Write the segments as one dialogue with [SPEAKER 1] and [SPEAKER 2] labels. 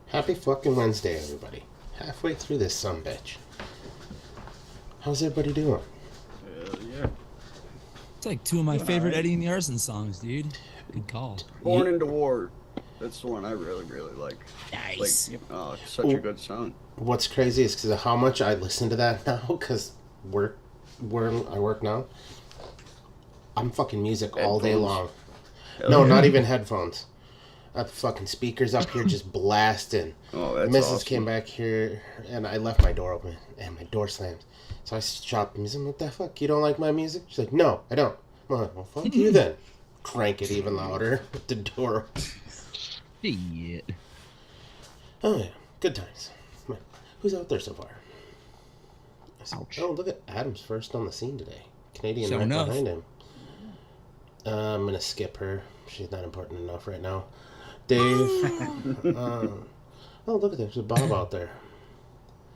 [SPEAKER 1] Happy fucking Wednesday, everybody. Halfway through this sumbitch. How's everybody doing?
[SPEAKER 2] Yeah.
[SPEAKER 3] It's like two of my favorite Eddie and the Arson songs, dude. Good call.
[SPEAKER 2] Born into War. That's the one I really, really like.
[SPEAKER 3] Nice.
[SPEAKER 2] Like, oh, it's such a good song.
[SPEAKER 1] What's crazy is because of how much I listen to that now, because where I work now, I'm fucking music all day long. No, not even headphones. I have fucking speakers up here just blasting.
[SPEAKER 2] Oh, that's
[SPEAKER 1] Mrs.
[SPEAKER 2] awesome.
[SPEAKER 1] came back here, and I left my door open, and my door slammed. So I stopped the music. What the fuck? You don't like my music? She's like, no, I don't. I'm like, well, fuck you then. Crank it even louder with the door open.
[SPEAKER 3] Shit.
[SPEAKER 1] Oh, yeah. Good times. Who's out there so far?
[SPEAKER 3] Ouch.
[SPEAKER 1] Oh, look at Adam's first on the scene today. Canadian
[SPEAKER 3] Sure
[SPEAKER 1] right
[SPEAKER 3] enough.
[SPEAKER 1] behind him. I'm going to skip her. She's not important enough right now. Dave. Oh, look at there's a Bob out there.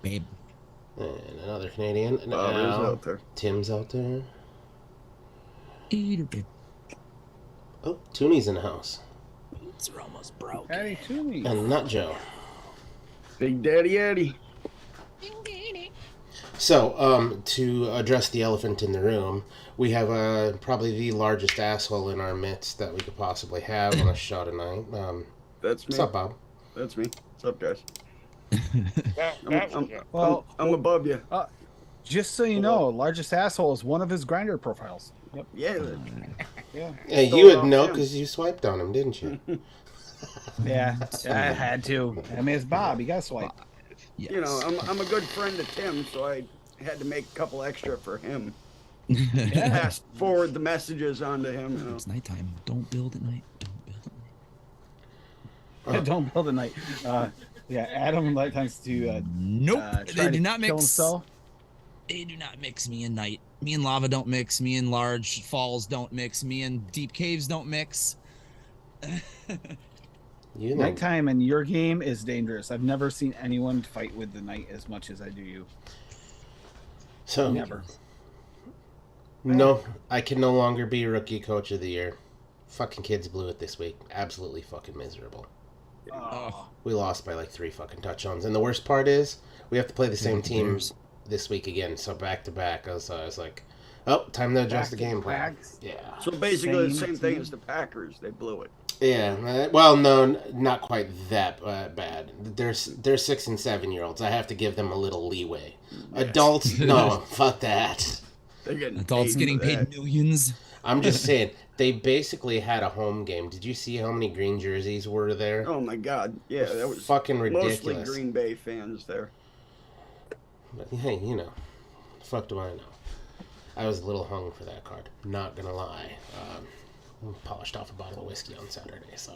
[SPEAKER 3] Babe.
[SPEAKER 1] And another Canadian. And
[SPEAKER 2] Bob is out there.
[SPEAKER 1] Tim's out there.
[SPEAKER 3] Eater, babe.
[SPEAKER 1] Oh, Tooney's in the house.
[SPEAKER 3] It's almost broke.
[SPEAKER 2] Hey, Toomey.
[SPEAKER 1] And Nut Joe.
[SPEAKER 2] Big Daddy Eddie.
[SPEAKER 1] So, to address the elephant in the room, we have probably the largest asshole in our midst that we could possibly have on a show tonight.
[SPEAKER 2] That's me.
[SPEAKER 1] What's up, Bob?
[SPEAKER 2] That's me. What's up, guys?
[SPEAKER 4] Well,
[SPEAKER 2] I'm above you.
[SPEAKER 4] just so you know, largest asshole is one of his grinder profiles. Yep.
[SPEAKER 2] Yeah.
[SPEAKER 4] Yeah.
[SPEAKER 1] Hey,
[SPEAKER 2] Stole
[SPEAKER 1] you
[SPEAKER 2] it
[SPEAKER 1] would
[SPEAKER 2] off
[SPEAKER 1] know
[SPEAKER 2] him.
[SPEAKER 1] because you swiped on him, didn't you?
[SPEAKER 4] Yeah. I had to. I mean, it's Bob. You got to swipe.
[SPEAKER 3] Yes.
[SPEAKER 2] You know, I'm a good friend to Tim, so I had to make a couple extra for him. Pass forward the messages onto him. You know.
[SPEAKER 3] It's nighttime. Don't build at night. Don't build at night.
[SPEAKER 4] Don't build a night. Yeah, Adam likes to.
[SPEAKER 3] Nope.
[SPEAKER 4] Try
[SPEAKER 3] They do
[SPEAKER 4] to
[SPEAKER 3] not
[SPEAKER 4] kill
[SPEAKER 3] mix.
[SPEAKER 4] himself.
[SPEAKER 3] They do not mix. Me and night. Me and lava don't mix. Me and large falls don't mix. Me and deep caves don't mix.
[SPEAKER 1] You know.
[SPEAKER 4] Nighttime in your game is dangerous. I've never seen anyone fight with the night as much as I do you.
[SPEAKER 1] So,
[SPEAKER 4] Never.
[SPEAKER 1] no, I can no longer be Rookie Coach of the Year. Fucking kids blew it this week. Absolutely fucking miserable.
[SPEAKER 3] Oh.
[SPEAKER 1] We lost by like 3 fucking touchdowns. And the worst part is, we have to play the same
[SPEAKER 3] the
[SPEAKER 1] team
[SPEAKER 3] Bears.
[SPEAKER 1] this week again. So back to back, I was like, Oh, time to adjust the
[SPEAKER 4] Back to
[SPEAKER 1] game plan.
[SPEAKER 4] backs.
[SPEAKER 1] Yeah.
[SPEAKER 2] So basically the
[SPEAKER 4] Same
[SPEAKER 2] same thing
[SPEAKER 4] team.
[SPEAKER 2] as the Packers. They blew it.
[SPEAKER 1] Yeah. Well, no, not quite that bad. They're 6 and 7 year olds. I have to give them a little leeway.
[SPEAKER 2] Yes.
[SPEAKER 1] Adults, no, fuck that.
[SPEAKER 2] They're getting
[SPEAKER 3] Adults
[SPEAKER 2] paid
[SPEAKER 3] getting
[SPEAKER 2] for
[SPEAKER 3] paid
[SPEAKER 2] that.
[SPEAKER 3] millions.
[SPEAKER 1] I'm just saying, they basically had a home game. Did you see how many green jerseys were there?
[SPEAKER 2] Oh my God! Yeah, that was
[SPEAKER 1] Fucking
[SPEAKER 2] mostly
[SPEAKER 1] ridiculous.
[SPEAKER 2] Green Bay fans there.
[SPEAKER 1] But hey, fuck do I know? I was a little hung for that card. Not gonna lie. Polished off a bottle of whiskey on Saturday, so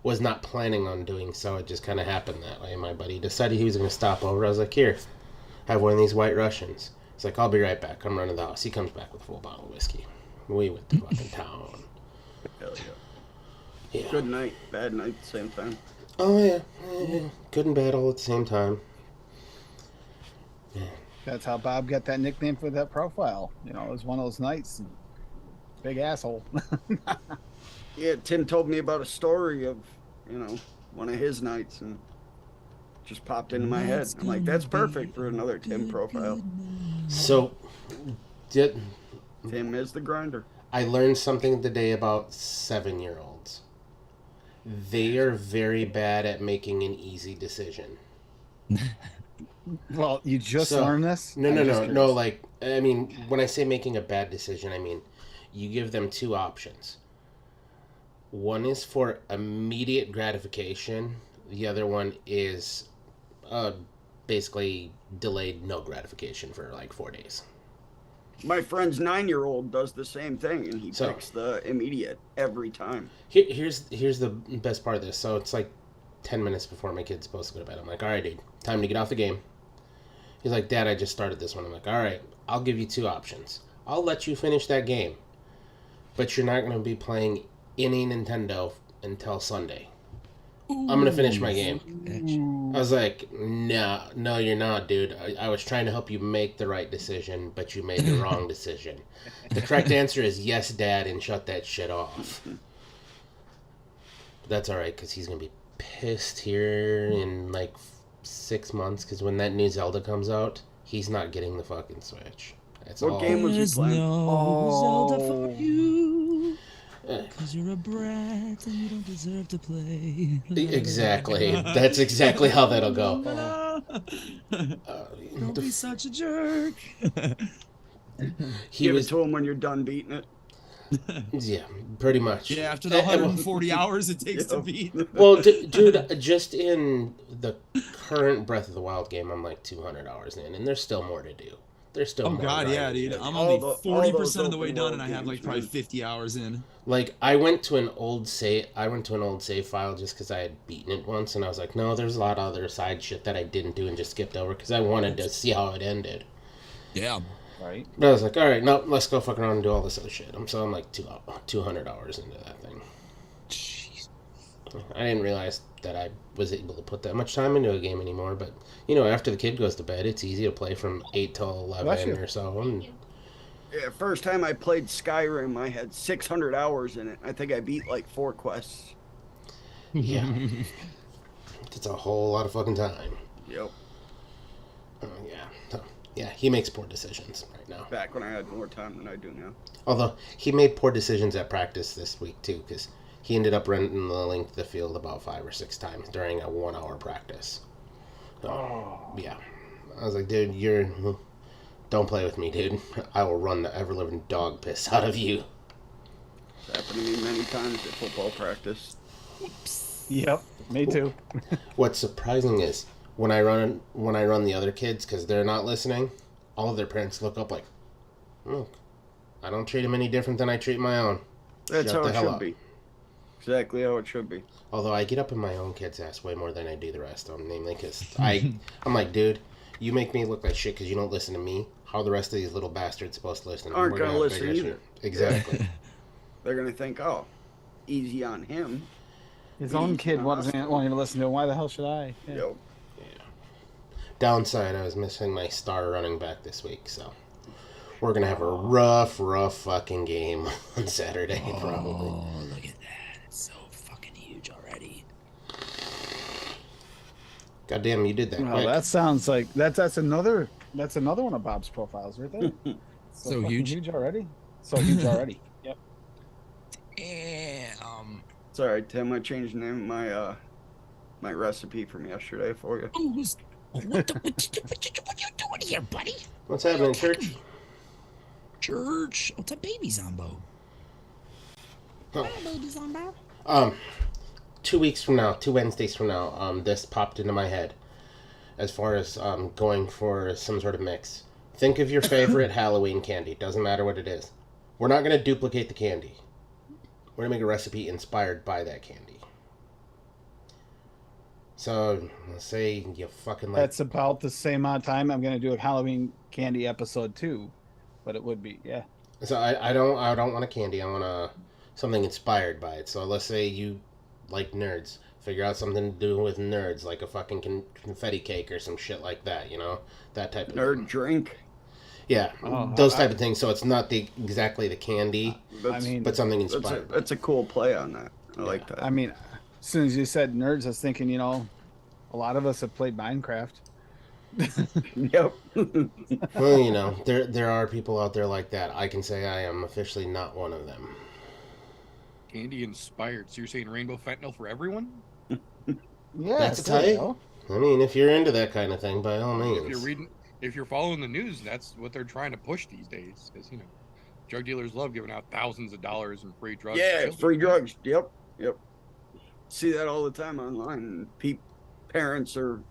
[SPEAKER 1] was not planning on doing so. It just kind of happened that way. My buddy decided he was gonna stop over. I was like, here, have one of these White Russians. He's like, I'll be right back. I'm running the house. He comes back with a full bottle of whiskey. We went to fucking town.
[SPEAKER 2] Hell yeah.
[SPEAKER 1] Yeah.
[SPEAKER 2] Good night, bad night at the same time.
[SPEAKER 1] Oh yeah. Good and bad all at the same time. Yeah.
[SPEAKER 4] That's how Bob got that nickname for that profile. You know, it was one of those nights. Big asshole.
[SPEAKER 2] Yeah, Tim told me about a story of, one of his nights, and just popped into my head. I'm like, that's perfect for another Tim profile.
[SPEAKER 1] So,
[SPEAKER 2] Tim is the grinder.
[SPEAKER 1] I learned something today about 7-year-olds. They are very bad at making an easy decision.
[SPEAKER 4] Well, you just learned this?
[SPEAKER 1] No. Like, I mean, when I say making a bad decision, I mean, you give them 2 options. One is for immediate gratification. The other one is basically delayed no gratification for like 4 days.
[SPEAKER 2] My friend's 9-year-old does the same thing, and he
[SPEAKER 1] So-
[SPEAKER 2] picks the immediate every time.
[SPEAKER 1] Here's the best part of this. So it's like 10 minutes before my kid's supposed to go to bed. I'm like, all right, dude, time to get off the game. He's like, Dad, I just started this one. I'm like, all right, I'll give you 2 options. I'll let you finish that game, but you're not going to be playing any Nintendo until Sunday. I'm going to finish my game. I was like, no, you're not, dude. I was trying to help you make the right decision, but you made the wrong decision. The correct answer is yes, Dad, and shut that shit off. But that's all right, because he's going to be pissed here in like 6 months, because when that new Zelda comes out, he's not getting the fucking Switch. That's
[SPEAKER 2] What
[SPEAKER 1] all.
[SPEAKER 2] game was he
[SPEAKER 3] There's
[SPEAKER 2] playing?
[SPEAKER 3] no Zelda for you.
[SPEAKER 1] Uh,
[SPEAKER 3] Because you're a brat and you don't deserve to play.
[SPEAKER 1] Exactly. That's exactly how that'll go.
[SPEAKER 3] Don't be such a jerk.
[SPEAKER 1] He
[SPEAKER 2] Give
[SPEAKER 1] was,
[SPEAKER 2] it to him when you're done beating it.
[SPEAKER 1] yeah, pretty much.
[SPEAKER 3] Yeah, after the 140 hours it takes to beat.
[SPEAKER 1] Well, dude, just in the current Breath of the Wild game, I'm like 200 hours in, and there's still more to do. There's still
[SPEAKER 3] Oh
[SPEAKER 1] more.
[SPEAKER 3] god, yeah,
[SPEAKER 1] grinding
[SPEAKER 3] dude.
[SPEAKER 1] to do.
[SPEAKER 3] I'm
[SPEAKER 2] All
[SPEAKER 3] only
[SPEAKER 2] those
[SPEAKER 3] 40% of the way
[SPEAKER 2] open
[SPEAKER 3] done,
[SPEAKER 2] world
[SPEAKER 3] and I have like
[SPEAKER 2] games,
[SPEAKER 3] probably
[SPEAKER 2] man.
[SPEAKER 3] 50 hours in.
[SPEAKER 1] Like, I went to an old save file just because I had beaten it once, and I was like, no, there's a lot of other side shit that I didn't do and just skipped over because I wanted to see how it ended.
[SPEAKER 3] Yeah.
[SPEAKER 4] Right.
[SPEAKER 1] But I was like, all right, no, let's go fucking around and do all this other shit. I'm like 200 hours into that thing.
[SPEAKER 3] Jeez.
[SPEAKER 1] I didn't realize that I was able to put that much time into a game anymore, but, after the kid goes to bed, it's easy to play from 8 till
[SPEAKER 4] Bless
[SPEAKER 1] 11
[SPEAKER 4] you.
[SPEAKER 1] or so. And
[SPEAKER 2] Yeah, first time I played Skyrim, I had 600 hours in it. I think I beat like 4 quests.
[SPEAKER 1] yeah, it's a whole lot of fucking time.
[SPEAKER 2] Yep.
[SPEAKER 1] Yeah, he makes poor decisions right now.
[SPEAKER 2] Back when I had more time than I do now.
[SPEAKER 1] Although, he made poor decisions at practice this week, too, because he ended up running the length of the field about 5 or 6 times during a 1-hour practice. Yeah. I was like, dude, don't play with me, dude. I will run the ever-living dog piss out of you.
[SPEAKER 2] It's happened to me many times at football practice.
[SPEAKER 4] Yep. Me too.
[SPEAKER 1] What's surprising is, when I run the other kids, because they're not listening, all of their parents look up like, look, I don't treat them any different than I treat my own.
[SPEAKER 2] That's
[SPEAKER 1] Shut
[SPEAKER 2] how
[SPEAKER 1] the
[SPEAKER 2] it
[SPEAKER 1] hell
[SPEAKER 2] should
[SPEAKER 1] up.
[SPEAKER 2] be. Exactly how it should be.
[SPEAKER 1] Although I get up in my own kid's ass way more than I do the rest of them, namely because I'm like, dude, you make me look like shit because you don't listen to me. How are the rest of these little bastards supposed to listen?
[SPEAKER 2] Aren't
[SPEAKER 1] We're
[SPEAKER 2] gonna
[SPEAKER 1] have
[SPEAKER 2] listen
[SPEAKER 1] bigger
[SPEAKER 2] either.
[SPEAKER 1] shit. Exactly.
[SPEAKER 2] They're going to think, oh, easy on him.
[SPEAKER 4] His own kid wasn't wanting to listen to him. Why the hell should I? Yeah.
[SPEAKER 2] Yep.
[SPEAKER 1] Downside, I was missing my star running back this week, so we're gonna have a rough fucking game on Saturday, probably.
[SPEAKER 3] Oh, look at that. It's so fucking huge already.
[SPEAKER 1] Goddamn, you did that
[SPEAKER 4] Well,
[SPEAKER 1] quick.
[SPEAKER 4] that sounds like that's another one of Bob's profiles right there.
[SPEAKER 3] So
[SPEAKER 4] fucking
[SPEAKER 3] huge.
[SPEAKER 4] huge already. So huge already. Yep.
[SPEAKER 3] Damn.
[SPEAKER 2] It's all right, Tim. I changed the name of my recipe from yesterday for you.
[SPEAKER 3] Oh, what you doing here, buddy?
[SPEAKER 1] What's happening, church?
[SPEAKER 3] Church. Oh, it's a baby Zombo.
[SPEAKER 1] Oh.
[SPEAKER 3] Hi, baby Zombo.
[SPEAKER 1] 2 weeks from now, 2 Wednesdays from now, this popped into my head as far as going for some sort of mix. Think of your favorite Halloween candy. Doesn't matter what it is. We're not going to duplicate the candy. We're going to make a recipe inspired by that candy. So, let's say you fucking like...
[SPEAKER 4] That's about the same amount of time I'm going to do a Halloween candy episode too, but it would be, yeah.
[SPEAKER 1] So I don't want a candy. I want something inspired by it. So let's say you like nerds. Figure out something to do with nerds, like a fucking confetti cake or some shit like that, you know? That type of
[SPEAKER 2] Nerd
[SPEAKER 1] thing.
[SPEAKER 2] drink.
[SPEAKER 1] Yeah, those type of things. So it's not exactly the candy, but something inspired.
[SPEAKER 2] That's a cool play on that. I like that.
[SPEAKER 4] I mean, as soon as you said nerds, I was thinking, a lot of us have played Minecraft.
[SPEAKER 2] Yep.
[SPEAKER 1] Well, there are people out there like that. I can say I am officially not one of them.
[SPEAKER 5] Candy inspired. So you're saying rainbow fentanyl for everyone?
[SPEAKER 4] Yeah,
[SPEAKER 1] That's a type. I mean, if you're into that kind of thing, by all means.
[SPEAKER 5] If you're following the news, that's what they're trying to push these days. Because drug dealers love giving out thousands of dollars in free drugs.
[SPEAKER 2] Yeah, free drugs. Yep. See that all the time online. Parents are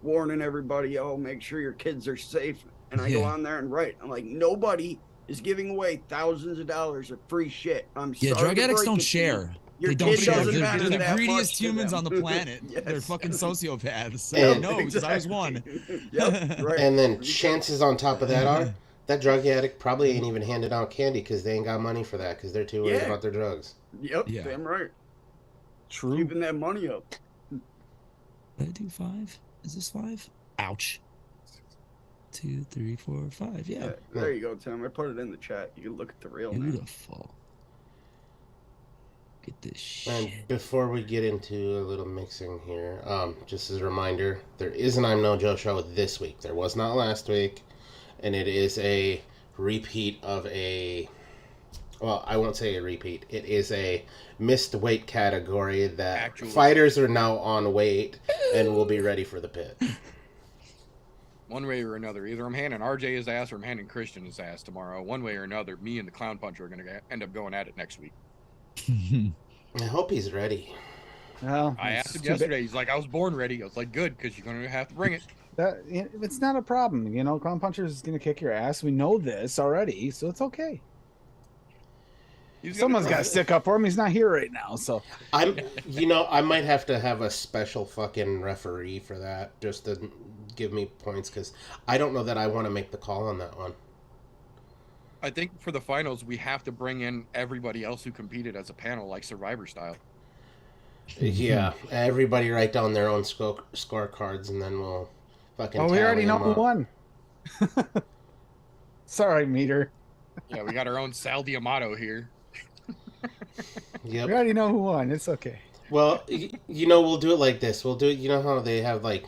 [SPEAKER 2] warning everybody, make sure your kids are safe. And I go on there and write. I'm like, nobody is giving away thousands of dollars of free shit. I'm sorry.
[SPEAKER 3] Yeah, drug addicts don't share.
[SPEAKER 2] Your
[SPEAKER 3] They don't
[SPEAKER 2] kid
[SPEAKER 3] share.
[SPEAKER 2] doesn't
[SPEAKER 3] They're
[SPEAKER 2] matter
[SPEAKER 3] the
[SPEAKER 2] that
[SPEAKER 3] greediest
[SPEAKER 2] much to
[SPEAKER 3] humans
[SPEAKER 2] them.
[SPEAKER 3] on the planet.
[SPEAKER 2] Yes.
[SPEAKER 3] They're fucking sociopaths.
[SPEAKER 1] And-
[SPEAKER 3] I know, because I was one.
[SPEAKER 2] Yep, right.
[SPEAKER 1] And then chances on top of that are that drug addict probably ain't even handing out candy because they ain't got money for that because they're too worried about their drugs.
[SPEAKER 2] Yep,
[SPEAKER 3] Yeah.
[SPEAKER 2] damn right.
[SPEAKER 4] True.
[SPEAKER 2] Keeping that money up.
[SPEAKER 3] Did I do 5? Is this 5? Ouch. 2, 3, 4, 5. Yeah.
[SPEAKER 2] There you go, Tim. I put it in the chat. You can look at the real name.
[SPEAKER 3] Beautiful. Get this shit.
[SPEAKER 1] And before we get into a little mixing here, just as a reminder, there is an I'm No Joe show this week. There was not last week, and it is a repeat of well, I won't say a repeat. It is a missed weight category that fighters are now on weight and will be ready for the pit.
[SPEAKER 5] One way or another. Either I'm handing RJ his ass or I'm handing Christian his ass tomorrow. One way or another, me and the Clown Puncher are going to end up going at it next week.
[SPEAKER 1] I hope he's ready.
[SPEAKER 4] Well,
[SPEAKER 5] I asked him yesterday. He's like, I was born ready. I was like, good, because you're going to have to bring it.
[SPEAKER 4] It's not a problem. Clown Puncher is going to kick your ass. We know this already, so it's okay. Someone's got to stick up for him. He's not here right now, so.
[SPEAKER 1] I might have to have a special fucking referee for that just to give me points because I don't know that I want to make the call on that one.
[SPEAKER 5] I think for the finals, we have to bring in everybody else who competed as a panel, like Survivor style.
[SPEAKER 1] Yeah, everybody write down their own scorecards, and then we'll fucking.
[SPEAKER 4] Oh, we already know who won. Sorry, Meter.
[SPEAKER 5] Yeah, we got our own Sal Diamato here.
[SPEAKER 1] Yep.
[SPEAKER 4] We already know who won. It's okay.
[SPEAKER 1] Well, we'll do it like this. We'll do it. You know how they have like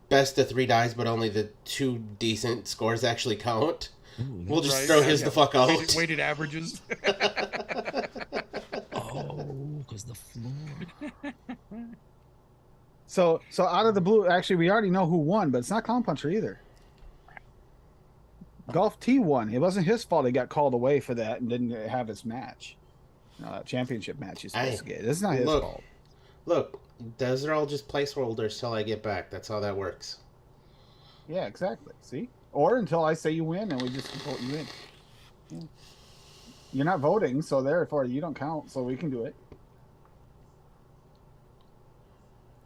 [SPEAKER 1] best of 3 dies, but only the 2 decent scores actually count.
[SPEAKER 3] Ooh,
[SPEAKER 1] we'll just throw his the fuck out.
[SPEAKER 5] Weighted averages.
[SPEAKER 3] Oh, because the floor.
[SPEAKER 4] So out of the blue, actually, we already know who won, but it's not Clown Puncher either. Golf T won. It wasn't his fault he got called away for that and didn't have his match. Championship match he's supposed to get. It's not his fault.
[SPEAKER 1] Look, those are all just placeholders till I get back. That's how that works.
[SPEAKER 4] Yeah, exactly. See? Or until I say you win and we just vote you in. Yeah. You're not voting, so therefore you don't count, so we can do it.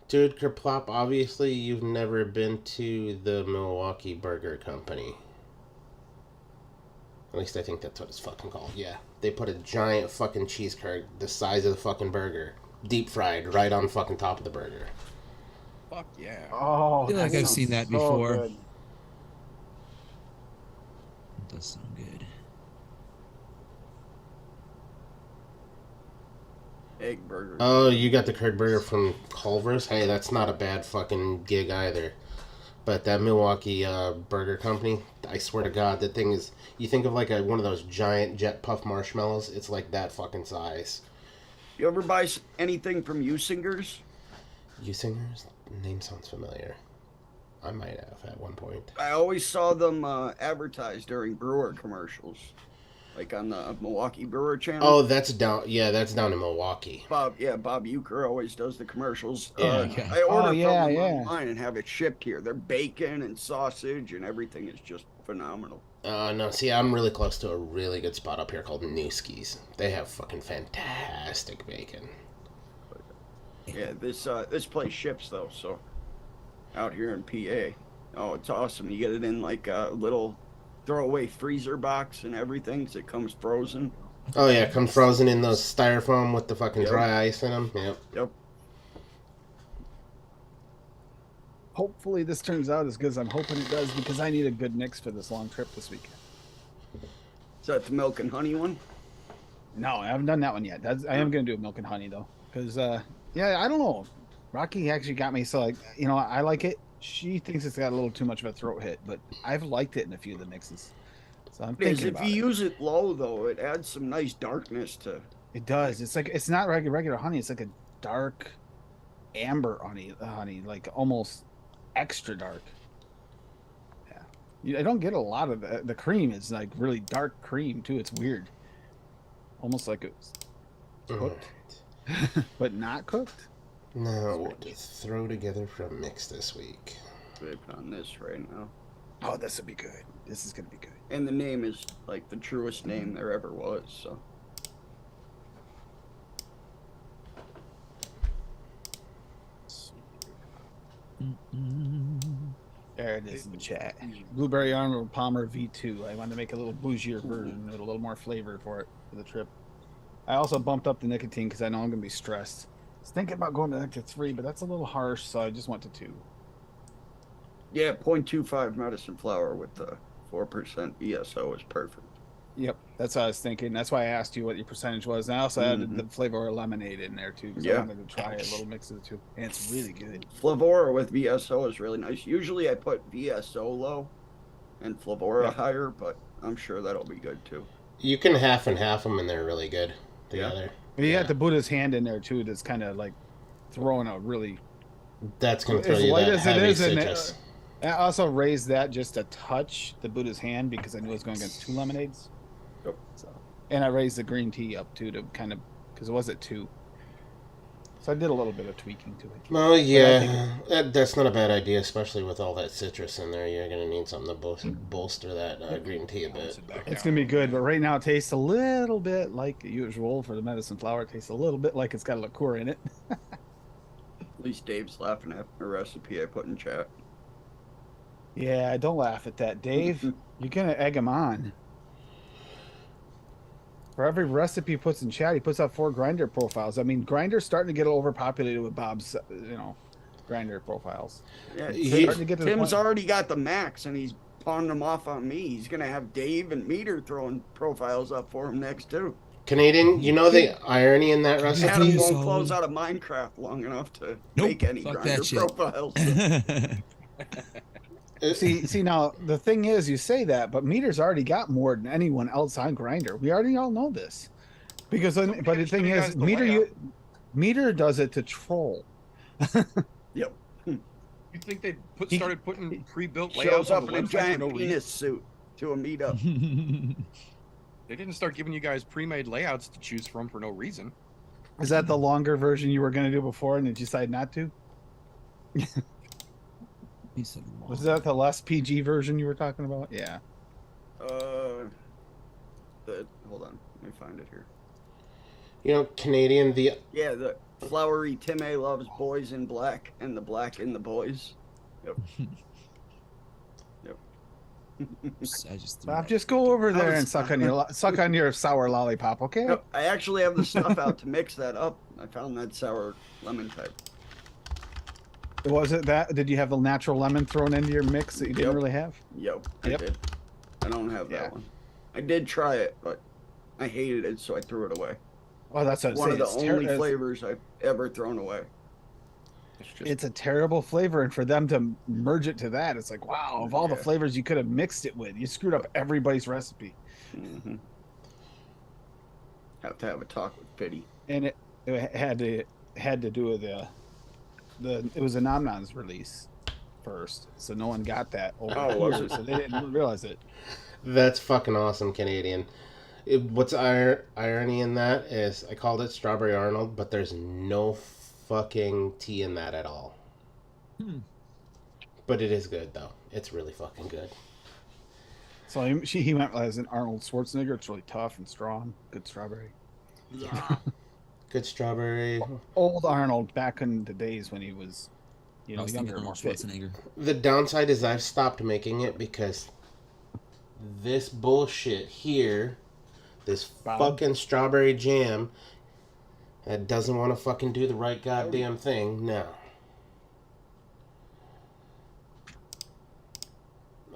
[SPEAKER 1] Dude, Kerplop, obviously you've never been to the Milwaukee Burger Company. At least I think that's what it's fucking called. Yeah. They put a giant fucking cheese curd the size of the fucking burger, deep fried, right on the fucking top of the burger.
[SPEAKER 5] Fuck yeah.
[SPEAKER 4] Oh,
[SPEAKER 3] I feel like I've seen that before.
[SPEAKER 4] Good.
[SPEAKER 3] It does sound good.
[SPEAKER 2] Egg burger.
[SPEAKER 1] Oh, you got the curd burger from Culver's? Hey, that's not a bad fucking gig either. But that Milwaukee Burger Company, I swear to God, that thing is. You think of like one of those giant jet puff marshmallows. It's like that fucking size.
[SPEAKER 2] You ever buy anything from Usingers?
[SPEAKER 1] Usingers? Name sounds familiar. I might have at one point.
[SPEAKER 2] I always saw them advertised during brewer commercials, like on the Milwaukee Brewer channel.
[SPEAKER 1] Oh, that's down. Yeah, that's down in Milwaukee.
[SPEAKER 2] Bob Euchre always does the commercials.
[SPEAKER 1] Yeah.
[SPEAKER 2] I order
[SPEAKER 4] Oh, yeah,
[SPEAKER 2] from them
[SPEAKER 4] yeah.
[SPEAKER 2] online and have it shipped here. Their bacon and sausage and everything is just phenomenal.
[SPEAKER 1] No, see, I'm really close to a really good spot up here called Newski's. They have fucking fantastic bacon.
[SPEAKER 2] Yeah, this place ships though, so out here in PA. Oh, it's awesome. You get it in like a little throwaway freezer box and everything, so it comes frozen.
[SPEAKER 1] Oh yeah, it comes frozen in those styrofoam with the fucking dry ice in them. Yep.
[SPEAKER 2] Yep.
[SPEAKER 4] Hopefully this turns out as good as I'm hoping it does, because I need a good mix for this long trip this weekend.
[SPEAKER 2] Is that the milk and honey one?
[SPEAKER 4] No, I haven't done that one yet. I am going to do milk and honey though, because yeah, I don't know. Rocky actually got me, so like, you know, I like it. She thinks it's got a little too much of a throat hit, but I've liked it in a few of the mixes. So I'm thinking
[SPEAKER 2] If you use it low though, it adds some nice darkness to.
[SPEAKER 4] It does. It's like, it's not regular honey. It's like a dark amber honey, like almost extra dark. Yeah, I don't get a lot of the cream. Is like really dark cream too. It's weird, almost like it's cooked, but not cooked.
[SPEAKER 1] Now, what to throw together for a mix this week?
[SPEAKER 2] Put on this right now.
[SPEAKER 4] Oh, this would be good. This is gonna be good.
[SPEAKER 2] And the name is like the truest name there ever was. So.
[SPEAKER 4] There it is in the chat. Blueberry Arnold Palmer V2. I wanted to make a little bougier version with a little more flavor for it for the trip. I also bumped up the nicotine because I know I'm going to be stressed. I was thinking about going back to 3, but that's a little harsh, so I just went to 2.
[SPEAKER 2] Yeah, 0.25 medicine flour with the 4% ESO is perfect.
[SPEAKER 4] Yep, that's what I was thinking. That's why I asked you what your percentage was. And I also added the flavor of lemonade in there too, because I wanted to try a little mix of the two. And it's really good.
[SPEAKER 2] Flavora with VSO is really nice. Usually I put VSO low and Flavora higher, but I'm sure that'll be good too.
[SPEAKER 1] You can half and half them, and they're really good together.
[SPEAKER 4] But you got the Buddha's hand in there too. That's kind of like throwing a really.
[SPEAKER 1] That's going to throw
[SPEAKER 4] as
[SPEAKER 1] you
[SPEAKER 4] light
[SPEAKER 1] that
[SPEAKER 4] as it
[SPEAKER 1] heavy
[SPEAKER 4] is, and
[SPEAKER 1] citrus.
[SPEAKER 4] I also raised that just a touch, the Buddha's hand, because I knew it was going against 2 lemonades.
[SPEAKER 2] Yep.
[SPEAKER 4] So, and I raised the green tea up too to kind of, because it was at 2. So I did a little bit of tweaking to it.
[SPEAKER 1] Well, yeah, that's not a bad idea, especially with all that citrus in there. You're going to need something to bolster that green tea a bit.
[SPEAKER 4] It's going to be good, but right now it tastes a little bit like usual for the medicine flower. It tastes a little bit like it's got a liqueur in it.
[SPEAKER 2] At least Dave's laughing at the recipe I put in chat.
[SPEAKER 4] Yeah, don't laugh at that, Dave. You're going to egg him on. For every recipe he puts in chat, he puts out 4 grinder profiles. I mean, grinder's starting to get overpopulated with Bob's, grinder profiles.
[SPEAKER 2] Yeah,
[SPEAKER 4] Tim's
[SPEAKER 2] already got the max, and he's pawning them off on me. He's gonna have Dave and Meter throwing profiles up for him next too.
[SPEAKER 1] Canadian, you know the irony in that recipe?
[SPEAKER 2] Adam won't close out of Minecraft long enough to make any grinder profiles.
[SPEAKER 4] See now the thing is, you say that, but Meter's already got more than anyone else on Grinder. We already all know this, because but the thing is, Meter does it to troll.
[SPEAKER 2] Yep.
[SPEAKER 5] You think they started putting pre-built
[SPEAKER 2] shows
[SPEAKER 5] layouts
[SPEAKER 2] up
[SPEAKER 5] on
[SPEAKER 2] in
[SPEAKER 5] the
[SPEAKER 2] a
[SPEAKER 5] website
[SPEAKER 2] giant
[SPEAKER 5] for no
[SPEAKER 2] penis
[SPEAKER 5] reason?
[SPEAKER 2] suit to a meetup.
[SPEAKER 5] They didn't start giving you guys pre-made layouts to choose from for no reason.
[SPEAKER 4] Is that the longer version you were going to do before and you decided not to? Was that the less PG version you were talking about? Yeah.
[SPEAKER 2] Hold on, let me find it here.
[SPEAKER 1] You know, Canadian, the
[SPEAKER 2] flowery Timmy loves boys in black and the black in the boys. Yep.
[SPEAKER 4] Bob, just go over there and suck on your sour lollipop, okay?
[SPEAKER 2] Yep. I actually have the stuff out to mix that up. I found that sour lemon type.
[SPEAKER 4] Was it that? Did you have the natural lemon thrown into your mix that you didn't really have?
[SPEAKER 2] Yep, I did. I don't have that one. I did try it, but I hated it, so I threw it away.
[SPEAKER 4] Oh, that's what
[SPEAKER 2] one of the only flavors I've ever thrown away.
[SPEAKER 4] It's a terrible flavor, and for them to merge it to that, it's like, wow, of all the flavors you could have mixed it with, you screwed up everybody's recipe.
[SPEAKER 2] Mm-hmm. Have to have a talk with Pity.
[SPEAKER 4] And it had to do with it was a Nom Noms release first, so no one got that over here, so they didn't realize it.
[SPEAKER 1] That's fucking awesome, Canadian. What's irony in that is I called it Strawberry Arnold, but there's no fucking tea in that at all. But it is good, though. It's really fucking good.
[SPEAKER 4] So he went as an Arnold Schwarzenegger. It's really tough and strong. Good strawberry.
[SPEAKER 3] Yeah.
[SPEAKER 1] Good strawberry.
[SPEAKER 4] Old Arnold back in the days when he was, younger, more fit.
[SPEAKER 1] The downside is I've stopped making it because this bullshit here, this fucking strawberry jam, that doesn't want to fucking do the right goddamn thing. No.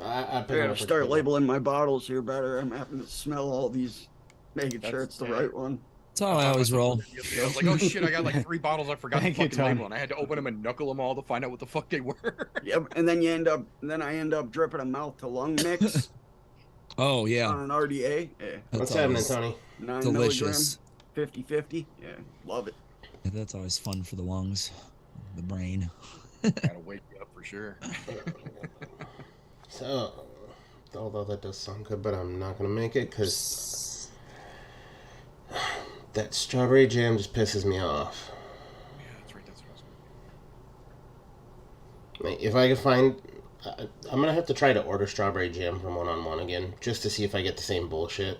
[SPEAKER 1] I
[SPEAKER 2] gotta start labeling my bottles here better. I'm having to smell all these, making sure it's the right one.
[SPEAKER 3] That's how I always roll.
[SPEAKER 5] I was like, oh shit, I got like 3 bottles I forgot to fucking label, and I had to open them and knuckle them all to find out what the fuck they were.
[SPEAKER 2] Yep, and then I end up dripping a mouth to lung mix.
[SPEAKER 3] Oh yeah.
[SPEAKER 2] On an RDA. Yeah.
[SPEAKER 1] What's happening, Tony?
[SPEAKER 2] 9
[SPEAKER 3] delicious.
[SPEAKER 2] 50/50. Yeah, love it.
[SPEAKER 3] Yeah, that's always fun for the lungs, the brain.
[SPEAKER 5] Gotta wake you up for sure.
[SPEAKER 1] So, although that does sound good, but I'm not gonna make it because that strawberry jam just pisses me off.
[SPEAKER 5] Yeah, that's right. That's what I was.
[SPEAKER 1] If I can find, I'm gonna have to try to order strawberry jam from One on One again, just to see if I get the same bullshit.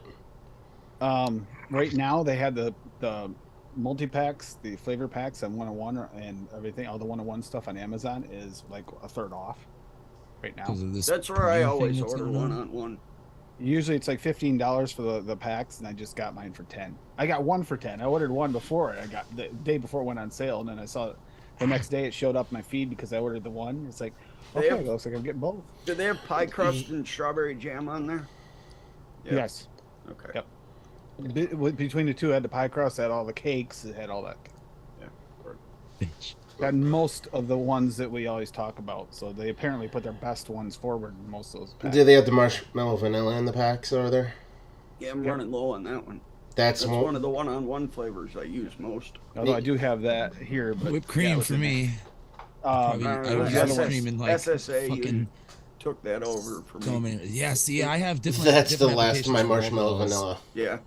[SPEAKER 4] Right now they had the multi-packs, the flavor packs on 101 and everything, all the 101 stuff on Amazon is like a third off right now.
[SPEAKER 2] That's where I always order One on One.
[SPEAKER 4] Usually it's like $15 for the packs, and I just got mine for 10. I got one for 10. I ordered one before. I got the day before it went on sale, and then I saw it the next day. It showed up in my feed because I ordered the one. It's like, okay, it looks like I'm getting both.
[SPEAKER 2] Do they have pie crust and strawberry jam on there?
[SPEAKER 4] Yep. Yes.
[SPEAKER 2] Okay.
[SPEAKER 4] Yep. Between the two, I had the pie crust, had all the cakes, it had all that.
[SPEAKER 2] Yeah.
[SPEAKER 4] Got most of the ones that we always talk about. So they apparently put their best ones forward in most of those packs.
[SPEAKER 1] Do they have the marshmallow vanilla in the packs over there?
[SPEAKER 2] Yeah, I'm running low on that one.
[SPEAKER 1] That's
[SPEAKER 2] one of the one-on-one flavors I use most.
[SPEAKER 4] Although I do have that here. But
[SPEAKER 3] whipped cream for me. I would rather cream in like
[SPEAKER 2] SSA
[SPEAKER 3] fucking
[SPEAKER 2] took that over for me.
[SPEAKER 3] Yeah, see, I have different.
[SPEAKER 1] That's the
[SPEAKER 3] different
[SPEAKER 1] last of my
[SPEAKER 3] applications for all
[SPEAKER 1] marshmallow
[SPEAKER 3] those.
[SPEAKER 1] vanilla.
[SPEAKER 2] Yeah.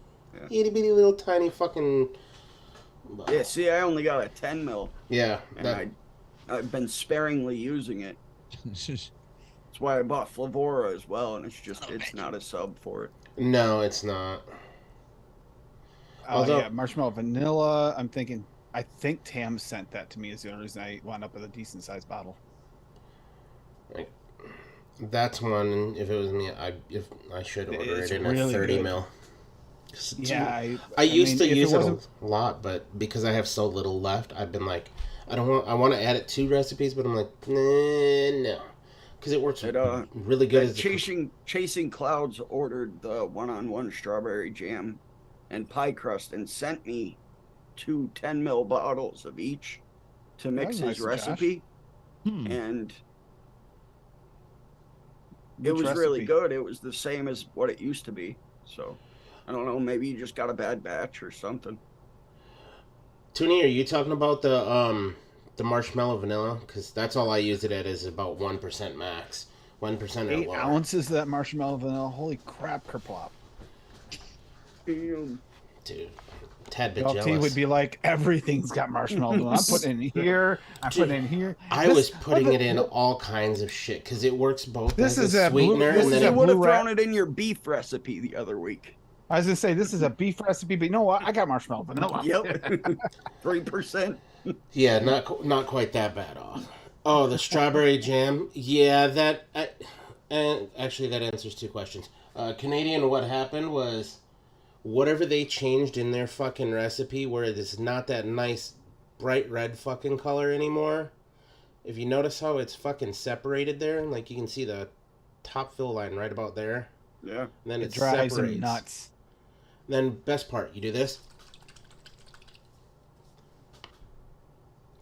[SPEAKER 1] Itty bitty little tiny fucking.
[SPEAKER 2] Yeah, see, I only got a 10 mil.
[SPEAKER 1] Yeah.
[SPEAKER 2] And I've been sparingly using it. That's why I bought Flavora as well, and it's not a sub for it.
[SPEAKER 1] No, it's not.
[SPEAKER 4] Although yeah, marshmallow vanilla, I think Tam sent that to me is the only reason I wound up with a decent sized bottle.
[SPEAKER 1] That's one. If it was me, I should order it in
[SPEAKER 4] really
[SPEAKER 1] a 30
[SPEAKER 4] good.
[SPEAKER 1] mil.
[SPEAKER 4] Yeah,
[SPEAKER 1] I used to use it a lot, but because I have so little left, I've been like, I want to add it to recipes, but I'm like, no, because it works really good.
[SPEAKER 2] Chasing Clouds ordered the one-on-one strawberry jam and pie crust and sent me 2 10 mil bottles of each to mix his recipe, and it was really good. It was the same as what it used to be, so. I don't know, maybe you just got a bad batch or something.
[SPEAKER 1] Toonie, are you talking about the marshmallow vanilla? Because that's all I use it at is about 1% max. 1% or
[SPEAKER 4] 8
[SPEAKER 1] lower.
[SPEAKER 4] ounces of that marshmallow vanilla. Holy crap, kerplop.
[SPEAKER 1] Dude, tad bit
[SPEAKER 4] T
[SPEAKER 1] jealous.
[SPEAKER 4] would be like, everything's got marshmallow vanilla. I'm putting it in here. I'm putting it in here.
[SPEAKER 1] I was putting it in all kinds of shit because it works both
[SPEAKER 4] This
[SPEAKER 1] as
[SPEAKER 4] is
[SPEAKER 1] a
[SPEAKER 4] a blue-
[SPEAKER 1] sweetener
[SPEAKER 4] this
[SPEAKER 1] and
[SPEAKER 4] is
[SPEAKER 1] then
[SPEAKER 4] a
[SPEAKER 2] You would have thrown it in your beef recipe the other week.
[SPEAKER 4] I was going to say, this is a beef recipe, but you know what? I got marshmallow vanilla.
[SPEAKER 2] Yep. 3%.
[SPEAKER 1] Yeah, not quite that bad off. Oh, the strawberry jam. Yeah, and actually that answers 2 questions. Canadian, what happened was whatever they changed in their fucking recipe where it is not that nice bright red fucking color anymore. If you notice how it's fucking separated there, like you can see the top fill line right about there.
[SPEAKER 2] Yeah.
[SPEAKER 1] And then it
[SPEAKER 4] drives
[SPEAKER 1] separates.
[SPEAKER 4] them nuts.
[SPEAKER 1] Then best part, you do this.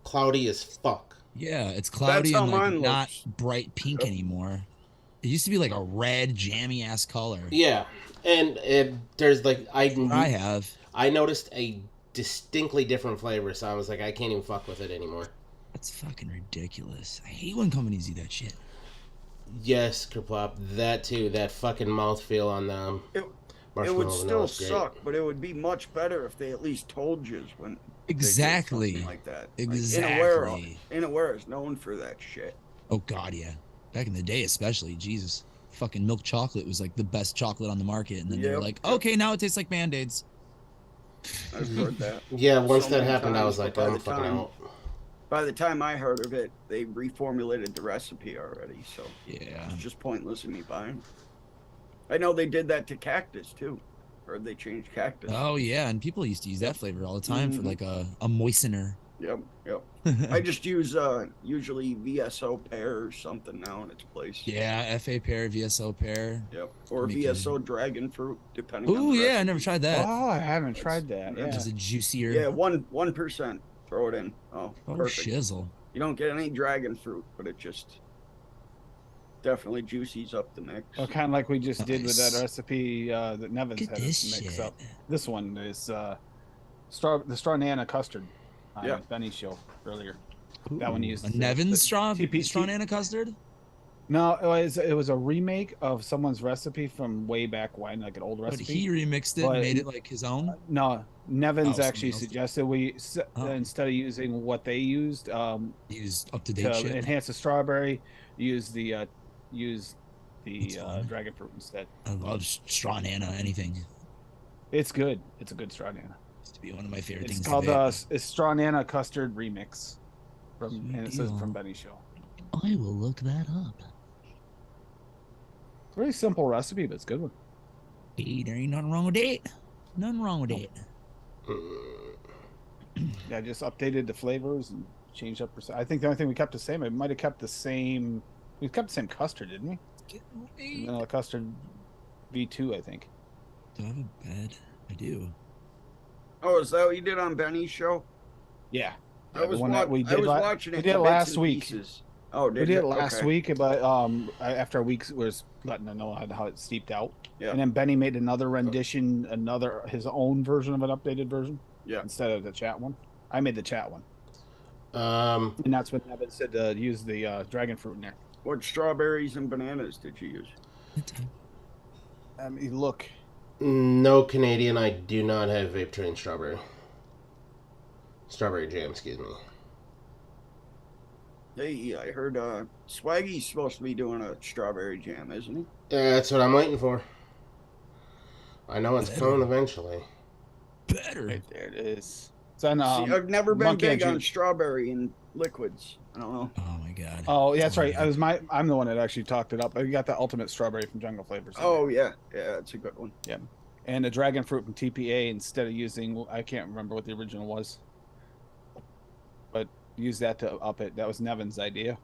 [SPEAKER 1] Cloudy as fuck.
[SPEAKER 3] Yeah, it's cloudy
[SPEAKER 2] how
[SPEAKER 3] and like
[SPEAKER 2] mine
[SPEAKER 3] not
[SPEAKER 2] looks.
[SPEAKER 3] bright pink anymore. It used to be like a red jammy ass color.
[SPEAKER 1] Yeah, and there's like
[SPEAKER 3] I have.
[SPEAKER 1] I noticed a distinctly different flavor, so I was like, I can't even fuck with it anymore.
[SPEAKER 3] That's fucking ridiculous. I hate when companies do that shit.
[SPEAKER 1] Yes, Kerplop, that too. That fucking mouthfeel on the
[SPEAKER 2] It
[SPEAKER 1] marshmallow
[SPEAKER 2] would
[SPEAKER 1] vanilla
[SPEAKER 2] still
[SPEAKER 1] is great.
[SPEAKER 2] suck, but it would be much better if they at least told you when
[SPEAKER 3] Exactly.
[SPEAKER 2] they did something like that.
[SPEAKER 3] Exactly.
[SPEAKER 2] Like, Inaware is known for that shit.
[SPEAKER 3] Oh god, yeah. Back in the day, especially, Jesus, fucking milk chocolate was like the best chocolate on the market, and then they were
[SPEAKER 2] Yep.
[SPEAKER 3] like, okay, now it tastes like Band-Aids.
[SPEAKER 2] I've heard that.
[SPEAKER 1] Yeah, once
[SPEAKER 2] So
[SPEAKER 1] that
[SPEAKER 2] many
[SPEAKER 1] happened, I
[SPEAKER 2] times,
[SPEAKER 1] was like,
[SPEAKER 2] but by
[SPEAKER 1] I'm
[SPEAKER 2] the
[SPEAKER 1] fucking
[SPEAKER 2] time-
[SPEAKER 1] out.
[SPEAKER 2] By the time I heard of it, they reformulated the recipe already, so
[SPEAKER 3] Yeah.
[SPEAKER 2] it's just pointless in me buying. I know they did that to cactus too, or they changed cactus.
[SPEAKER 3] Oh yeah, and people used to use that flavor all the time for
[SPEAKER 2] Mhm.
[SPEAKER 3] like a moistener.
[SPEAKER 2] Yep. I just use usually VSO pear or something now in its place.
[SPEAKER 3] Yeah, FA pear, VSO pear.
[SPEAKER 2] Yep. Or
[SPEAKER 3] Making-
[SPEAKER 2] VSO dragon fruit, depending on
[SPEAKER 3] Ooh,
[SPEAKER 2] the
[SPEAKER 3] yeah, I
[SPEAKER 2] recipe.
[SPEAKER 3] never tried that.
[SPEAKER 4] Oh, I haven't tried that. Yeah.
[SPEAKER 3] Is it juicier?
[SPEAKER 2] Yeah, 1%. Throw it in. Oh,
[SPEAKER 3] Oh,
[SPEAKER 2] perfect.
[SPEAKER 3] shizzle.
[SPEAKER 2] You don't get any dragon fruit, but it just definitely juices up the mix.
[SPEAKER 4] Oh, kind of like we just did with that
[SPEAKER 3] Nice.
[SPEAKER 4] recipe that Nevins
[SPEAKER 3] Look at
[SPEAKER 4] had
[SPEAKER 3] this
[SPEAKER 4] us mix
[SPEAKER 3] shit.
[SPEAKER 4] up. This one is the straw nana custard.
[SPEAKER 2] Yeah.
[SPEAKER 4] Benny's show earlier. That one
[SPEAKER 3] Ooh,
[SPEAKER 4] used
[SPEAKER 3] a
[SPEAKER 4] the-
[SPEAKER 3] Nevins
[SPEAKER 4] the
[SPEAKER 3] straw
[SPEAKER 4] TP
[SPEAKER 3] straw nana custard.
[SPEAKER 4] No, it was a remake of someone's recipe from way back when, like an old
[SPEAKER 3] But
[SPEAKER 4] recipe.
[SPEAKER 3] he remixed it,
[SPEAKER 4] But-
[SPEAKER 3] and made it like his own.
[SPEAKER 4] No, Nevins
[SPEAKER 3] Oh,
[SPEAKER 4] actually
[SPEAKER 3] somebody else.
[SPEAKER 4] suggested we
[SPEAKER 3] Oh.
[SPEAKER 4] instead of using what they used
[SPEAKER 3] He was up to
[SPEAKER 4] to
[SPEAKER 3] date shit.
[SPEAKER 4] enhance the strawberry, use the
[SPEAKER 3] That's fine.
[SPEAKER 4] dragon fruit instead.
[SPEAKER 3] I love straw nana. Anything.
[SPEAKER 4] It's good. It's a good straw nana.
[SPEAKER 3] Used to be one of my favorite
[SPEAKER 4] It's
[SPEAKER 3] things.
[SPEAKER 4] called
[SPEAKER 3] to vape.
[SPEAKER 4] it's straw nana custard remix from
[SPEAKER 3] Sweet
[SPEAKER 4] and it says
[SPEAKER 3] deal.
[SPEAKER 4] from Benny's show.
[SPEAKER 3] I will look that up.
[SPEAKER 4] It's a very simple recipe, but it's a good one.
[SPEAKER 3] Hey, there ain't nothing wrong with it. Nothing wrong with it.
[SPEAKER 4] Yeah, I just updated the flavors and changed up. I think the only thing we kept the same. It might have kept the same. We kept the same custard, didn't we?
[SPEAKER 3] Get away.
[SPEAKER 4] Vanilla custard V2, I think.
[SPEAKER 3] Do I have a bed? I do.
[SPEAKER 2] Oh, is that what you did on Benny's show?
[SPEAKER 4] Yeah.
[SPEAKER 2] I was,
[SPEAKER 4] one that we
[SPEAKER 2] I
[SPEAKER 4] did
[SPEAKER 2] was
[SPEAKER 4] la-
[SPEAKER 2] watching it.
[SPEAKER 4] we did
[SPEAKER 2] in
[SPEAKER 4] it
[SPEAKER 2] bits
[SPEAKER 4] last
[SPEAKER 2] and
[SPEAKER 4] week.
[SPEAKER 2] pieces. Oh,
[SPEAKER 4] We did
[SPEAKER 2] you?
[SPEAKER 4] it last
[SPEAKER 2] Okay.
[SPEAKER 4] week, but after a week was letting them know how it steeped out.
[SPEAKER 2] Yeah.
[SPEAKER 4] And then Benny made another rendition, his own version of an updated version.
[SPEAKER 2] Yeah.
[SPEAKER 4] Instead of the chat one. I made the chat one.
[SPEAKER 1] Um,
[SPEAKER 4] And that's when Evan said to use the dragon fruit in there.
[SPEAKER 2] What strawberries and bananas did you use?
[SPEAKER 4] Look.
[SPEAKER 1] no Canadian. I do not have vape train strawberry. Strawberry jam, excuse me.
[SPEAKER 2] Hey, I heard Swaggy's supposed to be doing a strawberry jam, isn't he?
[SPEAKER 1] That's what I'm waiting for. I know it's
[SPEAKER 3] Better.
[SPEAKER 1] coming eventually.
[SPEAKER 3] Better.
[SPEAKER 4] Right there it is. It's on,
[SPEAKER 2] See, I've never been
[SPEAKER 4] Monkey
[SPEAKER 2] big
[SPEAKER 4] and
[SPEAKER 2] on
[SPEAKER 4] Juice.
[SPEAKER 2] strawberry and liquids. I don't know.
[SPEAKER 3] Oh my god.
[SPEAKER 4] Oh, yeah, that's right. I'm the one that actually talked it up. I got the ultimate strawberry from Jungle Flavors. in
[SPEAKER 2] Oh
[SPEAKER 4] there.
[SPEAKER 2] yeah, it's a good one.
[SPEAKER 4] And the dragon fruit from TPA instead of using, I can't remember what the original was, but use that to up it. That was Nevin's idea.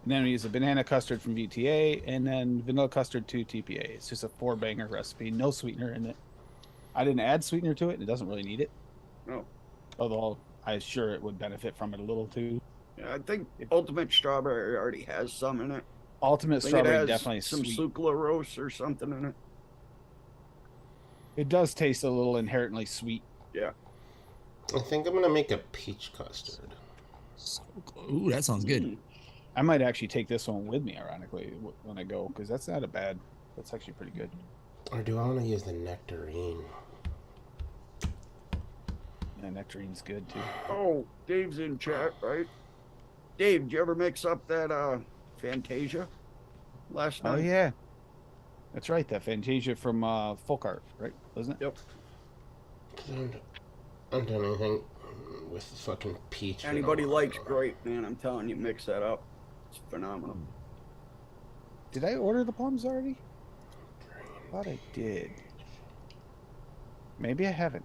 [SPEAKER 4] And then we use a banana custard from VTA and then vanilla custard to TPA. It's just a 4-banger recipe, no sweetener in it. I didn't add sweetener to it. It doesn't really need it.
[SPEAKER 2] No.
[SPEAKER 4] Although I'm sure it would benefit from it a little too.
[SPEAKER 2] Yeah, I think Ultimate Strawberry already has some in it.
[SPEAKER 4] Ultimate
[SPEAKER 2] I think
[SPEAKER 4] strawberry
[SPEAKER 2] it has
[SPEAKER 4] definitely
[SPEAKER 2] some
[SPEAKER 4] sweet.
[SPEAKER 2] sucralose or something in it.
[SPEAKER 4] It does taste a little inherently sweet.
[SPEAKER 1] I think I'm gonna make a peach custard.
[SPEAKER 3] So ooh, that sounds good.
[SPEAKER 2] Mm.
[SPEAKER 4] I might actually take this one with me, ironically, when I go, because that's not a bad. That's actually pretty good.
[SPEAKER 1] Or do I want to use the nectarine?
[SPEAKER 4] And nectarine's good too.
[SPEAKER 2] Oh, Dave's in chat, right? Dave, did you ever mix up that Fantasia last
[SPEAKER 4] Oh
[SPEAKER 2] night?
[SPEAKER 4] yeah, that's right. That Fantasia from Folk Art, right? Wasn't it?
[SPEAKER 2] Yep.
[SPEAKER 1] 'Cause I haven't done anything with fucking peach. in a
[SPEAKER 2] Anybody
[SPEAKER 1] while.
[SPEAKER 2] likes grape, man. I'm telling you, mix that up. It's phenomenal.
[SPEAKER 4] Did I order the plums already? Thought I did. Maybe I haven't.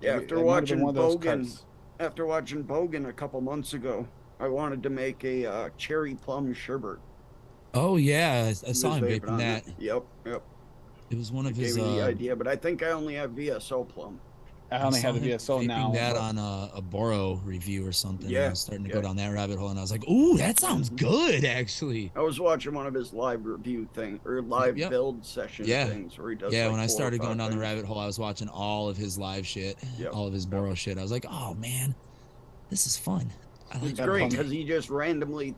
[SPEAKER 2] Yeah,
[SPEAKER 4] Maybe-
[SPEAKER 2] after
[SPEAKER 4] it might have
[SPEAKER 2] watching
[SPEAKER 4] been one of those
[SPEAKER 2] Bogan,
[SPEAKER 4] carts.
[SPEAKER 2] after watching Bogan a couple months ago, I wanted to make a cherry plum sherbet.
[SPEAKER 3] Oh yeah, I
[SPEAKER 2] He
[SPEAKER 3] saw
[SPEAKER 2] was
[SPEAKER 3] him
[SPEAKER 2] vaping
[SPEAKER 3] vaping
[SPEAKER 2] on
[SPEAKER 3] that.
[SPEAKER 2] it. Yep.
[SPEAKER 3] It was one of
[SPEAKER 2] Gave
[SPEAKER 3] his.
[SPEAKER 2] me the idea, but I think I only have VSO plum.
[SPEAKER 4] I only
[SPEAKER 3] saw
[SPEAKER 4] have the
[SPEAKER 3] him
[SPEAKER 4] VSO
[SPEAKER 3] vaping
[SPEAKER 4] now.
[SPEAKER 3] that
[SPEAKER 4] but-
[SPEAKER 3] on a Boro review or something.
[SPEAKER 2] Yeah,
[SPEAKER 3] I was starting to
[SPEAKER 2] yeah.
[SPEAKER 3] go down that rabbit hole, and I was like, "Ooh, that sounds
[SPEAKER 2] Mhm.
[SPEAKER 3] good, actually."
[SPEAKER 2] I was watching one of his live review thing or live
[SPEAKER 3] Yep.
[SPEAKER 2] build session
[SPEAKER 3] Yeah.
[SPEAKER 2] things where he does.
[SPEAKER 3] Yeah,
[SPEAKER 2] like
[SPEAKER 3] when I
[SPEAKER 2] 4 or
[SPEAKER 3] started
[SPEAKER 2] 5
[SPEAKER 3] going down the
[SPEAKER 2] things.
[SPEAKER 3] rabbit hole, I was watching all of his live shit,
[SPEAKER 2] Yep.
[SPEAKER 3] all of his Boro shit. I was like, "Oh man, this is fun." I like
[SPEAKER 2] It's
[SPEAKER 4] That
[SPEAKER 2] great
[SPEAKER 4] plum-
[SPEAKER 2] because he just randomly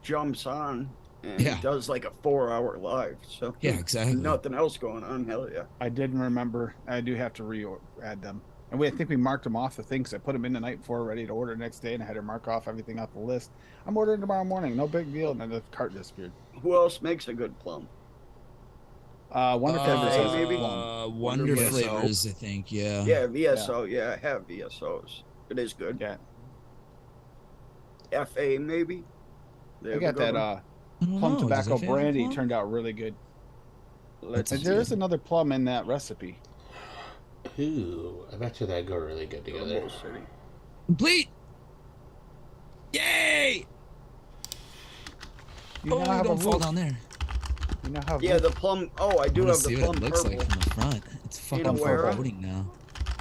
[SPEAKER 2] jumps on and
[SPEAKER 3] Yeah.
[SPEAKER 2] does like a 4-hour live. So
[SPEAKER 3] Yeah, exactly.
[SPEAKER 2] nothing else going on. Hell yeah.
[SPEAKER 4] I didn't remember. I do have to add them. And I think we marked them off the thing because I put them in the night before, ready to order next day, and I had to mark off everything off the list. I'm ordering tomorrow morning. No big deal. And then the cart disappeared.
[SPEAKER 2] Who else makes a good plum?
[SPEAKER 4] Wonder Flavors has
[SPEAKER 2] maybe?
[SPEAKER 4] plum.
[SPEAKER 3] Wonder
[SPEAKER 2] VSO.
[SPEAKER 3] Flavors, I think. Yeah.
[SPEAKER 2] Yeah, VSO. Yeah, I have VSOs. It is good.
[SPEAKER 4] Yeah,
[SPEAKER 2] FA maybe. They
[SPEAKER 4] I
[SPEAKER 2] have a
[SPEAKER 4] got
[SPEAKER 2] good
[SPEAKER 4] that
[SPEAKER 2] one?
[SPEAKER 3] I don't
[SPEAKER 4] plum
[SPEAKER 3] know, does
[SPEAKER 4] tobacco
[SPEAKER 3] it have
[SPEAKER 4] brandy.
[SPEAKER 3] plum?
[SPEAKER 4] Turned out really good.
[SPEAKER 2] Let's
[SPEAKER 3] That's
[SPEAKER 4] There
[SPEAKER 2] see.
[SPEAKER 4] is another plum in that recipe.
[SPEAKER 1] Ooh, I bet you that'd go really good together.
[SPEAKER 2] Bull City.
[SPEAKER 3] Complete. Yay!
[SPEAKER 4] You
[SPEAKER 3] Oh,
[SPEAKER 4] now have a
[SPEAKER 3] don't fall
[SPEAKER 4] roof.
[SPEAKER 3] down there.
[SPEAKER 4] You now have
[SPEAKER 2] Yeah,
[SPEAKER 4] roof.
[SPEAKER 2] the plum. Oh, I do
[SPEAKER 3] I wanna
[SPEAKER 2] have
[SPEAKER 3] see
[SPEAKER 2] the
[SPEAKER 3] what
[SPEAKER 2] plum
[SPEAKER 3] it looks
[SPEAKER 2] purple.
[SPEAKER 3] like from the front. It's fucking
[SPEAKER 2] Aware?
[SPEAKER 3] floating now.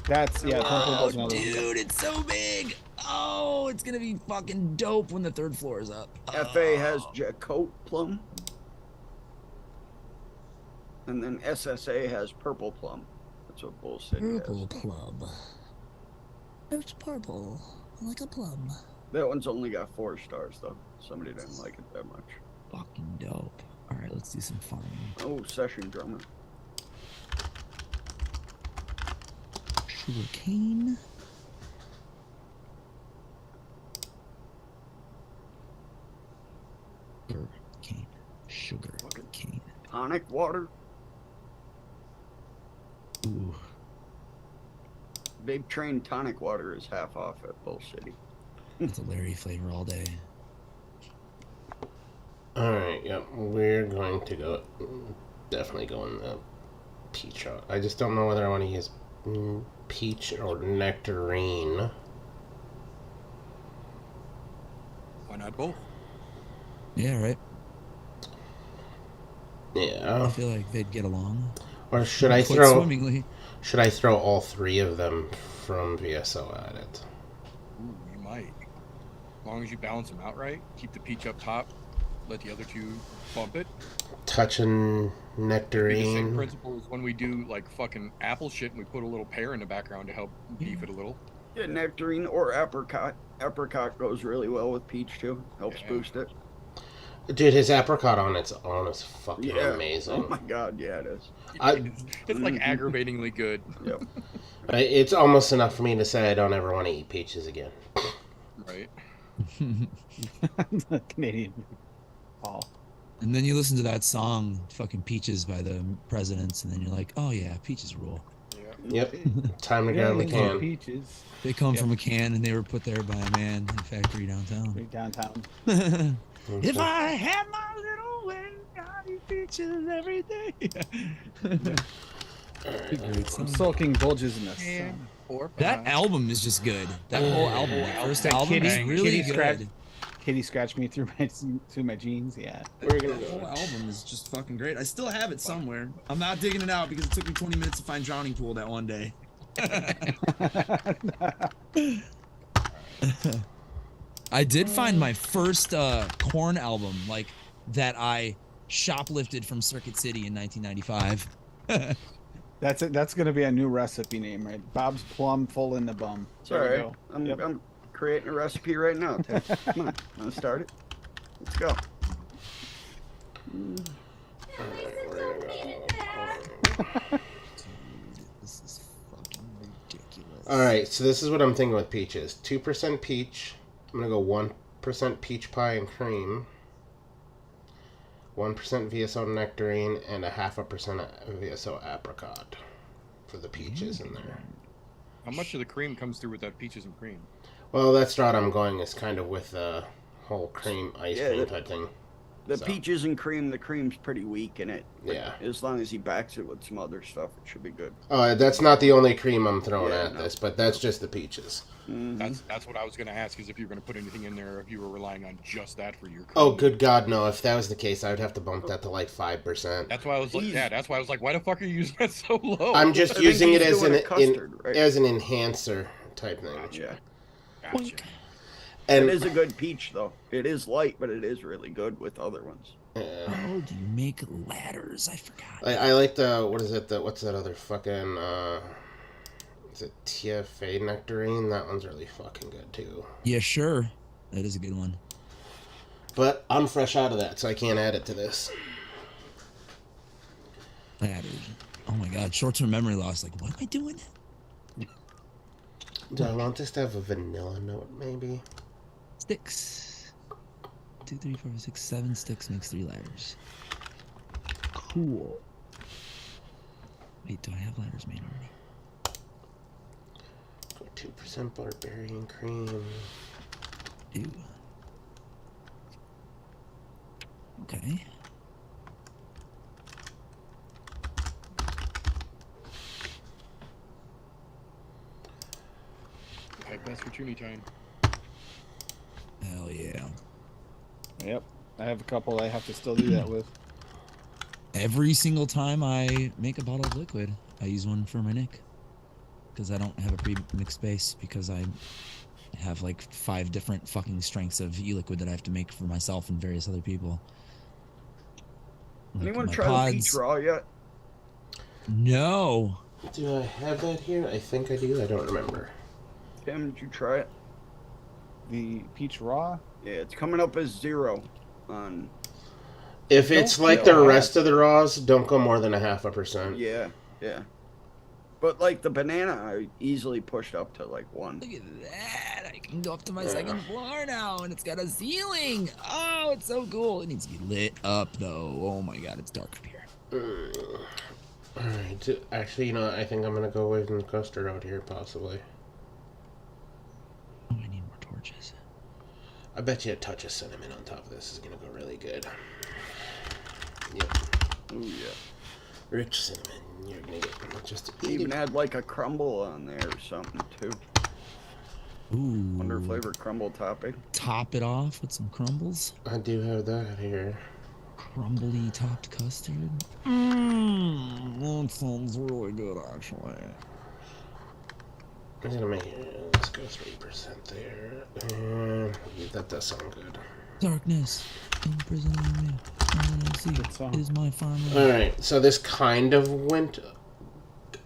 [SPEAKER 4] That's plum
[SPEAKER 3] Oh,
[SPEAKER 4] purple's another one.
[SPEAKER 3] dude, it's so big. Oh, it's gonna be fucking dope when the 3rd floor is up.
[SPEAKER 2] FA has
[SPEAKER 3] Oh.
[SPEAKER 2] Jacote plum. And then SSA has purple plum. That's what Bull City
[SPEAKER 3] Purple
[SPEAKER 2] has.
[SPEAKER 3] plum. It's purple, like a plum.
[SPEAKER 2] That one's only got 4 stars though. Somebody didn't like it that much.
[SPEAKER 3] Fucking dope. All right, let's do some farming.
[SPEAKER 2] Oh, session drummer.
[SPEAKER 3] Sugar cane. Sugar cane. Sugar cane.
[SPEAKER 2] Tonic water.
[SPEAKER 3] Ooh.
[SPEAKER 2] Big Train tonic water is half off at Bull City.
[SPEAKER 3] That's a Larry flavor all day.
[SPEAKER 1] Alright, yep. We're going to go. Definitely go in the peach. I just don't know whether I want to use peach or nectarine.
[SPEAKER 5] Why not both?
[SPEAKER 3] Yeah, right. I
[SPEAKER 1] Yeah.
[SPEAKER 3] feel like they'd get along.
[SPEAKER 1] Or should I
[SPEAKER 3] quite
[SPEAKER 1] throw?
[SPEAKER 3] swimmingly.
[SPEAKER 1] Should I throw all 3 of them from VSO at it?
[SPEAKER 5] Ooh, you might. As long as you balance them out right, keep the peach up top, let the other 2 bump it.
[SPEAKER 1] Touching
[SPEAKER 5] Be the same
[SPEAKER 1] nectarine.
[SPEAKER 5] principle as when we do like fucking apple shit and we put a little pear in the background to help beef it a little.
[SPEAKER 2] Yeah, nectarine or apricot. Apricot goes really well with peach too. Helps
[SPEAKER 5] Yeah.
[SPEAKER 2] boost it.
[SPEAKER 1] Dude, his apricot on its own is fucking
[SPEAKER 2] Yeah.
[SPEAKER 1] amazing.
[SPEAKER 2] Oh my god, yeah it is.
[SPEAKER 5] It's like aggravatingly good.
[SPEAKER 2] Yep.
[SPEAKER 1] It's almost enough for me to say I don't ever want to eat peaches again.
[SPEAKER 5] Right.
[SPEAKER 4] The Canadian. Paul.
[SPEAKER 3] And then you listen to that song, fucking Peaches by the Presidents, and then you're like, oh yeah, Peaches rule.
[SPEAKER 5] Yeah.
[SPEAKER 1] Yep. Time to grab the
[SPEAKER 4] Yeah,
[SPEAKER 1] can.
[SPEAKER 4] peaches.
[SPEAKER 3] They come
[SPEAKER 4] Yep.
[SPEAKER 3] from a can and they were put there by a man in a factory downtown.
[SPEAKER 4] Right downtown.
[SPEAKER 3] If I had my little way, I'd eat peaches every day. Great song.
[SPEAKER 4] I'm soaking bulges in this.
[SPEAKER 5] Yeah. Or
[SPEAKER 3] That album is just good. That whole album, that first
[SPEAKER 4] That
[SPEAKER 3] album is
[SPEAKER 4] Kitty-
[SPEAKER 3] really
[SPEAKER 4] Kitty
[SPEAKER 3] good.
[SPEAKER 4] Scratch- Kitty scratched me through my jeans. Yeah.
[SPEAKER 1] We're gonna
[SPEAKER 3] The whole
[SPEAKER 1] go.
[SPEAKER 3] album is just fucking great. I still have it somewhere. I'm not digging it out because it took me 20 minutes to find Drowning Pool that one day. I did find my first Korn album, like that I shoplifted from Circuit City in 1995.
[SPEAKER 4] That's it. That's gonna be a new recipe name, right? Bob's Plum Full in the Bum.
[SPEAKER 2] It's
[SPEAKER 4] There we
[SPEAKER 2] alright.
[SPEAKER 4] go.
[SPEAKER 2] I'm,
[SPEAKER 4] Yep.
[SPEAKER 2] I'm creating a recipe right now, Ted. Come on, wanna start it? Let's go.
[SPEAKER 3] This is fucking ridiculous.
[SPEAKER 1] Alright, so this is what I'm thinking with peaches. 2% peach. I'm gonna go 1% peach pie and cream. 1% VSO nectarine and 0.5% VSO apricot for the peaches in there.
[SPEAKER 5] How much of the cream comes through with that peaches and cream?
[SPEAKER 1] Well, that's the route I'm going is kind of with the whole cream ice
[SPEAKER 2] Yeah,
[SPEAKER 1] cream
[SPEAKER 2] that-
[SPEAKER 1] type thing.
[SPEAKER 2] The
[SPEAKER 1] So,
[SPEAKER 2] peaches and cream, the cream's pretty weak in it.
[SPEAKER 1] Yeah.
[SPEAKER 2] As long as he backs it with some other stuff, it should be good.
[SPEAKER 1] Oh, that's not the only cream I'm throwing
[SPEAKER 2] Yeah,
[SPEAKER 1] at
[SPEAKER 2] no.
[SPEAKER 1] this, but that's just the peaches.
[SPEAKER 2] Mhm.
[SPEAKER 5] That's what I was gonna ask, is if you were gonna put anything in there, if you were relying on just that for your cream.
[SPEAKER 1] Oh, good God, no. If that was the case, I would have to bump that to like 5%.
[SPEAKER 5] That's why I was like, that's why I was like, why the fuck are you using that so low?
[SPEAKER 1] I'm just
[SPEAKER 2] I think
[SPEAKER 1] using it
[SPEAKER 2] he's
[SPEAKER 1] as
[SPEAKER 2] doing
[SPEAKER 1] an
[SPEAKER 2] a custard, right?
[SPEAKER 1] as an enhancer type thing.
[SPEAKER 2] Yeah.
[SPEAKER 5] Gotcha.
[SPEAKER 1] And
[SPEAKER 2] It is a good peach, though. It is light, but it is really good with other ones.
[SPEAKER 3] How do you make ladders? I forgot.
[SPEAKER 1] I like the, what is it, what's that other fucking, is it TFA nectarine? That one's really fucking good too.
[SPEAKER 3] Yeah, sure. That is a good one.
[SPEAKER 1] But I'm fresh out of that, so I can't add it to this.
[SPEAKER 3] Ladders. Oh my god, short-term memory loss. Like, what am I doing?
[SPEAKER 1] Do I want this to have a vanilla note, maybe?
[SPEAKER 3] Sticks. 2, 3, 4, 6, 7 sticks makes 3 ladders. Cool. Wait, do I have ladders made already?
[SPEAKER 1] 2% barbarian cream.
[SPEAKER 3] Ew. Okay.
[SPEAKER 5] Okay, that's for Toonie time.
[SPEAKER 3] Hell yeah.
[SPEAKER 4] Yep. I have a couple I have to still do that with.
[SPEAKER 3] Every single time I make a bottle of liquid, I use one for my Nick. Because I don't have a pre-mixed base, because I have like 5 different fucking strengths of e-liquid that I have to make for myself and various other people. Like
[SPEAKER 2] Anyone
[SPEAKER 3] my
[SPEAKER 2] try the peach raw yet?
[SPEAKER 3] No.
[SPEAKER 1] Do I have that here? I think I do. I don't remember.
[SPEAKER 2] Tim, did you try it?
[SPEAKER 4] The peach raw?
[SPEAKER 2] Yeah, it's coming up as 0 on.
[SPEAKER 1] If it's
[SPEAKER 4] Don't
[SPEAKER 1] like
[SPEAKER 4] feel
[SPEAKER 1] the
[SPEAKER 4] bad.
[SPEAKER 1] rest of the raws, don't go more than 0.5%.
[SPEAKER 2] Yeah, yeah. But like the banana, I easily pushed up to like 1.
[SPEAKER 3] Look at that. I can go up to my second floor now, and it's got a ceiling. Oh, it's so cool. It needs to be lit up, though. Oh my god, it's dark up here.
[SPEAKER 1] Alright. Actually, you know, I think I'm going to go away from the custard out here, possibly.
[SPEAKER 3] Oh, I need more torches.
[SPEAKER 1] I bet you a touch of cinnamon on top of this is going to go really good. Yep.
[SPEAKER 2] Oh yeah.
[SPEAKER 1] Rich cinnamon. You're going to get just
[SPEAKER 2] Even add like a crumble on there or something too.
[SPEAKER 3] Ooh.
[SPEAKER 2] Under flavored crumble topping.
[SPEAKER 3] Top it off with some crumbles.
[SPEAKER 1] I do have that here.
[SPEAKER 3] Crumbly topped custard. That sounds really good, actually.
[SPEAKER 1] I'm gonna make it. Let's go 3% there. And that does sound good.
[SPEAKER 3] Darkness, imprisoning me. All I see
[SPEAKER 4] Good song.
[SPEAKER 3] is my farm.
[SPEAKER 1] Alright, so this kind of went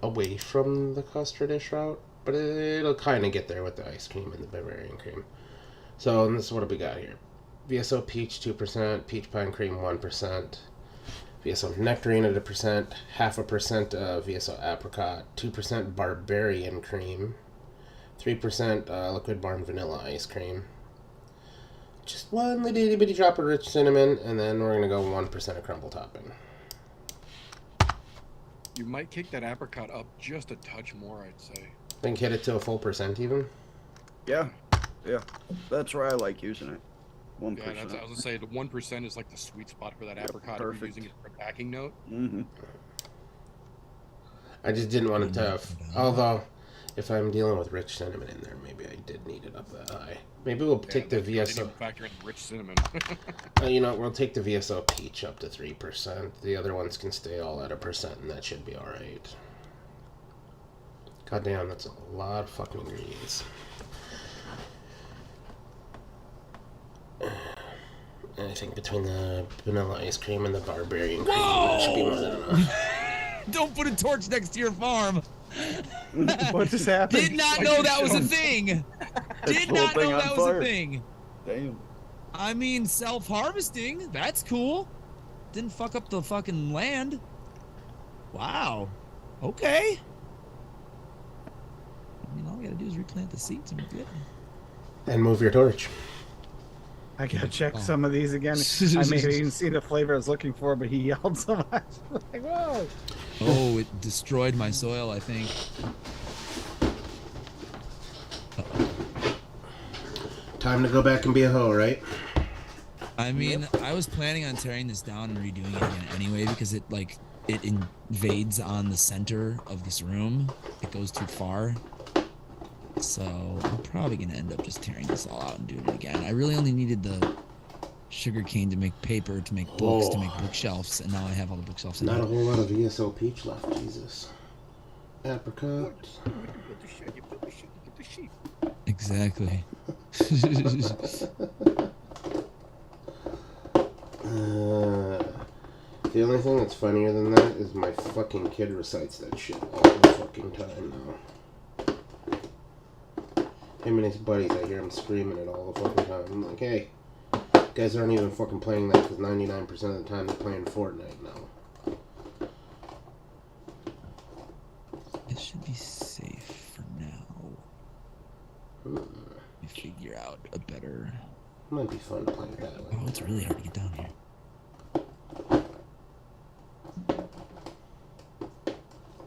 [SPEAKER 1] away from the custardish route, but it'll kind of get there with the ice cream and the Bavarian cream. So this is what we got here. VSO peach 2%, peach pine cream 1%, VSO nectarine at 1%, 0.5% VSO apricot, 2% barbarian cream, 3% liquid barn vanilla ice cream, just one little bitty drop of rich cinnamon, and then we're gonna go 1% of crumble topping.
[SPEAKER 5] You might kick that apricot up just a touch more, I'd say.
[SPEAKER 1] Think hit it to a full percent even.
[SPEAKER 2] Yeah, yeah. That's where I like using it. 1%.
[SPEAKER 5] Yeah, that's, I was gonna say the 1% is like the sweet spot for that apricot. If you're
[SPEAKER 2] perfect.
[SPEAKER 5] using it for a backing note.
[SPEAKER 2] Mm-hmm.
[SPEAKER 1] I just didn't want it to. Although, if I'm dealing with rich cinnamon in there, maybe I did need it up that high. Maybe we'll take the
[SPEAKER 5] I didn't
[SPEAKER 1] VSO.
[SPEAKER 5] even factor in rich cinnamon.
[SPEAKER 1] You know, we'll take the VSO peach up to 3%. The other ones can stay all at 1%, and that should be all right. God damn, that's a lot of fucking ingredients. And I think between the vanilla ice cream and the barbarian cream, that should be more than enough.
[SPEAKER 3] Don't put a torch next to your farm.
[SPEAKER 4] What just happened?
[SPEAKER 3] Did not know that was a thing. Did
[SPEAKER 2] whole
[SPEAKER 3] not
[SPEAKER 2] thing
[SPEAKER 3] know
[SPEAKER 2] on
[SPEAKER 3] that was
[SPEAKER 2] fire.
[SPEAKER 3] a thing.
[SPEAKER 2] Damn.
[SPEAKER 3] I mean, self-harvesting. That's cool. Didn't fuck up the fucking land. Wow. Okay. I mean, all we gotta do is replant the seeds and we're good.
[SPEAKER 1] And move your torch.
[SPEAKER 4] I gotta check some of these again. I may have even seen the flavor I was looking for, but he yelled so much. Like, whoa.
[SPEAKER 3] Oh, it destroyed my soil, I think.
[SPEAKER 1] Time to go back and be a hoe, right?
[SPEAKER 3] I mean, I was planning on tearing this down and redoing it again anyway because it invades on the center of this room. It goes too far. So I'm probably gonna end up just tearing this all out and doing it again. I really only needed the sugar cane to make paper, to make books, to make bookshelves, and now I have all the bookshelves.
[SPEAKER 1] Not a whole lot of ESO peach left. Jesus. Apricot.
[SPEAKER 3] Exactly.
[SPEAKER 1] The only thing that's funnier than that is my fucking kid recites that shit all the fucking time now. Him and his buddies, I hear him screaming it all the fucking time. I'm like, hey, guys aren't even fucking playing that because 99% of the time they're playing Fortnite now.
[SPEAKER 3] It should be safe for now. Let me figure out a better...
[SPEAKER 1] Might be fun to play it that way.
[SPEAKER 3] Oh, it's really hard to get down here.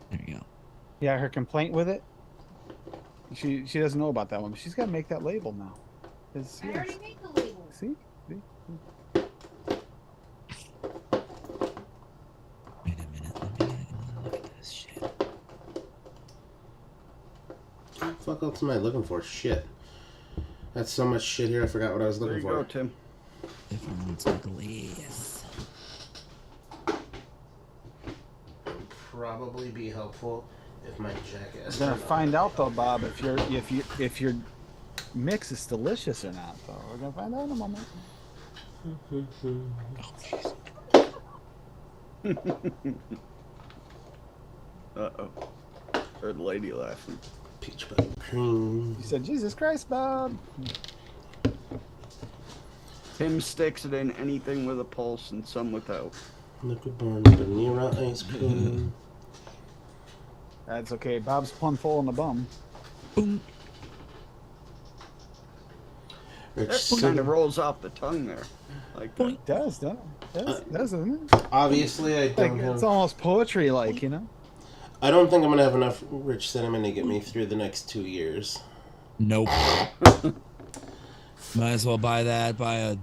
[SPEAKER 3] There you go.
[SPEAKER 4] Yeah, her complaint with it. She doesn't know about that one, but she's got to make that label now.
[SPEAKER 6] I already made the label.
[SPEAKER 4] See?
[SPEAKER 3] Wait a minute. Let me look at this shit.
[SPEAKER 1] What the fuck else am I looking for? Shit. That's so much shit here, I forgot what I was looking for.
[SPEAKER 2] There you go, Tim.
[SPEAKER 3] If I need some glass.
[SPEAKER 1] Would probably be helpful if my jackass...
[SPEAKER 4] We're gonna find out though, Bob, if your mix is delicious or not. Though we're gonna find out in a moment.
[SPEAKER 3] Oh, jeez.
[SPEAKER 2] Uh-oh. Heard the lady laughing.
[SPEAKER 1] Peach butter cream.
[SPEAKER 4] You said, "Jesus Christ, Bob."
[SPEAKER 2] Tim sticks it in anything with a pulse and some without.
[SPEAKER 1] Liquid barn vanilla ice cream.
[SPEAKER 4] That's okay. Bob's plumb full in the bum.
[SPEAKER 3] Boom.
[SPEAKER 1] Rich
[SPEAKER 2] That kind
[SPEAKER 1] cinnamon.
[SPEAKER 2] of rolls off the tongue there. Like that.
[SPEAKER 4] It does, doesn't it?
[SPEAKER 1] Obviously, I
[SPEAKER 4] Like,
[SPEAKER 1] don't
[SPEAKER 4] it's
[SPEAKER 1] have...
[SPEAKER 4] almost poetry, like, you know.
[SPEAKER 1] I don't think I'm gonna have enough rich cinnamon to get me through the next 2 years.
[SPEAKER 3] Nope. Might as well buy a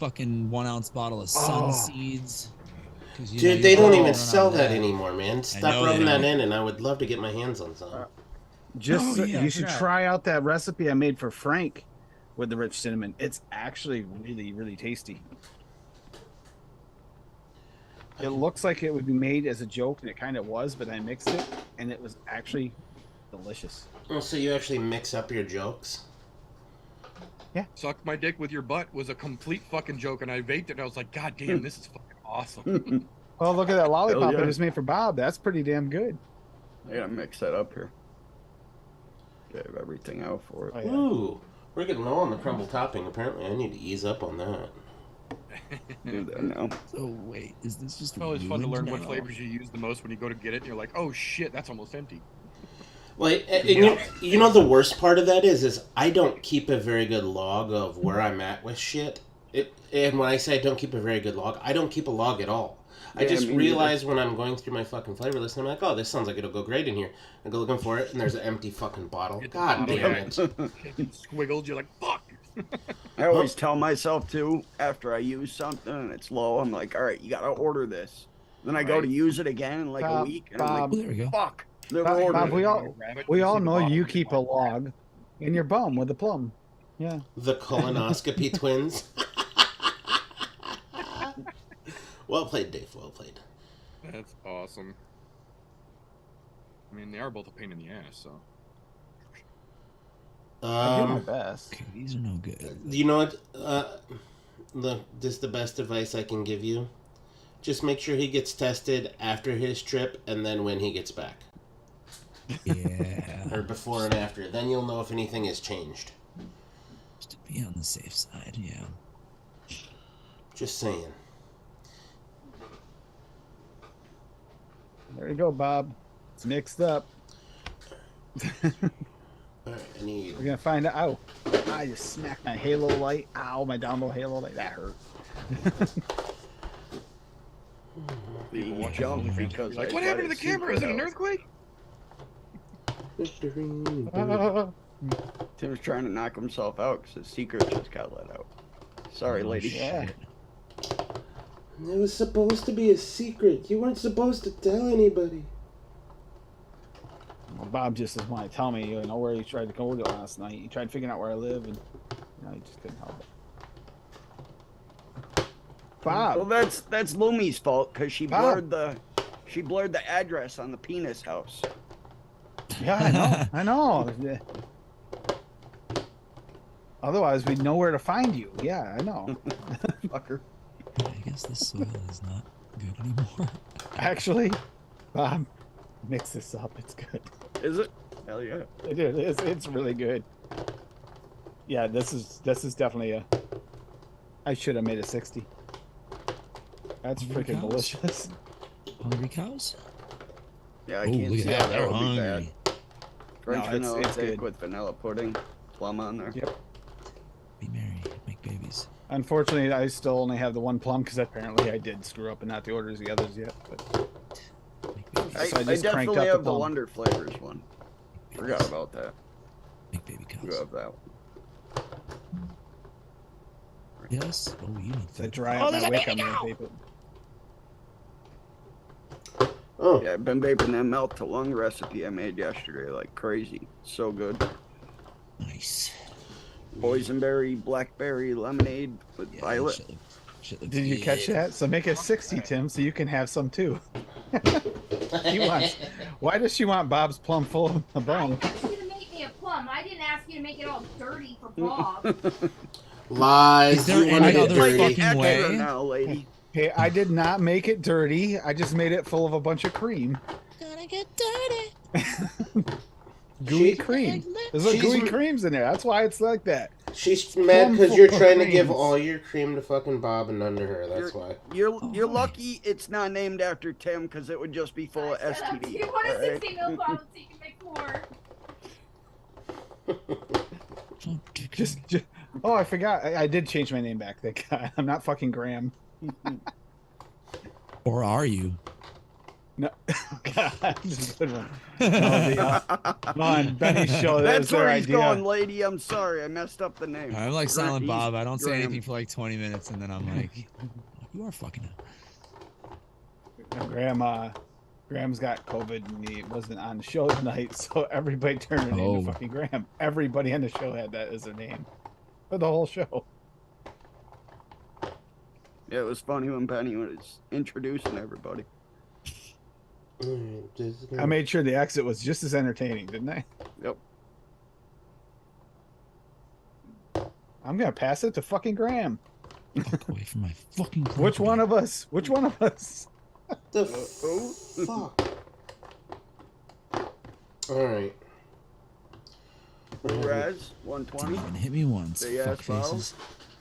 [SPEAKER 3] fucking 1 ounce bottle of sun seeds.
[SPEAKER 1] Dude, they don't even sell that anymore, man. Stop
[SPEAKER 3] know
[SPEAKER 1] rubbing
[SPEAKER 3] they
[SPEAKER 1] that
[SPEAKER 3] don't.
[SPEAKER 1] in, and I would love to get my hands on some.
[SPEAKER 4] Just
[SPEAKER 3] Oh, yeah, I
[SPEAKER 4] you should
[SPEAKER 3] forgot.
[SPEAKER 4] try out that recipe I made for Frank with the rich cinnamon. It's actually really, really tasty. It looks like it would be made as a joke, and it kind of was, but I mixed it, and it was actually delicious.
[SPEAKER 1] Oh, so you actually mix up your jokes?
[SPEAKER 5] Suck my dick with your butt was a complete fucking joke, and I vaped it, and I was like, God damn, this is fucking awesome.
[SPEAKER 4] Well, look at that lollipop
[SPEAKER 2] yeah.
[SPEAKER 4] I just made for Bob. That's pretty damn good.
[SPEAKER 2] I gotta mix that up here. Get everything out for it.
[SPEAKER 4] Oh, yeah.
[SPEAKER 1] Ooh, we're getting low on the crumble topping. Apparently, I need to ease up on that.
[SPEAKER 2] Do that now.
[SPEAKER 3] Oh wait, is this just?
[SPEAKER 5] It's always fun to learn what
[SPEAKER 3] ruined now?
[SPEAKER 5] flavors you use the most when you go to get it, and you're like, oh shit, that's almost empty.
[SPEAKER 1] Like, and you know the worst part of that is I don't keep a very good log of where I'm at with shit. And when I say I don't keep a very good log, I don't keep a log at all. I
[SPEAKER 2] Yeah,
[SPEAKER 1] just
[SPEAKER 2] me
[SPEAKER 1] realize when I'm going through my fucking flavor list, and I'm like, oh, this sounds like it'll go great in here. I go looking for it, and there's an empty fucking bottle.
[SPEAKER 5] Get the
[SPEAKER 1] God
[SPEAKER 5] bottle
[SPEAKER 1] damn
[SPEAKER 5] out.
[SPEAKER 1] it.
[SPEAKER 5] Squiggled, you're like, fuck.
[SPEAKER 2] I always tell myself too, after I use something and it's low, I'm like, all right, you gotta order this. Then I go
[SPEAKER 5] Right.
[SPEAKER 2] to use it again in like a
[SPEAKER 4] Bob,
[SPEAKER 2] week, and
[SPEAKER 3] Oh,
[SPEAKER 2] I'm
[SPEAKER 3] there we go.
[SPEAKER 2] like, fuck. Never
[SPEAKER 4] Bob,
[SPEAKER 2] ordered
[SPEAKER 4] Bob,
[SPEAKER 2] it.
[SPEAKER 4] we all
[SPEAKER 5] See the
[SPEAKER 4] know
[SPEAKER 5] bottle.
[SPEAKER 4] you keep a log in your bum with a plum. Yeah.
[SPEAKER 1] The colonoscopy twins. Well played, Dave. Well played.
[SPEAKER 5] That's awesome. I mean, they are both a pain in the ass, so.
[SPEAKER 4] I do my best.
[SPEAKER 3] Okay, these are no good.
[SPEAKER 1] You know what? This is the best advice I can give you. Just make sure he gets tested after his trip and then when he gets back.
[SPEAKER 3] Yeah.
[SPEAKER 1] Or before and after. Then you'll know if anything has changed.
[SPEAKER 3] Just to be on the safe side, yeah.
[SPEAKER 1] Just saying.
[SPEAKER 4] There you go, Bob. It's mixed up.
[SPEAKER 1] Alright, I need...
[SPEAKER 4] We're gonna find out. Ow! I just smacked my halo light. Ow! My down low halo light. That hurt.
[SPEAKER 2] People
[SPEAKER 5] watch
[SPEAKER 2] jump
[SPEAKER 5] it.
[SPEAKER 2] because
[SPEAKER 5] Like,
[SPEAKER 2] I
[SPEAKER 5] what
[SPEAKER 2] let
[SPEAKER 5] happened to the
[SPEAKER 2] see
[SPEAKER 5] camera? Is it an
[SPEAKER 2] out.
[SPEAKER 5] earthquake?
[SPEAKER 2] Tim's trying to knock himself out because his secret just got let out. Sorry, lady.
[SPEAKER 4] Yeah.
[SPEAKER 1] It was supposed to be a secret. You weren't supposed to tell anybody.
[SPEAKER 4] Well, Bob just doesn't want to tell me, you know, where he tried to go to last night. He tried figuring out where I live, and he just couldn't help it. Bob.
[SPEAKER 2] Well, that's Lumi's fault because she
[SPEAKER 4] Bob.
[SPEAKER 2] blurred the address on the penis house.
[SPEAKER 4] Yeah, I know. Otherwise, we'd know where to find you. Yeah, I know.
[SPEAKER 2] Fucker.
[SPEAKER 3] I guess this soil is not good anymore.
[SPEAKER 4] Actually, Bob, mix this up. It's good.
[SPEAKER 2] Is it? Hell yeah.
[SPEAKER 4] It is. It's really good. Yeah, this is definitely a. I should have made a 60. That's
[SPEAKER 3] Hungry
[SPEAKER 4] freaking
[SPEAKER 3] cows?
[SPEAKER 4] delicious.
[SPEAKER 3] Hungry cows?
[SPEAKER 2] Yeah, I
[SPEAKER 3] Oh,
[SPEAKER 2] can't
[SPEAKER 3] look at
[SPEAKER 2] see
[SPEAKER 3] that.
[SPEAKER 2] how that
[SPEAKER 3] They're
[SPEAKER 2] would be bad.
[SPEAKER 3] hungry.
[SPEAKER 2] French
[SPEAKER 4] No,
[SPEAKER 2] vanilla
[SPEAKER 4] it's
[SPEAKER 2] cake
[SPEAKER 4] good.
[SPEAKER 2] with vanilla pudding, plum on there.
[SPEAKER 4] Yep.
[SPEAKER 3] Be merry, make babies.
[SPEAKER 4] Unfortunately, I still only have the one plum because apparently I did screw up and not the orders the others yet. But
[SPEAKER 3] Make babies.
[SPEAKER 2] I,
[SPEAKER 4] So I
[SPEAKER 2] I
[SPEAKER 4] just cranked
[SPEAKER 2] definitely
[SPEAKER 4] up the
[SPEAKER 2] have the
[SPEAKER 4] plum.
[SPEAKER 2] Wonder Flavors one. Forgot about that.
[SPEAKER 3] Make baby
[SPEAKER 2] You
[SPEAKER 3] cows.
[SPEAKER 2] have that one.
[SPEAKER 3] Yes? Oh, you need
[SPEAKER 4] to
[SPEAKER 3] to.
[SPEAKER 4] dry
[SPEAKER 3] Oh,
[SPEAKER 4] out
[SPEAKER 3] there's
[SPEAKER 4] my
[SPEAKER 3] a
[SPEAKER 4] wick,
[SPEAKER 3] baby
[SPEAKER 4] I'm gonna
[SPEAKER 3] cow!
[SPEAKER 4] vape it.
[SPEAKER 1] Oh,
[SPEAKER 2] Yeah, I've been vaping that melt to lung recipe I made yesterday like crazy. So good.
[SPEAKER 3] Nice.
[SPEAKER 2] Boysenberry, blackberry, lemonade with
[SPEAKER 3] Yeah,
[SPEAKER 2] violet.
[SPEAKER 3] shit looks
[SPEAKER 4] Did you catch
[SPEAKER 3] good.
[SPEAKER 4] that? So make it 60, Tim, so you can have some too. Why does she want Bob's plum full of the
[SPEAKER 6] I
[SPEAKER 4] bone?
[SPEAKER 6] asked you to make me a plum. I didn't ask you to make it all dirty for Bob.
[SPEAKER 1] lies.
[SPEAKER 3] Is there
[SPEAKER 1] You
[SPEAKER 3] any
[SPEAKER 1] wanted it
[SPEAKER 3] other
[SPEAKER 1] dirty.
[SPEAKER 3] fucking
[SPEAKER 2] Extra
[SPEAKER 3] way?
[SPEAKER 2] now, lady.
[SPEAKER 4] Hey, I did not make it dirty. I just made it full of a bunch of cream.
[SPEAKER 3] Gonna get dirty.
[SPEAKER 4] Gooey
[SPEAKER 1] She-
[SPEAKER 4] cream. There's like
[SPEAKER 1] she's-
[SPEAKER 4] gooey creams in there. That's why it's like that.
[SPEAKER 1] She's mad
[SPEAKER 4] Plum
[SPEAKER 1] because
[SPEAKER 4] full
[SPEAKER 1] you're
[SPEAKER 4] of
[SPEAKER 1] trying to give
[SPEAKER 4] creams.
[SPEAKER 1] all your cream to fucking Bob and none to her. That's why.
[SPEAKER 2] You're
[SPEAKER 3] Oh,
[SPEAKER 2] lucky it's not named after Tim because it would just be full of
[SPEAKER 6] Shut up. Do
[SPEAKER 2] STD.
[SPEAKER 6] you want a
[SPEAKER 2] alright?
[SPEAKER 6] 60 ml bottle so you can make more?
[SPEAKER 4] Just oh, I forgot. I did change my name back. Thank God. I'm not fucking Graham.
[SPEAKER 3] Or are you?
[SPEAKER 4] No, God, this is a good one. Come on, Benny's show. That was
[SPEAKER 2] That's
[SPEAKER 4] their
[SPEAKER 2] where he's
[SPEAKER 4] idea.
[SPEAKER 2] going, lady. I'm sorry, I messed up the name.
[SPEAKER 3] I'm like Silent
[SPEAKER 2] He's
[SPEAKER 3] Bob. I don't say
[SPEAKER 2] Graham.
[SPEAKER 3] anything for like 20 minutes, and then I'm like, you are fucking up.
[SPEAKER 4] Graham's got COVID and he wasn't on the show tonight, so everybody turned her name
[SPEAKER 3] Oh.
[SPEAKER 4] to fucking Graham. Everybody on the show had that as their name for the whole show.
[SPEAKER 2] Yeah, it was funny when Penny was introducing everybody.
[SPEAKER 1] Alright, this is
[SPEAKER 4] I
[SPEAKER 1] gonna-
[SPEAKER 4] made sure the exit was just as entertaining, didn't I?
[SPEAKER 2] Yep.
[SPEAKER 4] I'm gonna pass it to fucking Graham.
[SPEAKER 3] Fuck away from my fucking property.
[SPEAKER 4] Which one of us? Which one of us?
[SPEAKER 1] The
[SPEAKER 2] oh.
[SPEAKER 1] fuck? Alright.
[SPEAKER 2] Raz,
[SPEAKER 3] Didn't
[SPEAKER 2] 120.
[SPEAKER 3] even hit me once.
[SPEAKER 2] Big ass
[SPEAKER 3] Fuck faces.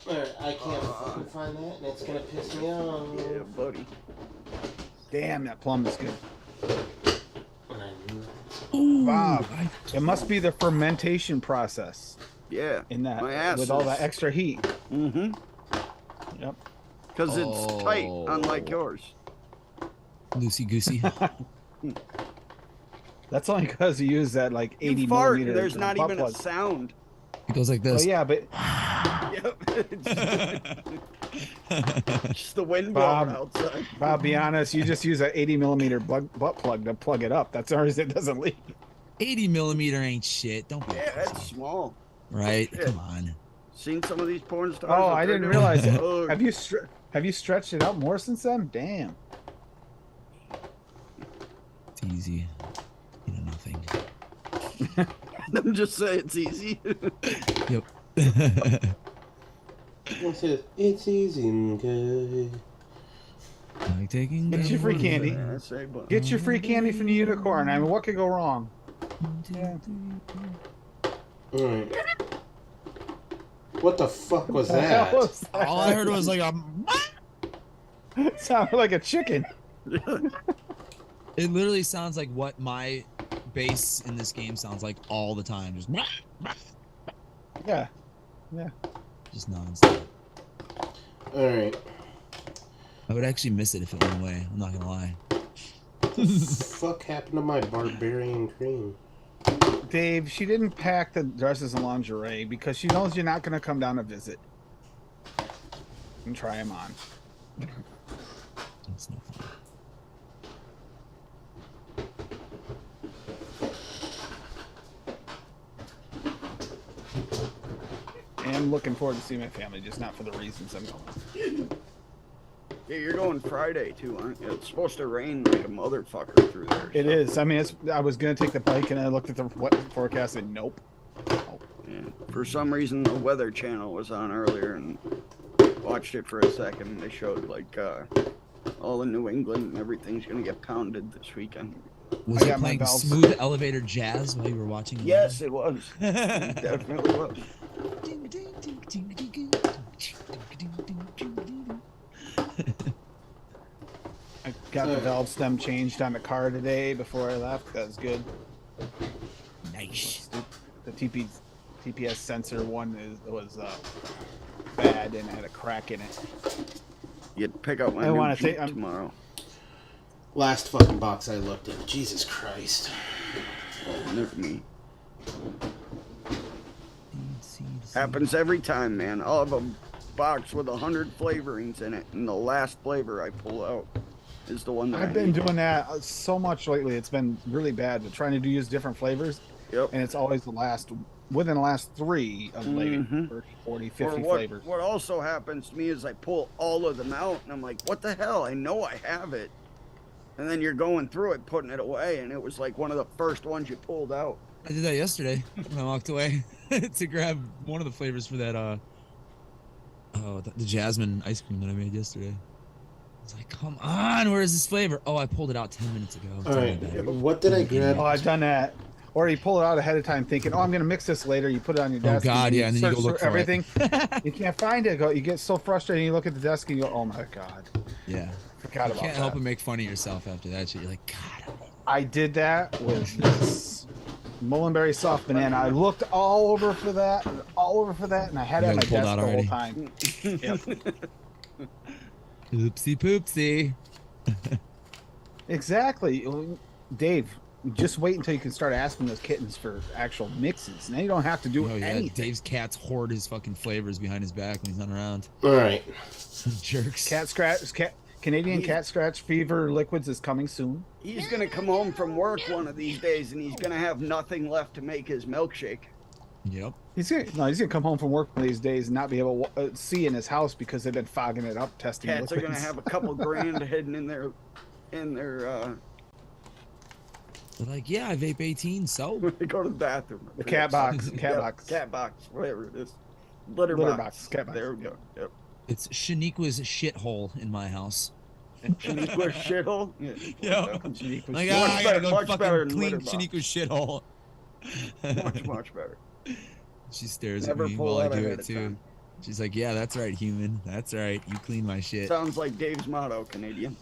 [SPEAKER 1] Alright, I can't fucking find that and it's gonna piss me off.
[SPEAKER 2] Yeah, buddy.
[SPEAKER 4] Damn, that plum is good.
[SPEAKER 1] And I knew
[SPEAKER 3] Ooh,
[SPEAKER 4] Bob.
[SPEAKER 3] I-
[SPEAKER 4] It must be the fermentation process
[SPEAKER 2] Yeah.
[SPEAKER 4] in that
[SPEAKER 2] My ass
[SPEAKER 4] with all
[SPEAKER 2] is-
[SPEAKER 4] that extra heat.
[SPEAKER 2] Mm-hmm.
[SPEAKER 4] Yep.
[SPEAKER 2] Because it's tight,
[SPEAKER 3] Oh.
[SPEAKER 2] unlike yours.
[SPEAKER 3] Loosey goosey.
[SPEAKER 4] That's only because you use that like 80
[SPEAKER 2] You fart,
[SPEAKER 4] millimeter.
[SPEAKER 2] and there's not
[SPEAKER 4] butt
[SPEAKER 2] even
[SPEAKER 4] plug.
[SPEAKER 2] a sound.
[SPEAKER 3] It goes like
[SPEAKER 4] Oh
[SPEAKER 3] this.
[SPEAKER 4] yeah, but
[SPEAKER 2] Yep. Just the wind
[SPEAKER 4] Bob.
[SPEAKER 2] blowing outside.
[SPEAKER 4] Bob, be honest, you just use an 80 millimeter butt plug to plug it up. That's ours. It doesn't leak.
[SPEAKER 3] 80 millimeter ain't shit. Don't be a
[SPEAKER 2] Yeah,
[SPEAKER 3] pussy.
[SPEAKER 2] that's small.
[SPEAKER 3] Right?
[SPEAKER 2] Yeah.
[SPEAKER 3] Come on.
[SPEAKER 2] Seen some of these porn stars?
[SPEAKER 4] Oh,
[SPEAKER 2] what
[SPEAKER 4] I
[SPEAKER 2] they're
[SPEAKER 4] didn't
[SPEAKER 2] doing?
[SPEAKER 4] realize it.
[SPEAKER 2] Oh,
[SPEAKER 4] Have you stretched it out more since then? Damn.
[SPEAKER 3] It's easy. You know nothing.
[SPEAKER 2] I'm just saying it's easy.
[SPEAKER 3] Yep.
[SPEAKER 1] it says, it's easy, okay.
[SPEAKER 3] Like taking
[SPEAKER 4] Get your free candy.
[SPEAKER 2] Yeah, I say, but
[SPEAKER 4] Get your free candy from the unicorn. I mean, what could go wrong? Yeah.
[SPEAKER 1] Alright. What the fuck was
[SPEAKER 4] What the hell
[SPEAKER 1] that?
[SPEAKER 4] was that?
[SPEAKER 3] All I heard was like a.
[SPEAKER 4] It sounded like a chicken.
[SPEAKER 3] It literally sounds like what my bass in this game sounds like all the time. Just nonstop.
[SPEAKER 1] Alright.
[SPEAKER 3] I would actually miss it if it went away. I'm not gonna lie.
[SPEAKER 1] Fuck happened to my barbarian cream?
[SPEAKER 4] Dave, she didn't pack the dresses and lingerie because she knows you're not going to come down to visit. and try them on.
[SPEAKER 3] That's no fun.
[SPEAKER 4] And I'm looking forward to seeing my family, just not for the reasons I'm going.
[SPEAKER 2] Yeah, you're going Friday too, aren't you? It's supposed to rain like a motherfucker through there.
[SPEAKER 4] It is. I mean, I was going to take the bike, and I looked at the forecast and nope.
[SPEAKER 2] Yeah. For some reason, the Weather Channel was on earlier, and watched it for a second. And they showed like all in New England and everything's gonna get pounded this weekend.
[SPEAKER 3] Was it playing smooth elevator jazz while you were watching?
[SPEAKER 2] Yes, it was. It definitely was.
[SPEAKER 4] I got the valve stem changed on the car today before I left. That was good.
[SPEAKER 3] Nice.
[SPEAKER 4] The TPS sensor one was bad and had a crack in it.
[SPEAKER 2] You'd pick up my new Jeep tomorrow.
[SPEAKER 1] Last fucking box I looked at. Jesus Christ.
[SPEAKER 2] Look at me. Happens every time, man. I'll have a box with 100 flavorings in it, and the last flavor I pull out is the one that
[SPEAKER 4] I've been doing that so much lately. It's been really bad. But trying to use different flavors.
[SPEAKER 2] Yep.
[SPEAKER 4] And it's always within the last 3 of like 30, 40, 50 flavors.
[SPEAKER 2] What also happens to me is I pull all of them out, and I'm like, what the hell? I know I have it. And then you're going through it, putting it away, and it was like one of the first ones you pulled out.
[SPEAKER 3] I did that yesterday when I walked away to grab one of the flavors for that the jasmine ice cream that I made yesterday. I was like, come on, where is this flavor? Oh, I pulled it out 10 minutes ago.
[SPEAKER 1] All right, what did I grab?
[SPEAKER 4] Oh, I've done that. Or you pull it out ahead of time thinking, oh, I'm going to mix this later. You put it on your desk.
[SPEAKER 3] Oh, God, yeah, and then you go look for
[SPEAKER 4] everything. You can't find it. You get so frustrated. You look at the desk and you go, oh, my God.
[SPEAKER 3] Yeah.
[SPEAKER 4] Forgot about that.
[SPEAKER 3] You can't help but make fun of yourself after that shit. You're like, God.
[SPEAKER 4] I did that with this Mullenberry soft banana. I looked all over for that, and I had it on my desk the whole time. Yep.
[SPEAKER 3] Oopsie poopsie.
[SPEAKER 4] Exactly. Dave, just wait until you can start asking those kittens for actual mixes. Now you don't have to do anything.
[SPEAKER 3] Dave's cats hoard his fucking flavors behind his back when he's not around.
[SPEAKER 1] All right.
[SPEAKER 3] Jerks.
[SPEAKER 4] Canadian cat scratch fever liquids is coming soon.
[SPEAKER 2] He's going to come home from work one of these days, and he's going to have nothing left to make his milkshake.
[SPEAKER 3] Yep.
[SPEAKER 4] He's gonna come home from work one of these days and not be able to see in his house because they've been fogging it up, testing
[SPEAKER 2] Cats
[SPEAKER 4] liquids.
[SPEAKER 2] are going to have a couple grand hidden in their
[SPEAKER 3] They're like, yeah, I vape 18, so
[SPEAKER 2] they go to the bathroom.
[SPEAKER 4] The cat box,
[SPEAKER 2] cat box, whatever it is. Litter box.
[SPEAKER 4] Cat box.
[SPEAKER 2] There we go. Yep.
[SPEAKER 3] it's Shaniqua's shithole in my house.
[SPEAKER 2] Shaniqua's shithole?
[SPEAKER 3] Yeah. Like, I gotta go fucking clean Shaniqua's shithole.
[SPEAKER 2] Much better.
[SPEAKER 3] She stares
[SPEAKER 2] Never
[SPEAKER 3] at me
[SPEAKER 2] pull
[SPEAKER 3] while I
[SPEAKER 2] out
[SPEAKER 3] do
[SPEAKER 2] ahead
[SPEAKER 3] it
[SPEAKER 2] of
[SPEAKER 3] too.
[SPEAKER 2] time.
[SPEAKER 3] She's like, yeah, that's right, human. That's right. You clean my shit.
[SPEAKER 2] Sounds like Dave's motto, Canadian.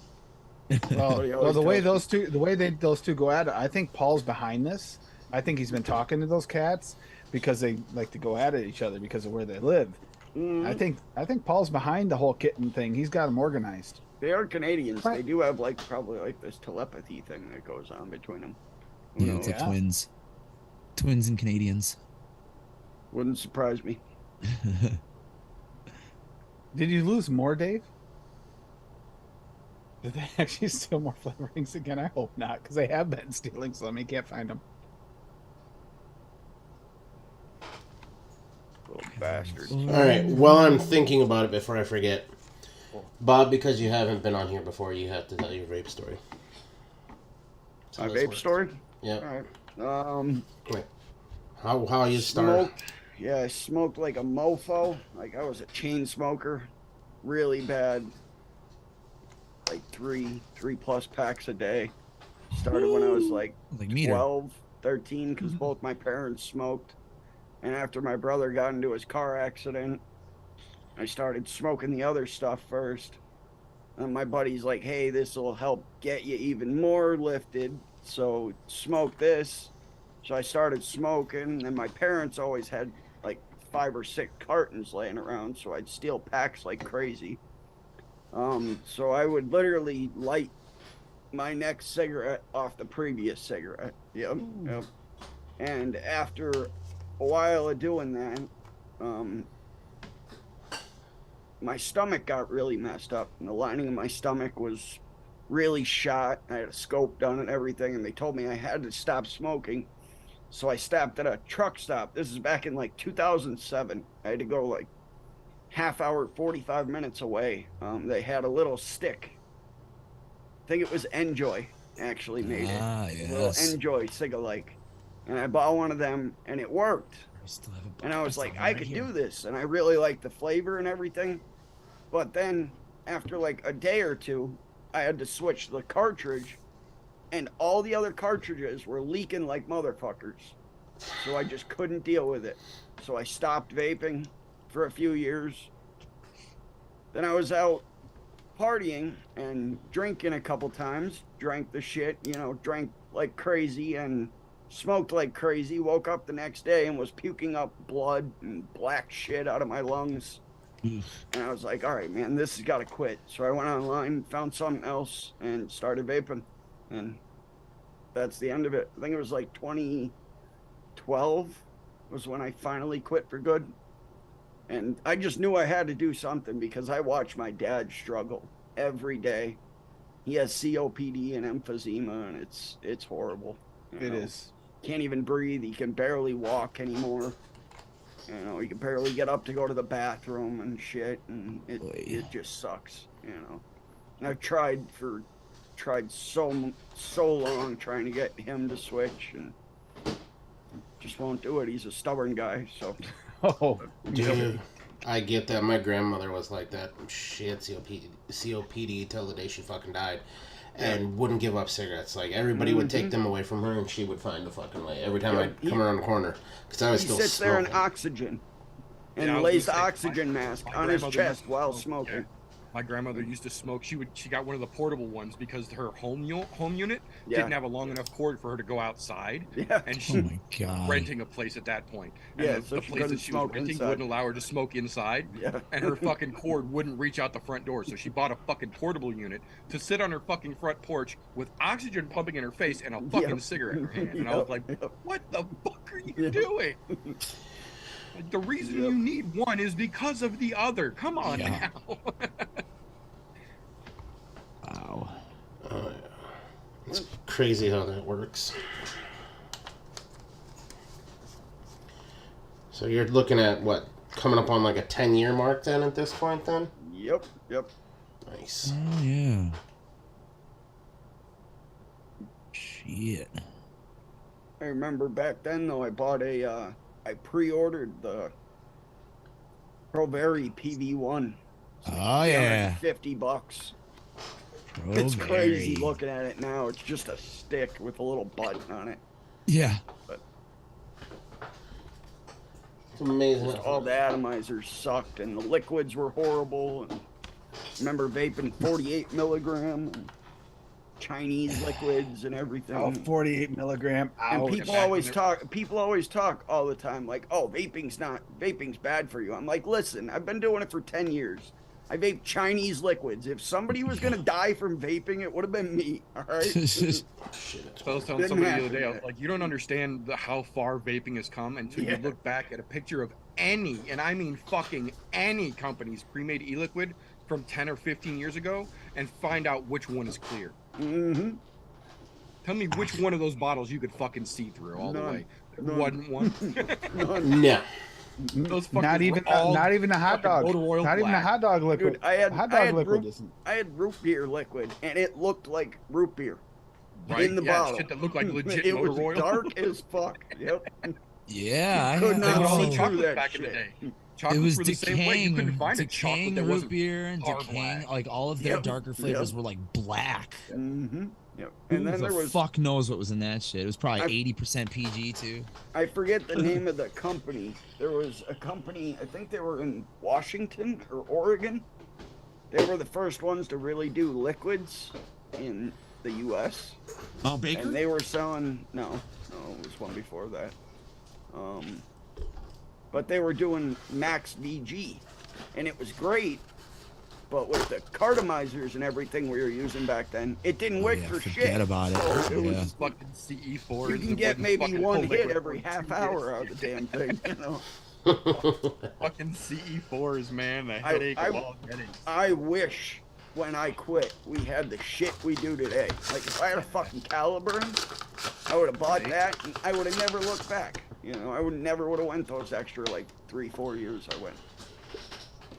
[SPEAKER 4] Well, the way those two go at it, I think Paul's behind this. I think he's been talking to those cats because they like to go at each other because of where they live.
[SPEAKER 2] Mm-hmm.
[SPEAKER 4] I think Paul's behind the whole kitten thing. He's got them organized.
[SPEAKER 2] They are Canadians. They do have probably this telepathy thing that goes on between them.
[SPEAKER 3] Yeah, it's like twins and Canadians.
[SPEAKER 2] Wouldn't surprise me.
[SPEAKER 4] Did you lose more, Dave? Did they actually steal more flavorings again? I hope not, because they have been stealing some. You can't find them.
[SPEAKER 2] Little bastards.
[SPEAKER 1] All right. While I'm thinking about it before I forget, Bob, because you haven't been on here before, you have to tell your vape story.
[SPEAKER 2] My vape story?
[SPEAKER 1] Yeah.
[SPEAKER 2] All right.
[SPEAKER 1] Wait. How you started?
[SPEAKER 2] Yeah, I smoked like a mofo. Like I was a chain smoker, really bad. Like three plus packs a day. Started when I was like 12, 13, because both my parents smoked. And after my brother got into his car accident, I started smoking the other stuff first. And my buddy's like, hey, this will help get you even more lifted. So smoke this. So I started smoking, and my parents always had like 5 or 6 cartons laying around, so I'd steal packs like crazy. So I would literally light my next cigarette off the previous cigarette. Yep. And after a while of doing that, my stomach got really messed up, and the lining of my stomach was really shot. I had a scope done and everything, and they told me I had to stop smoking. So I stopped at a truck stop. This is back in like 2007. I had to go like half hour, 45 minutes away. They had a little stick. I think it was Enjoy actually made it.
[SPEAKER 3] Yes.
[SPEAKER 2] A little Enjoy cig-alike. And I bought one of them, and it worked. And I was like, I could do this. And I really liked the flavor and everything. But then after like a day or two, I had to switch the cartridge, and all the other cartridges were leaking like motherfuckers. So I just couldn't deal with it. So I stopped vaping for a few years. Then I was out partying and drinking a couple times. Drank the shit, drank like crazy and smoked like crazy. Woke up the next day and was puking up blood and black shit out of my lungs. And I was like, all right, man, this has got to quit. So I went online, found something else, and started vaping. And that's the end of it. I think it was like 2012 was when I finally quit for good. And I just knew I had to do something because I watched my dad struggle every day. He has COPD and emphysema, and it's horrible.
[SPEAKER 4] It is.
[SPEAKER 2] Can't even breathe. He can barely walk anymore. He can barely get up to go to the bathroom and shit, and it just sucks. And I've tried so long trying to get him to switch, and just won't do it. He's a stubborn guy, so.
[SPEAKER 4] Oh,
[SPEAKER 1] dude, I get that. My grandmother was like that. She had COPD till the day she fucking died, and wouldn't give up cigarettes. Like everybody would take them away from her, and she would find a fucking way every time I'd come around the corner because I was still
[SPEAKER 2] sits
[SPEAKER 1] smoking.
[SPEAKER 2] there in oxygen and lays the oxygen mask on his chest while smoking.
[SPEAKER 5] My grandmother used to smoke. She got one of the portable ones because her home unit didn't have a long enough cord for her to go outside.
[SPEAKER 2] Yeah.
[SPEAKER 5] And she
[SPEAKER 3] my God.
[SPEAKER 5] renting a place at that point. And
[SPEAKER 2] so
[SPEAKER 5] the
[SPEAKER 2] she
[SPEAKER 5] place that she was
[SPEAKER 2] smoke
[SPEAKER 5] renting
[SPEAKER 2] inside.
[SPEAKER 5] wouldn't allow her to smoke inside.
[SPEAKER 2] Yeah.
[SPEAKER 5] And her fucking cord wouldn't reach out the front door. So she bought a fucking portable unit to sit on her fucking front porch with oxygen pumping in her face and a fucking cigarette in her hand. And I was like, what the fuck are you doing? Like, the reason you need one is because of the other. Come on now.
[SPEAKER 3] Wow.
[SPEAKER 1] It's crazy how that works. So you're looking at what, coming up on like a 10-year mark then at this point then?
[SPEAKER 2] Yep.
[SPEAKER 1] Nice.
[SPEAKER 3] Oh, yeah. Shit.
[SPEAKER 2] I remember back then though, I bought I pre-ordered the Provari PV1.
[SPEAKER 3] Oh, yeah.
[SPEAKER 2] $50.
[SPEAKER 3] Oh,
[SPEAKER 2] It's crazy
[SPEAKER 3] very.
[SPEAKER 2] looking at it now. It's just a stick with a little button on it.
[SPEAKER 3] Yeah.
[SPEAKER 2] But
[SPEAKER 1] It's amazing.
[SPEAKER 2] just all the atomizers sucked, and the liquids were horrible. And remember vaping 48 milligram and Chinese liquids and everything.
[SPEAKER 4] Oh, 48 milligram.
[SPEAKER 2] And
[SPEAKER 4] Ouch.
[SPEAKER 2] people always talk all the time like, oh, vaping's bad for you. I'm like, listen, I've been doing it for 10 years. I vape Chinese liquids. If somebody was going to die from vaping, it would have been me. All right.
[SPEAKER 1] Shit.
[SPEAKER 5] So I was telling somebody the other day, I was like, you don't understand how far vaping has come until you look back at a picture of any, and I mean fucking any company's pre-made e-liquid from 10 or 15 years ago and find out which one is clear.
[SPEAKER 2] Mm-hmm.
[SPEAKER 5] Tell me which one of those bottles you could fucking see through all the way.
[SPEAKER 2] None.
[SPEAKER 5] Wasn't one.
[SPEAKER 1] No.
[SPEAKER 5] Those
[SPEAKER 4] Not even a hot dog. Not even a hot dog liquid.
[SPEAKER 2] Dude, I had
[SPEAKER 4] liquid.
[SPEAKER 2] I had root beer liquid, and it looked like root beer
[SPEAKER 5] Right?
[SPEAKER 2] in the
[SPEAKER 5] yeah,
[SPEAKER 2] bottle.
[SPEAKER 5] shit that looked like legit
[SPEAKER 2] It
[SPEAKER 5] motor
[SPEAKER 2] was
[SPEAKER 5] oil.
[SPEAKER 2] dark as fuck. Yep.
[SPEAKER 3] Yeah, I
[SPEAKER 2] Could
[SPEAKER 3] had
[SPEAKER 2] not
[SPEAKER 5] They were all
[SPEAKER 2] see
[SPEAKER 5] in
[SPEAKER 2] through
[SPEAKER 5] chocolate
[SPEAKER 2] that
[SPEAKER 5] back in the
[SPEAKER 2] shit.
[SPEAKER 5] day.
[SPEAKER 3] It
[SPEAKER 5] Chocolates
[SPEAKER 3] was
[SPEAKER 5] were the same way. You
[SPEAKER 3] decaying,
[SPEAKER 5] couldn't find a chocolate
[SPEAKER 3] decaying
[SPEAKER 5] that
[SPEAKER 3] root
[SPEAKER 5] wasn't
[SPEAKER 3] beer and
[SPEAKER 5] far
[SPEAKER 3] decaying,
[SPEAKER 5] black.
[SPEAKER 3] like all of their
[SPEAKER 2] Yep,
[SPEAKER 3] darker flavors
[SPEAKER 2] yep.
[SPEAKER 3] were like black.
[SPEAKER 2] Mm-hmm. Yep.
[SPEAKER 3] Who
[SPEAKER 2] And then
[SPEAKER 3] the
[SPEAKER 2] there was
[SPEAKER 3] fuck knows what was in that shit? It was probably
[SPEAKER 2] I-
[SPEAKER 3] 80% PG too.
[SPEAKER 2] I forget the name of the company. There was a company, I think they were in Washington or Oregon. They were the first ones to really do liquids in the U.S.
[SPEAKER 3] Oh, Baker?
[SPEAKER 2] And they were selling, no, it was one before that. But they were doing Max VG, and it was great. But with the cartomizers and everything we were using back then, it didn't wick for shit.
[SPEAKER 3] Forget about it.
[SPEAKER 2] So it
[SPEAKER 3] Yeah.
[SPEAKER 2] was,
[SPEAKER 5] Fucking CE4.
[SPEAKER 2] you can get maybe one hit every half hour out of the damn thing, you know.
[SPEAKER 5] Fucking CE4s, man. The headache of all headaches.
[SPEAKER 2] I wish when I quit we had the shit we do today. Like if I had a fucking Caliburn, I would have bought that and I would have never looked back. You know, I would never would have went those extra like 3-4 years I went.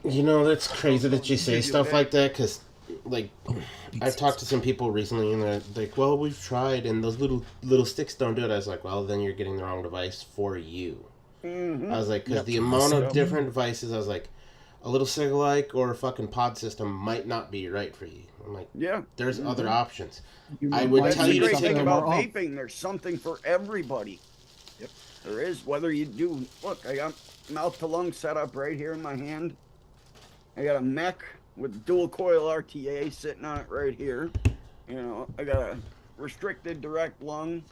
[SPEAKER 1] You know, that's crazy that you say stuff like that, because, like, I've talked to some people recently, and they're like, well, we've tried, and those little sticks don't do it. I was like, well, then you're getting the wrong device for you.
[SPEAKER 2] Mm-hmm.
[SPEAKER 1] I was like, because the amount of different devices, I was like, a little Sig-like or a fucking pod system might not be right for you. I'm like,
[SPEAKER 2] yeah,
[SPEAKER 1] there's other options.
[SPEAKER 4] You
[SPEAKER 1] I would
[SPEAKER 4] might
[SPEAKER 1] tell
[SPEAKER 2] That's
[SPEAKER 1] you
[SPEAKER 2] the
[SPEAKER 1] to
[SPEAKER 2] great
[SPEAKER 1] take
[SPEAKER 2] thing
[SPEAKER 1] them
[SPEAKER 2] about
[SPEAKER 4] off.
[SPEAKER 2] vaping. There's something for everybody.
[SPEAKER 5] Yep.
[SPEAKER 2] There is, whether you do. Look, I got mouth to lung set up right here in my hand. I got a mech with dual coil RTA sitting on it right here. You know, I got a restricted direct lung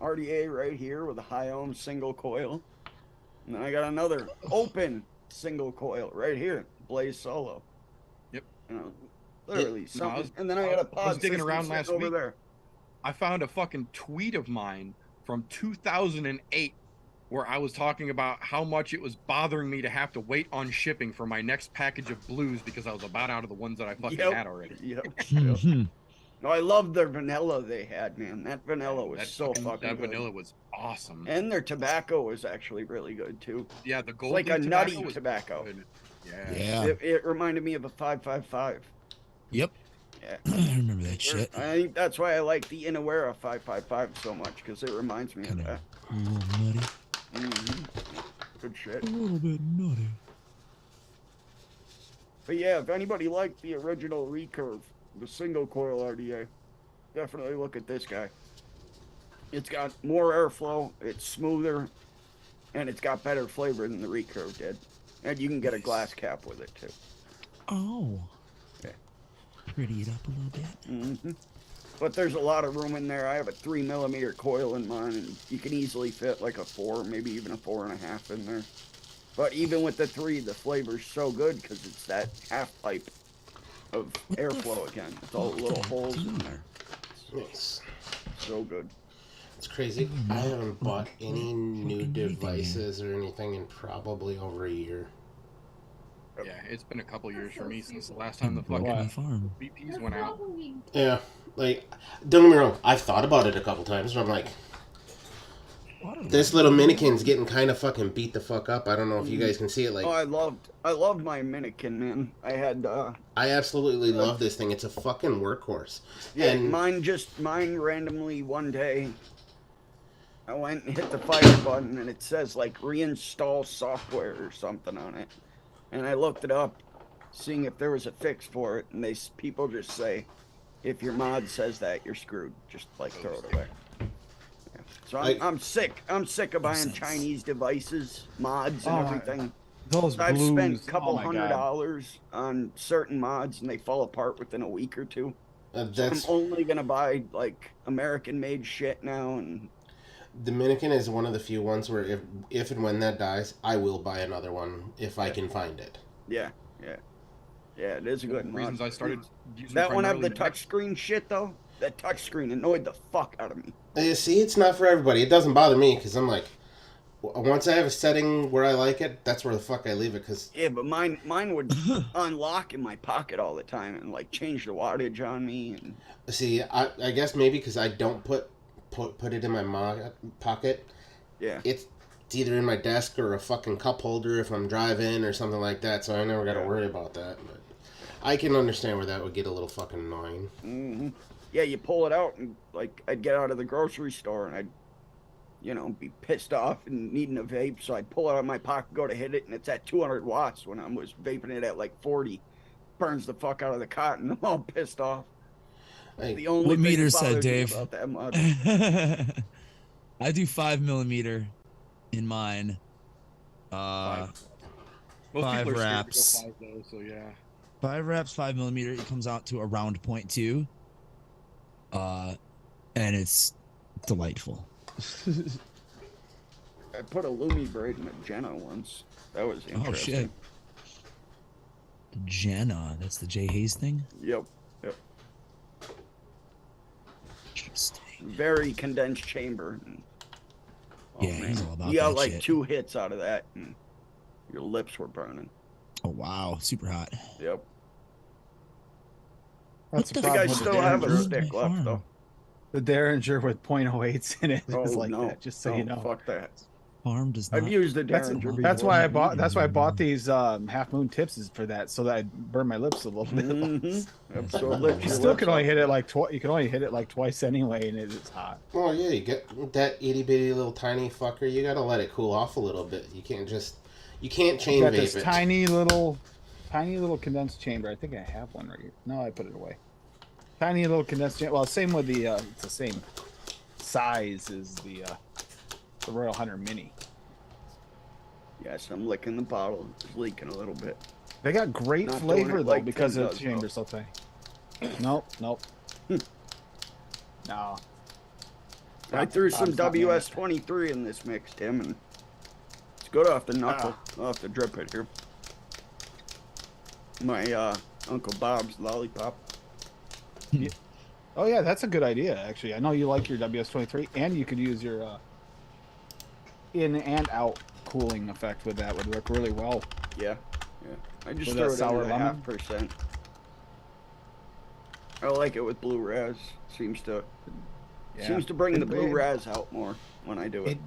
[SPEAKER 2] RDA right here with a high ohm single coil. And then I got another open single coil right here, Blaze Solo.
[SPEAKER 5] Yep.
[SPEAKER 2] You know, literally
[SPEAKER 5] No,
[SPEAKER 2] something. And then I got a pod
[SPEAKER 5] I was digging
[SPEAKER 2] system
[SPEAKER 5] around
[SPEAKER 2] sitting
[SPEAKER 5] last
[SPEAKER 2] over
[SPEAKER 5] week.
[SPEAKER 2] there.
[SPEAKER 5] I found a fucking tweet of mine from 2008 where I was talking about how much it was bothering me to have to wait on shipping for my next package of blues because I was about out of the ones that I fucking had already.
[SPEAKER 2] Yep.
[SPEAKER 3] Mhm.
[SPEAKER 2] No, I love their vanilla they had, man. That vanilla was so fucking
[SPEAKER 5] that
[SPEAKER 2] good.
[SPEAKER 5] vanilla was awesome.
[SPEAKER 2] And their tobacco was actually really good too.
[SPEAKER 5] Yeah, the gold
[SPEAKER 2] Like a nutty
[SPEAKER 5] was
[SPEAKER 2] tobacco.
[SPEAKER 5] good. Yeah.
[SPEAKER 3] Yeah.
[SPEAKER 2] It reminded me of a 555.
[SPEAKER 3] Yep.
[SPEAKER 2] Yeah.
[SPEAKER 3] I remember that shit.
[SPEAKER 2] I think that's why I like the Inawera 555 so much, because it reminds me
[SPEAKER 3] Kind
[SPEAKER 2] of
[SPEAKER 3] of
[SPEAKER 2] that.
[SPEAKER 3] a little nutty.
[SPEAKER 2] Good shit.
[SPEAKER 3] A little bit nutty.
[SPEAKER 2] But yeah, if anybody liked the original Recurve, the single coil RDA, definitely look at this guy. It's got more airflow, it's smoother, and it's got better flavor than the Recurve did. And you can get a glass cap with it too.
[SPEAKER 3] Oh.
[SPEAKER 2] Yeah.
[SPEAKER 3] Pretty it up a little bit.
[SPEAKER 2] Hmm. But there's a lot of room in there. I have a 3mm coil in mine, and you can easily fit like a 4, maybe even a 4.5 in there. But even with the 3, the flavor's so good because it's that half pipe of airflow again. It's all little holes in there.
[SPEAKER 1] Nice.
[SPEAKER 2] So good.
[SPEAKER 1] It's crazy. I haven't bought any new devices or anything in probably over a year.
[SPEAKER 5] Yeah, it's been a couple years for me since the last time the
[SPEAKER 3] Broken
[SPEAKER 5] fucking
[SPEAKER 3] my farm.
[SPEAKER 5] VPs went out.
[SPEAKER 1] Yeah, like, don't get me wrong, I've thought about it a couple times, but I'm like, this little Minikin's getting kind of fucking beat the fuck up. I don't know if you guys can see it. Like,
[SPEAKER 2] Oh, I loved my Minikin, man. I had
[SPEAKER 1] I absolutely love this thing. It's a fucking workhorse.
[SPEAKER 2] yeah,
[SPEAKER 1] And
[SPEAKER 2] mine randomly one day I went and hit the fire button and it says like reinstall software or something on it. And I looked it up, seeing if there was a fix for it, and people just say, if your mod says that, you're screwed. Just like throw it away. Yeah. So I'm sick. I'm sick of buying
[SPEAKER 3] sense.
[SPEAKER 2] Chinese devices, mods, and
[SPEAKER 4] Oh,
[SPEAKER 2] everything.
[SPEAKER 4] Those
[SPEAKER 2] I've
[SPEAKER 4] blues.
[SPEAKER 2] spent a couple
[SPEAKER 4] oh my
[SPEAKER 2] $100 on certain mods, and they fall apart within a week or two.
[SPEAKER 1] that's
[SPEAKER 2] I'm only gonna buy like American-made shit now, and
[SPEAKER 1] the Minikin is one of the few ones where if and when that dies, I will buy another one if I can find it.
[SPEAKER 2] yeah, it is a good
[SPEAKER 5] One of the
[SPEAKER 2] mod.
[SPEAKER 5] reasons I started using
[SPEAKER 2] That one have the
[SPEAKER 5] primarily
[SPEAKER 2] touchscreen shit though. That touchscreen annoyed the fuck out of me.
[SPEAKER 1] See, it's not for everybody. It doesn't bother me because I'm like, once I have a setting where I like it, that's where the fuck I leave it. Because
[SPEAKER 2] Yeah, but mine would unlock in my pocket all the time and like change the wattage on me. And
[SPEAKER 1] see, I guess maybe because I don't put it in my pocket.
[SPEAKER 2] yeah,
[SPEAKER 1] It's either in my desk or a fucking cup holder if I'm driving or something like that. So I never got to worry about that. But I can understand where that would get a little fucking annoying.
[SPEAKER 2] hmm yeah, you pull it out and like I'd get out of the grocery store and I'd, you know, be pissed off and needing a vape, so I'd pull it out of my pocket, go to hit it, and it's at 200 watts when I was vaping it at like 40. Burns the fuck out of the cotton. I'm all pissed off.
[SPEAKER 1] Like,
[SPEAKER 2] The only
[SPEAKER 3] What
[SPEAKER 2] thing
[SPEAKER 3] meter
[SPEAKER 2] that
[SPEAKER 3] said,
[SPEAKER 2] bothers me
[SPEAKER 3] Dave?
[SPEAKER 2] about that mod.
[SPEAKER 3] I do 5mm in mine.
[SPEAKER 5] Most
[SPEAKER 3] 5
[SPEAKER 5] people are scared to go
[SPEAKER 3] wraps.
[SPEAKER 5] 5 though, so yeah.
[SPEAKER 3] 5 wraps, 5mm. It comes out to around 0.2. And it's delightful.
[SPEAKER 2] I put a Lumi braid in a Jenna once. That was interesting.
[SPEAKER 3] Oh shit. Jenna, that's the Jay Hayes thing.
[SPEAKER 2] Yep.
[SPEAKER 3] Interesting.
[SPEAKER 2] Very condensed chamber.
[SPEAKER 3] Yeah, he's all about
[SPEAKER 2] You got
[SPEAKER 3] that
[SPEAKER 2] like
[SPEAKER 3] shit.
[SPEAKER 2] 2 hits out of that. And Your lips were burning.
[SPEAKER 3] Oh wow, super hot.
[SPEAKER 2] Yep.
[SPEAKER 4] That's
[SPEAKER 3] What
[SPEAKER 4] the
[SPEAKER 3] the
[SPEAKER 2] I think I
[SPEAKER 4] problem with
[SPEAKER 3] fuck?
[SPEAKER 4] the
[SPEAKER 2] still have a
[SPEAKER 3] Where's
[SPEAKER 4] Derringer.
[SPEAKER 2] stick
[SPEAKER 3] my
[SPEAKER 2] left
[SPEAKER 3] farm?
[SPEAKER 2] though.
[SPEAKER 4] The Derringer with .08s in it is
[SPEAKER 2] Oh
[SPEAKER 4] like
[SPEAKER 2] no,
[SPEAKER 4] that. Just so
[SPEAKER 2] no,
[SPEAKER 4] you know.
[SPEAKER 2] fuck that.
[SPEAKER 3] Farm does not.
[SPEAKER 2] I've used the
[SPEAKER 4] That's
[SPEAKER 2] Derringer
[SPEAKER 4] that's
[SPEAKER 2] before.
[SPEAKER 4] why I bought. That's why I bought these Half Moon Tips is for that, so that I burn my lips a little bit.
[SPEAKER 2] Yep, so it lifts
[SPEAKER 4] You
[SPEAKER 2] your
[SPEAKER 4] still
[SPEAKER 2] lips
[SPEAKER 4] can only
[SPEAKER 2] up.
[SPEAKER 4] hit it like twice. You can only hit it like twice anyway, and it's hot.
[SPEAKER 1] Well, yeah, you get that itty bitty little tiny fucker. You gotta let it cool off a little bit. You can't chain
[SPEAKER 4] Got
[SPEAKER 1] vape
[SPEAKER 4] this
[SPEAKER 1] it.
[SPEAKER 4] tiny little condensed chamber. I think I have one right here. No, I put it away. Tiny little condensed chamber. Well, same with the. It's the same size as the Royal Hunter Mini.
[SPEAKER 2] Yes, I'm licking the bottle. It's leaking a little bit.
[SPEAKER 4] They got great
[SPEAKER 2] Not doing
[SPEAKER 4] flavor
[SPEAKER 2] it
[SPEAKER 4] though
[SPEAKER 2] like
[SPEAKER 4] because
[SPEAKER 2] Tim
[SPEAKER 4] the
[SPEAKER 2] does,
[SPEAKER 4] chamber's so tiny. Nope. No.
[SPEAKER 2] I threw some
[SPEAKER 4] Bob's not doing it.
[SPEAKER 2] WS-23 in this mix, Tim, and it's good off the knuckle. I'll have to drip it here. My Uncle Bob's lollipop.
[SPEAKER 4] Oh yeah, that's a good idea actually. I know you like your WS-23, and you could use your in and out cooling effect with that. Would work really well.
[SPEAKER 2] Yeah, yeah. I just
[SPEAKER 4] With
[SPEAKER 2] threw
[SPEAKER 4] that
[SPEAKER 2] it
[SPEAKER 4] sour
[SPEAKER 2] in
[SPEAKER 4] lemon?
[SPEAKER 2] 0.5%. I like it with blue raz. Seems to bring the blue raz out more when I do it.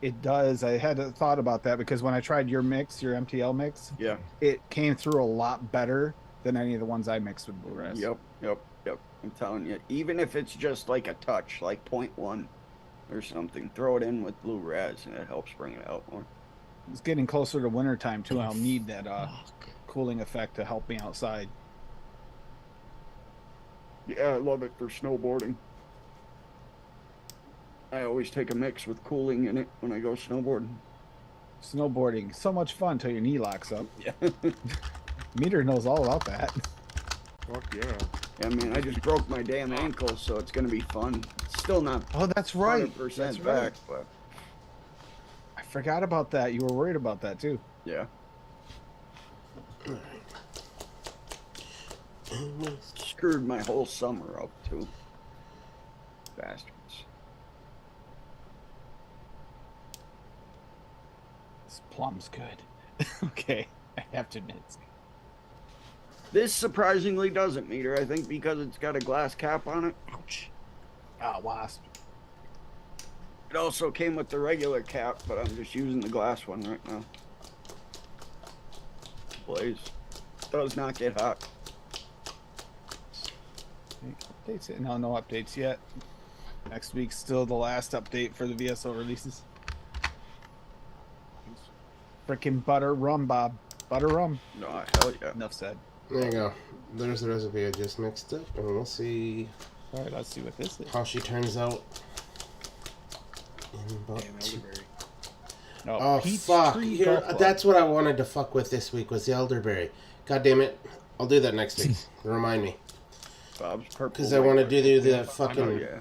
[SPEAKER 4] It does. I had a thought about that because when I tried your mix, your MTL mix,
[SPEAKER 2] Yeah.
[SPEAKER 4] it came through a lot better than any of the ones I mixed with blue raz.
[SPEAKER 2] Yep. I'm telling you, even if it's just like a touch, like 0.1 or something, throw it in with blue raz and it helps bring it out more.
[SPEAKER 4] It's getting closer to winter time too. I'll need that
[SPEAKER 3] Fuck.
[SPEAKER 4] cooling effect to help me outside.
[SPEAKER 2] Yeah, I love it for snowboarding. I always take a mix with cooling in it when I go snowboarding.
[SPEAKER 4] Snowboarding, so much fun till your knee locks up.
[SPEAKER 2] Yeah.
[SPEAKER 4] Meter knows all about that.
[SPEAKER 5] Fuck yeah.
[SPEAKER 2] I mean, I just broke my damn ankle, so it's gonna be fun. It's still not
[SPEAKER 4] Oh, that's right.
[SPEAKER 2] 100%
[SPEAKER 4] That's
[SPEAKER 2] back,
[SPEAKER 4] right.
[SPEAKER 2] but
[SPEAKER 4] I forgot about that. You were worried about that too.
[SPEAKER 2] yeah. Screwed my whole summer up too. Bastards.
[SPEAKER 4] This plum's good. Okay, I have to admit.
[SPEAKER 2] This surprisingly doesn't meter, I think, because it's got a glass cap on it.
[SPEAKER 3] Ouch.
[SPEAKER 4] Ah, wasp.
[SPEAKER 2] It also came with the regular cap, but I'm just using the glass one right now. Blaze. Does not get hot.
[SPEAKER 4] Updates? No updates yet. Next week's still the last update for the VSO releases. Frickin' butter rum, Bob. Butter rum.
[SPEAKER 2] No, hell yeah.
[SPEAKER 4] Enough said.
[SPEAKER 1] There you go. There's the recipe I just mixed up, and we'll see
[SPEAKER 4] All right, let's see what this is.
[SPEAKER 1] how she turns out. In about
[SPEAKER 5] Damn,
[SPEAKER 1] two-
[SPEAKER 5] elderberry.
[SPEAKER 4] No,
[SPEAKER 1] Oh
[SPEAKER 4] peach
[SPEAKER 1] fuck!
[SPEAKER 4] tree
[SPEAKER 1] Here,
[SPEAKER 4] buffalo.
[SPEAKER 1] that's what I wanted to fuck with this week was the elderberry. God damn it! I'll do that next week. Remind me,
[SPEAKER 2] Bob's purple.
[SPEAKER 1] because I want to do the
[SPEAKER 2] Oh,
[SPEAKER 1] fucking
[SPEAKER 2] yeah.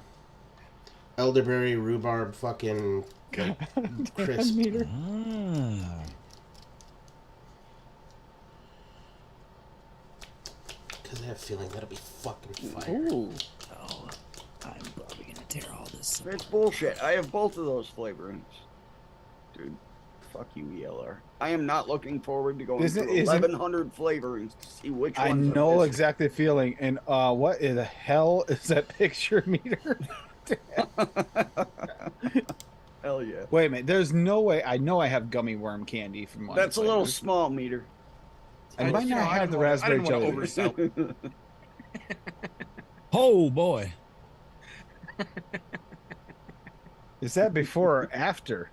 [SPEAKER 1] elderberry rhubarb fucking like, crisp.
[SPEAKER 4] Meter.
[SPEAKER 3] Ah.
[SPEAKER 1] Because I have a feeling that'll be fucking fire.
[SPEAKER 4] Ooh.
[SPEAKER 3] Oh, I'm probably gonna tear all this.
[SPEAKER 2] It's bullshit. I have both of those flavorings. Dude, fuck you, ELR. I am not looking forward to going
[SPEAKER 4] Isn't-
[SPEAKER 2] through
[SPEAKER 4] isn't-
[SPEAKER 2] 1,100 flavorings to see which
[SPEAKER 4] I
[SPEAKER 2] ones I'm
[SPEAKER 4] know
[SPEAKER 2] missing.
[SPEAKER 4] exactly the feeling. And what in the hell is that picture meter?
[SPEAKER 2] Hell yeah.
[SPEAKER 4] Wait a minute. There's no way. I know I have gummy worm candy from one.
[SPEAKER 2] That's a little
[SPEAKER 4] flavors.
[SPEAKER 2] small meter.
[SPEAKER 4] I might not have the raspberry
[SPEAKER 5] I didn't
[SPEAKER 4] jelly.
[SPEAKER 5] want to oversell.
[SPEAKER 3] Oh boy.
[SPEAKER 4] Is that before or after?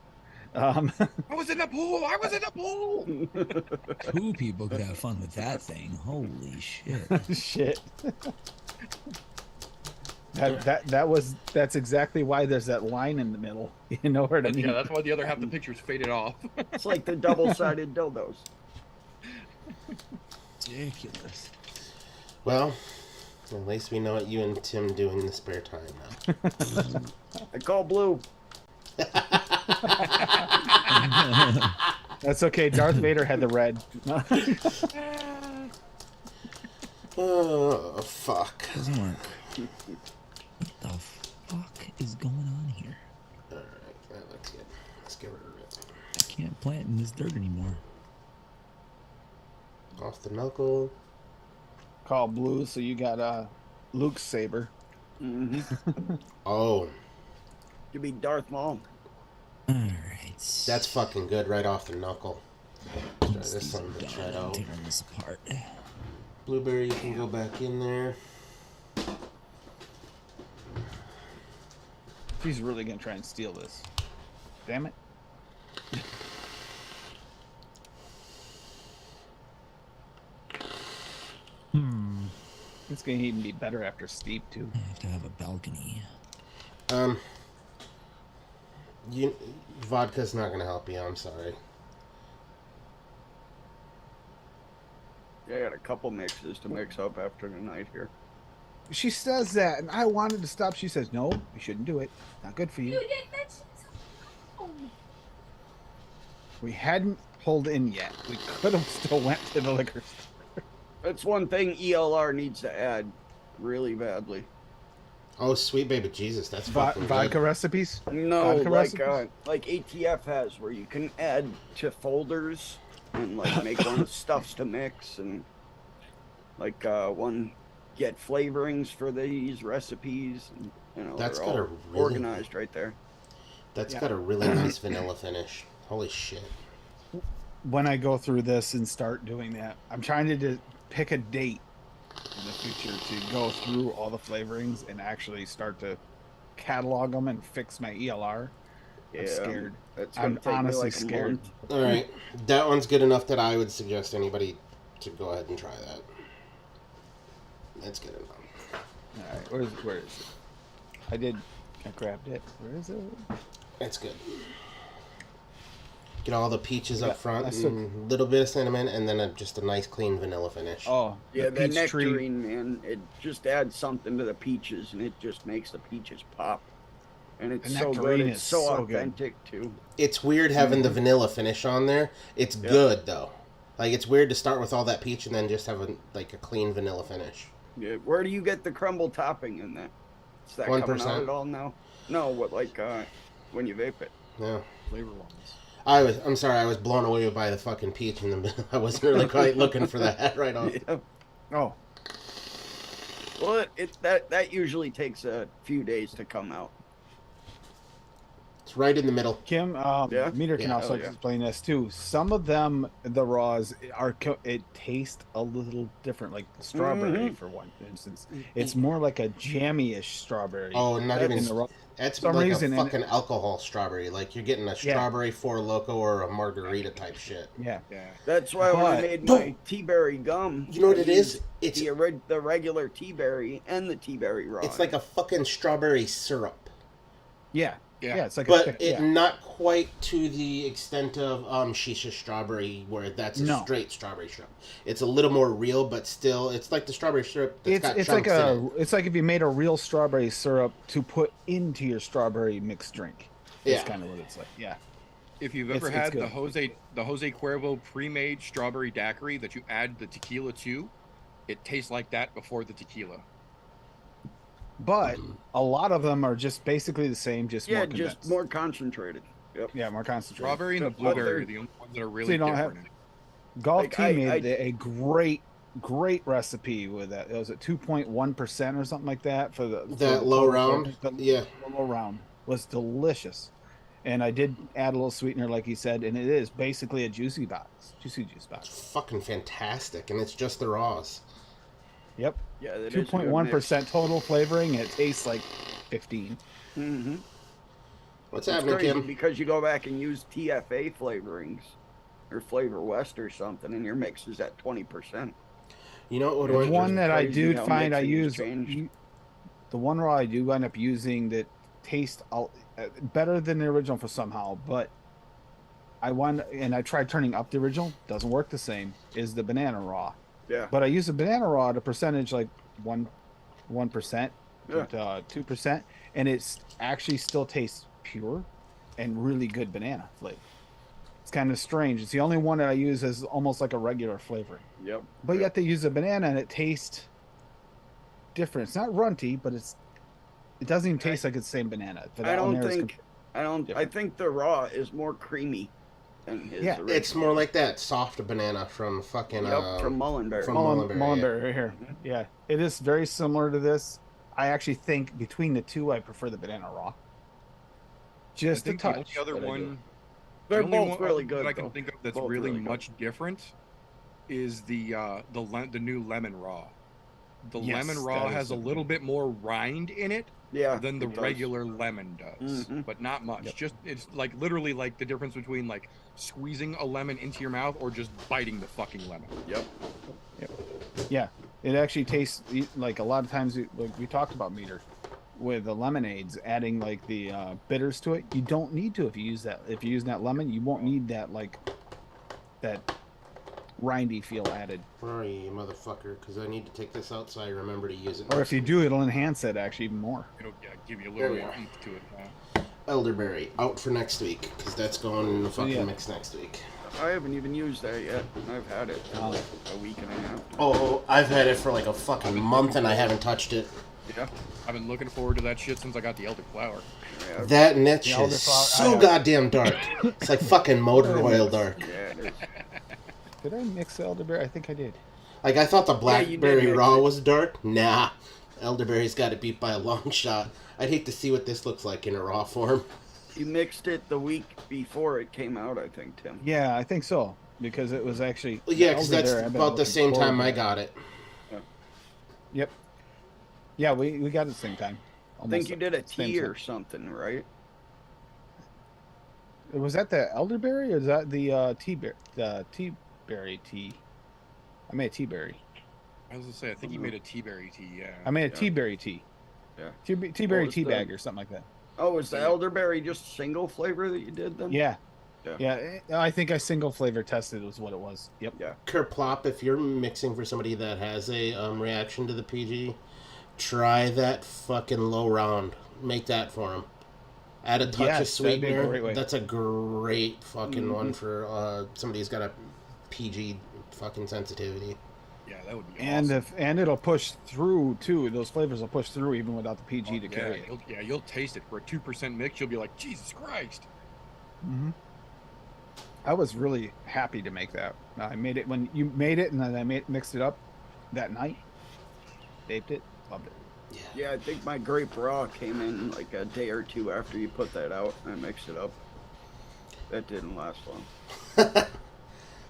[SPEAKER 5] I was in the pool. I was in the pool.
[SPEAKER 3] Two people could have fun with that thing. Holy shit.
[SPEAKER 4] Shit. That's exactly why there's that line in the middle. You know what I mean?
[SPEAKER 5] Yeah, that's why the other half of the picture's faded off.
[SPEAKER 2] It's like the double-sided dildos.
[SPEAKER 3] Ridiculous.
[SPEAKER 1] Well, at least we know what you and Tim do in the spare time now.
[SPEAKER 2] I call blue.
[SPEAKER 4] That's okay. Darth Vader had the red.
[SPEAKER 1] Oh fuck!
[SPEAKER 3] Doesn't work. What the fuck is going on here?
[SPEAKER 1] All right, that looks good. Let's get rid of it.
[SPEAKER 3] I can't plant in this dirt anymore.
[SPEAKER 1] Off the knuckle.
[SPEAKER 4] Call blue, so you got Luke's saber.
[SPEAKER 1] Oh,
[SPEAKER 2] Could be Darth Maul.
[SPEAKER 3] All right.
[SPEAKER 1] that's fucking good right off the knuckle. Let's try this
[SPEAKER 3] These
[SPEAKER 1] son
[SPEAKER 3] are
[SPEAKER 1] of a
[SPEAKER 3] done.
[SPEAKER 1] shit out.
[SPEAKER 3] Tearing this apart.
[SPEAKER 1] Blueberry, you can go back in there.
[SPEAKER 4] He's really gonna try and steal this. Damn it. It's gonna even be better after steep too.
[SPEAKER 3] I have to have a balcony.
[SPEAKER 1] Vodka's not gonna help you. I'm sorry.
[SPEAKER 2] Yeah, I got a couple mixes to mix up after the night here.
[SPEAKER 4] She says that, and I wanted to stop. She says, "No, you shouldn't do it. Not good for
[SPEAKER 6] You
[SPEAKER 4] you."
[SPEAKER 6] didn't mention so.
[SPEAKER 4] We hadn't pulled in yet. We could have still went to the liquor store.
[SPEAKER 2] That's one thing ELR needs to add really badly.
[SPEAKER 1] Oh, sweet baby Jesus, that's fucking
[SPEAKER 4] Vodka
[SPEAKER 1] good.
[SPEAKER 4] recipes?
[SPEAKER 2] No,
[SPEAKER 4] Vodka
[SPEAKER 2] like ATF has, where you can add to folders and like make one stuffs to mix, and like one get flavorings for these recipes, and you know,
[SPEAKER 1] That's
[SPEAKER 2] they're
[SPEAKER 1] got
[SPEAKER 2] all
[SPEAKER 1] a really-
[SPEAKER 2] organized right there.
[SPEAKER 1] That's
[SPEAKER 4] Yeah.
[SPEAKER 1] got a really nice vanilla finish. Holy shit.
[SPEAKER 4] When I go through this and start doing that, I'm trying to pick a date in the future to go through all the flavorings and actually start to catalog them and fix my ELR. I'm scared.
[SPEAKER 2] That's
[SPEAKER 4] I'm
[SPEAKER 2] gonna take me
[SPEAKER 4] honestly
[SPEAKER 2] like a
[SPEAKER 4] scared.
[SPEAKER 2] month.
[SPEAKER 1] All right, that one's good enough that I would suggest anybody to go ahead and try that. That's good enough.
[SPEAKER 4] All right, where is it? I grabbed it. Where is it?
[SPEAKER 1] That's good. Get all the peaches
[SPEAKER 4] Yeah,
[SPEAKER 1] up front,
[SPEAKER 4] that's
[SPEAKER 1] and a little bit of cinnamon, and then just a nice clean vanilla finish.
[SPEAKER 4] Oh,
[SPEAKER 2] Yeah, the
[SPEAKER 4] peach tree.
[SPEAKER 2] nectarine, man, it just adds something to the peaches, and it just makes the peaches pop. And it's
[SPEAKER 4] The
[SPEAKER 2] so good.
[SPEAKER 4] nectarine
[SPEAKER 2] It's
[SPEAKER 4] is
[SPEAKER 2] so
[SPEAKER 4] so good.
[SPEAKER 2] authentic too.
[SPEAKER 1] It's weird having the vanilla finish on there. It's
[SPEAKER 2] Yeah.
[SPEAKER 1] good though. Like it's weird to start with all that peach and then just have a clean vanilla finish.
[SPEAKER 2] Yeah, where do you get the crumble topping in that? Is that coming
[SPEAKER 1] 1%.
[SPEAKER 2] out at all now? No, what like when you vape it?
[SPEAKER 1] Yeah.
[SPEAKER 5] Flavor ones.
[SPEAKER 1] I'm sorry, I was blown away by the fucking peach in the middle. I wasn't really quite looking for that right off.
[SPEAKER 2] Yeah.
[SPEAKER 4] Oh,
[SPEAKER 2] Well, that usually takes a few days to come out.
[SPEAKER 1] It's right in the middle.
[SPEAKER 4] Kim,
[SPEAKER 2] Yeah?
[SPEAKER 4] Meter can
[SPEAKER 2] Yeah,
[SPEAKER 4] also
[SPEAKER 2] hell yeah.
[SPEAKER 4] explain this too. Some of them, the raws, it tastes a little different, like strawberry, for one instance. It's more like a jammy-ish strawberry.
[SPEAKER 1] Oh, not
[SPEAKER 2] That's
[SPEAKER 1] even.
[SPEAKER 4] in the raw.
[SPEAKER 1] That's
[SPEAKER 4] some
[SPEAKER 1] like
[SPEAKER 4] reason,
[SPEAKER 1] a
[SPEAKER 4] and-
[SPEAKER 1] fucking alcohol strawberry. Like you're getting a strawberry Four Loko or a margarita type shit.
[SPEAKER 4] Yeah.
[SPEAKER 5] Yeah.
[SPEAKER 2] That's why when I
[SPEAKER 4] But-
[SPEAKER 2] made
[SPEAKER 1] No.
[SPEAKER 2] my tea-berry gum,
[SPEAKER 1] You know what
[SPEAKER 2] I
[SPEAKER 1] it is?
[SPEAKER 2] used
[SPEAKER 1] It's
[SPEAKER 2] the regular tea-berry and the tea-berry raw.
[SPEAKER 1] it's like a fucking strawberry syrup,
[SPEAKER 4] Yeah.
[SPEAKER 5] Yeah.
[SPEAKER 4] Yeah. It's like
[SPEAKER 1] but
[SPEAKER 4] a thick,
[SPEAKER 1] it
[SPEAKER 4] yeah.
[SPEAKER 1] not quite to the extent of shisha strawberry, where that's a
[SPEAKER 4] No.
[SPEAKER 1] straight strawberry syrup. It's a little more real, but still, it's like the strawberry syrup. That's got
[SPEAKER 4] It's like
[SPEAKER 1] chunks in it.
[SPEAKER 4] it's like if you made a real strawberry syrup to put into your strawberry mixed drink.
[SPEAKER 1] Yeah.
[SPEAKER 4] That's kind of what it's like. Yeah.
[SPEAKER 5] If you've
[SPEAKER 4] It's-
[SPEAKER 5] ever
[SPEAKER 4] it's
[SPEAKER 5] had
[SPEAKER 4] good.
[SPEAKER 5] the Jose Cuervo pre-made strawberry daiquiri that you add the tequila to, it tastes like that before the tequila.
[SPEAKER 4] But a lot of them are just basically the same, just
[SPEAKER 2] yeah,
[SPEAKER 4] more
[SPEAKER 2] just
[SPEAKER 4] condensed.
[SPEAKER 2] more concentrated. Yep.
[SPEAKER 4] Yeah, more concentrated.
[SPEAKER 5] Strawberry and the
[SPEAKER 2] But
[SPEAKER 5] blueberry
[SPEAKER 2] they're-
[SPEAKER 5] are the only ones that are
[SPEAKER 4] So
[SPEAKER 5] really
[SPEAKER 4] you don't have-
[SPEAKER 5] different.
[SPEAKER 4] Golf
[SPEAKER 2] Like,
[SPEAKER 4] Tea
[SPEAKER 2] I-
[SPEAKER 4] made a great recipe with that. It was at 2.1% or something like that for the
[SPEAKER 1] That low round. Yeah.
[SPEAKER 4] The low round was delicious, and I did add a little sweetener, like he said, and it is basically a juicy juice box.
[SPEAKER 1] Fucking fantastic, and it's just the raws.
[SPEAKER 4] Yep,
[SPEAKER 2] Yeah, that is
[SPEAKER 4] 2.1% total flavoring. And it tastes like 15.
[SPEAKER 2] Mm-hmm.
[SPEAKER 1] What's
[SPEAKER 2] It's
[SPEAKER 1] happening,
[SPEAKER 2] crazy
[SPEAKER 1] Kim?
[SPEAKER 2] because you go back and use TFA flavorings or Flavor West or something, and your mix is at 20%.
[SPEAKER 1] You know what?
[SPEAKER 4] The
[SPEAKER 2] It's
[SPEAKER 4] one that I
[SPEAKER 2] crazy
[SPEAKER 4] do
[SPEAKER 2] how
[SPEAKER 4] find I
[SPEAKER 2] mixing has
[SPEAKER 4] use,
[SPEAKER 2] changed.
[SPEAKER 4] the one raw I do end up using that tastes better than the original for somehow, but I tried turning up the original, doesn't work the same, is the banana raw.
[SPEAKER 2] Yeah.
[SPEAKER 4] But I use the banana raw at a percentage like 1%,
[SPEAKER 2] Yeah.
[SPEAKER 4] 2%, and it's actually still tastes pure and really good banana flavor. It's kind of strange. It's the only one that I use as almost like a regular flavoring.
[SPEAKER 2] Yep.
[SPEAKER 4] But yet they use a banana and it tastes different. It's not runty, but it doesn't even taste like it's the same banana. But
[SPEAKER 2] I
[SPEAKER 4] that one
[SPEAKER 2] don't
[SPEAKER 4] there is
[SPEAKER 2] think I don't. I
[SPEAKER 4] different.
[SPEAKER 2] think the raw is more creamy than his
[SPEAKER 4] Yeah,
[SPEAKER 2] original.
[SPEAKER 1] It's more like that soft banana from fucking
[SPEAKER 2] from Mullenberry.
[SPEAKER 1] from
[SPEAKER 4] Mullenberry
[SPEAKER 1] Mullenberry.
[SPEAKER 4] right here. Yeah, it is very similar to this. I actually think between the two, I prefer the banana raw. Just
[SPEAKER 5] I
[SPEAKER 4] a
[SPEAKER 5] think
[SPEAKER 4] touch.
[SPEAKER 5] the only other
[SPEAKER 4] but I do.
[SPEAKER 5] one,
[SPEAKER 2] They're
[SPEAKER 5] the only
[SPEAKER 2] both
[SPEAKER 5] one
[SPEAKER 2] really
[SPEAKER 5] that
[SPEAKER 2] good.
[SPEAKER 5] I can
[SPEAKER 2] though.
[SPEAKER 5] think of that's
[SPEAKER 2] Both
[SPEAKER 5] really
[SPEAKER 2] really good.
[SPEAKER 5] much different is the new lemon raw. The
[SPEAKER 4] Yes,
[SPEAKER 5] lemon raw
[SPEAKER 4] that
[SPEAKER 5] has
[SPEAKER 4] is
[SPEAKER 5] a little bit more rind in it
[SPEAKER 2] Yeah.
[SPEAKER 5] than the
[SPEAKER 2] it does.
[SPEAKER 5] regular lemon does,
[SPEAKER 2] Mhm.
[SPEAKER 5] but not much.
[SPEAKER 4] Yep.
[SPEAKER 5] Just it's like literally like the difference between like squeezing a lemon into your mouth or just biting the fucking lemon.
[SPEAKER 2] Yep.
[SPEAKER 4] Yeah, it actually tastes like a lot of times. Like we talked about meter with the lemonades, adding like the bitters to it. You don't need to if you use that. If you use that lemon, you won't need that like that rindy feel added.
[SPEAKER 1] Where are you, motherfucker? Because I need to take this out so I remember to use it.
[SPEAKER 4] Or if you do, it'll enhance it actually even more.
[SPEAKER 5] It'll give you a
[SPEAKER 1] There
[SPEAKER 5] little
[SPEAKER 1] we
[SPEAKER 5] more
[SPEAKER 1] are.
[SPEAKER 5] oomph to it.
[SPEAKER 1] Elderberry out for next week because that's going in the fucking
[SPEAKER 4] yeah.
[SPEAKER 1] mix next week.
[SPEAKER 2] I haven't even used that yet. I've had it for
[SPEAKER 4] Oh.
[SPEAKER 2] like a week and a half.
[SPEAKER 1] Oh, I've had it for like a fucking month and I haven't touched it.
[SPEAKER 5] Yeah, I've been looking forward to that shit since I got the elderflower.
[SPEAKER 2] Yeah.
[SPEAKER 1] That and that
[SPEAKER 4] The
[SPEAKER 1] shit is
[SPEAKER 4] elderflower, I
[SPEAKER 1] so
[SPEAKER 4] have-
[SPEAKER 1] goddamn dark. It's like fucking motor oil dark.
[SPEAKER 2] Yeah, it is.
[SPEAKER 4] Did I mix the elderberry? I think I did.
[SPEAKER 1] Like I thought the
[SPEAKER 2] you did
[SPEAKER 1] blackberry
[SPEAKER 2] mix
[SPEAKER 1] raw
[SPEAKER 2] it.
[SPEAKER 1] was dark. Nah, elderberry's got it beat by a long shot. I'd hate to see what this looks like in a raw form.
[SPEAKER 2] You mixed it the week before it came out, I think, Tim.
[SPEAKER 4] Yeah, I think so because it was actually
[SPEAKER 1] Well, yeah, because that's
[SPEAKER 4] elderberry, I've been
[SPEAKER 1] about the
[SPEAKER 4] looking
[SPEAKER 1] same
[SPEAKER 4] forward
[SPEAKER 1] time
[SPEAKER 4] to
[SPEAKER 1] I
[SPEAKER 4] that.
[SPEAKER 1] got it.
[SPEAKER 4] Yep. Yeah, we got it at the same time.
[SPEAKER 2] I think you did a
[SPEAKER 4] same
[SPEAKER 2] tea
[SPEAKER 4] time.
[SPEAKER 2] or something, right?
[SPEAKER 4] Was that the elderberry or is that the tea berry tea? I made a tea berry.
[SPEAKER 5] I was gonna say, I think you made a tea berry tea. Yeah.
[SPEAKER 4] I made a
[SPEAKER 2] Yeah.
[SPEAKER 4] tea berry tea.
[SPEAKER 2] Yeah.
[SPEAKER 4] Tea berry
[SPEAKER 2] was
[SPEAKER 4] tea
[SPEAKER 2] the-
[SPEAKER 4] bag or something like that.
[SPEAKER 2] Oh, is the elderberry just single flavor that you did then?
[SPEAKER 4] Yeah.
[SPEAKER 2] Yeah.
[SPEAKER 4] Yeah. I think I single flavor tested was what it was. Yep.
[SPEAKER 2] Yeah.
[SPEAKER 1] Kerplop, if you're mixing for somebody that has a reaction to the PG, try that fucking low round. Make that for them. Add a touch of
[SPEAKER 4] Yes, that'd be a
[SPEAKER 1] sweetener.
[SPEAKER 4] great way.
[SPEAKER 1] That's a great fucking one for somebody who's got a PG fucking sensitivity.
[SPEAKER 5] Yeah, that would be
[SPEAKER 4] And
[SPEAKER 5] awesome.
[SPEAKER 4] and it'll push through too. Those flavors will push through even without the PG to
[SPEAKER 5] yeah,
[SPEAKER 4] carry it.
[SPEAKER 5] you'll taste it for a 2% mix. You'll be like, Jesus Christ.
[SPEAKER 4] Mm-hmm. I was really happy to make that. I made it when you made it, and then I mixed it up that night. Vaped it, loved it.
[SPEAKER 2] Yeah, I think my grape raw came in like a day or two after you put that out. I mixed it up. That didn't last long.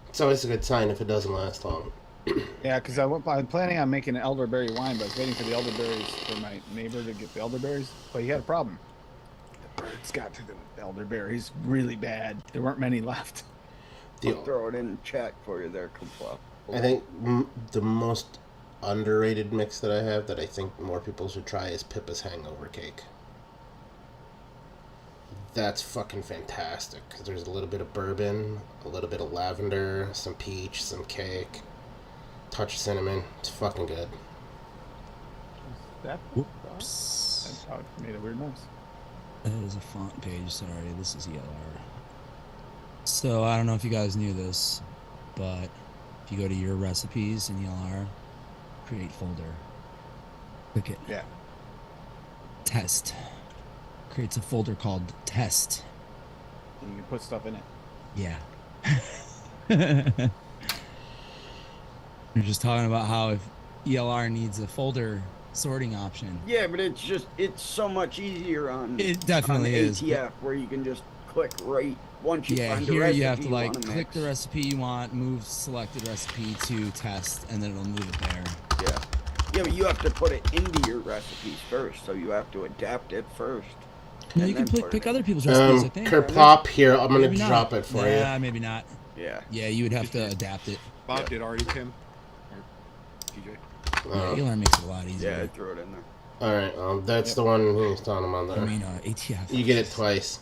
[SPEAKER 1] It's always a good sign if it doesn't last long.
[SPEAKER 4] Yeah, because I'm planning on making an elderberry wine, but I was waiting for the elderberries for my neighbor to get the elderberries. But he had a problem. The birds got to the elderberries really bad. There weren't many left.
[SPEAKER 2] I'll throw it in chat for you there, Complop.
[SPEAKER 1] I think the most underrated mix that I have that I think more people should try is Pippa's Hangover Cake. That's fucking fantastic because there's a little bit of bourbon, a little bit of lavender, some peach, some cake, touch of cinnamon. It's fucking good.
[SPEAKER 4] That
[SPEAKER 3] Whoops.
[SPEAKER 4] That's how it made a weird noise.
[SPEAKER 3] That is a font page. Sorry, this is ELR. So I don't know if you guys knew this, but if you go to your recipes in ELR, create folder, click it.
[SPEAKER 4] Yeah.
[SPEAKER 3] Test. Creates a folder called test.
[SPEAKER 4] And you can put stuff in it.
[SPEAKER 3] Yeah. We're just talking about how if ELR needs a folder sorting option.
[SPEAKER 2] Yeah, but it's so much easier on
[SPEAKER 3] It definitely
[SPEAKER 2] on
[SPEAKER 3] is, but-
[SPEAKER 2] ATF where you can just click right once you
[SPEAKER 3] Yeah,
[SPEAKER 2] find the
[SPEAKER 3] here
[SPEAKER 2] recipe
[SPEAKER 3] you have to like
[SPEAKER 2] wanna
[SPEAKER 3] click
[SPEAKER 2] mix.
[SPEAKER 3] the recipe you want, move selected recipe to test, and then it'll move it there.
[SPEAKER 2] Yeah. Yeah, but you have to put it into your recipes first, so you have to adapt it first.
[SPEAKER 3] No,
[SPEAKER 2] and
[SPEAKER 3] you can
[SPEAKER 2] then put it
[SPEAKER 3] pick
[SPEAKER 2] in.
[SPEAKER 3] other people's recipes, I think.
[SPEAKER 1] Kerplop here. I'm gonna
[SPEAKER 3] Maybe not.
[SPEAKER 1] drop it for
[SPEAKER 3] Yeah, maybe not.
[SPEAKER 2] Yeah.
[SPEAKER 3] Yeah, you would have to adapt it.
[SPEAKER 5] Bob
[SPEAKER 2] Yeah.
[SPEAKER 5] did already, Tim. Or TJ.
[SPEAKER 1] you.
[SPEAKER 3] ELR makes it a lot
[SPEAKER 2] Yeah, I
[SPEAKER 3] easier.
[SPEAKER 2] threw it in there.
[SPEAKER 1] All right. That's the one who's telling him on
[SPEAKER 3] I
[SPEAKER 1] there.
[SPEAKER 3] mean, ATF.
[SPEAKER 1] You get it twice.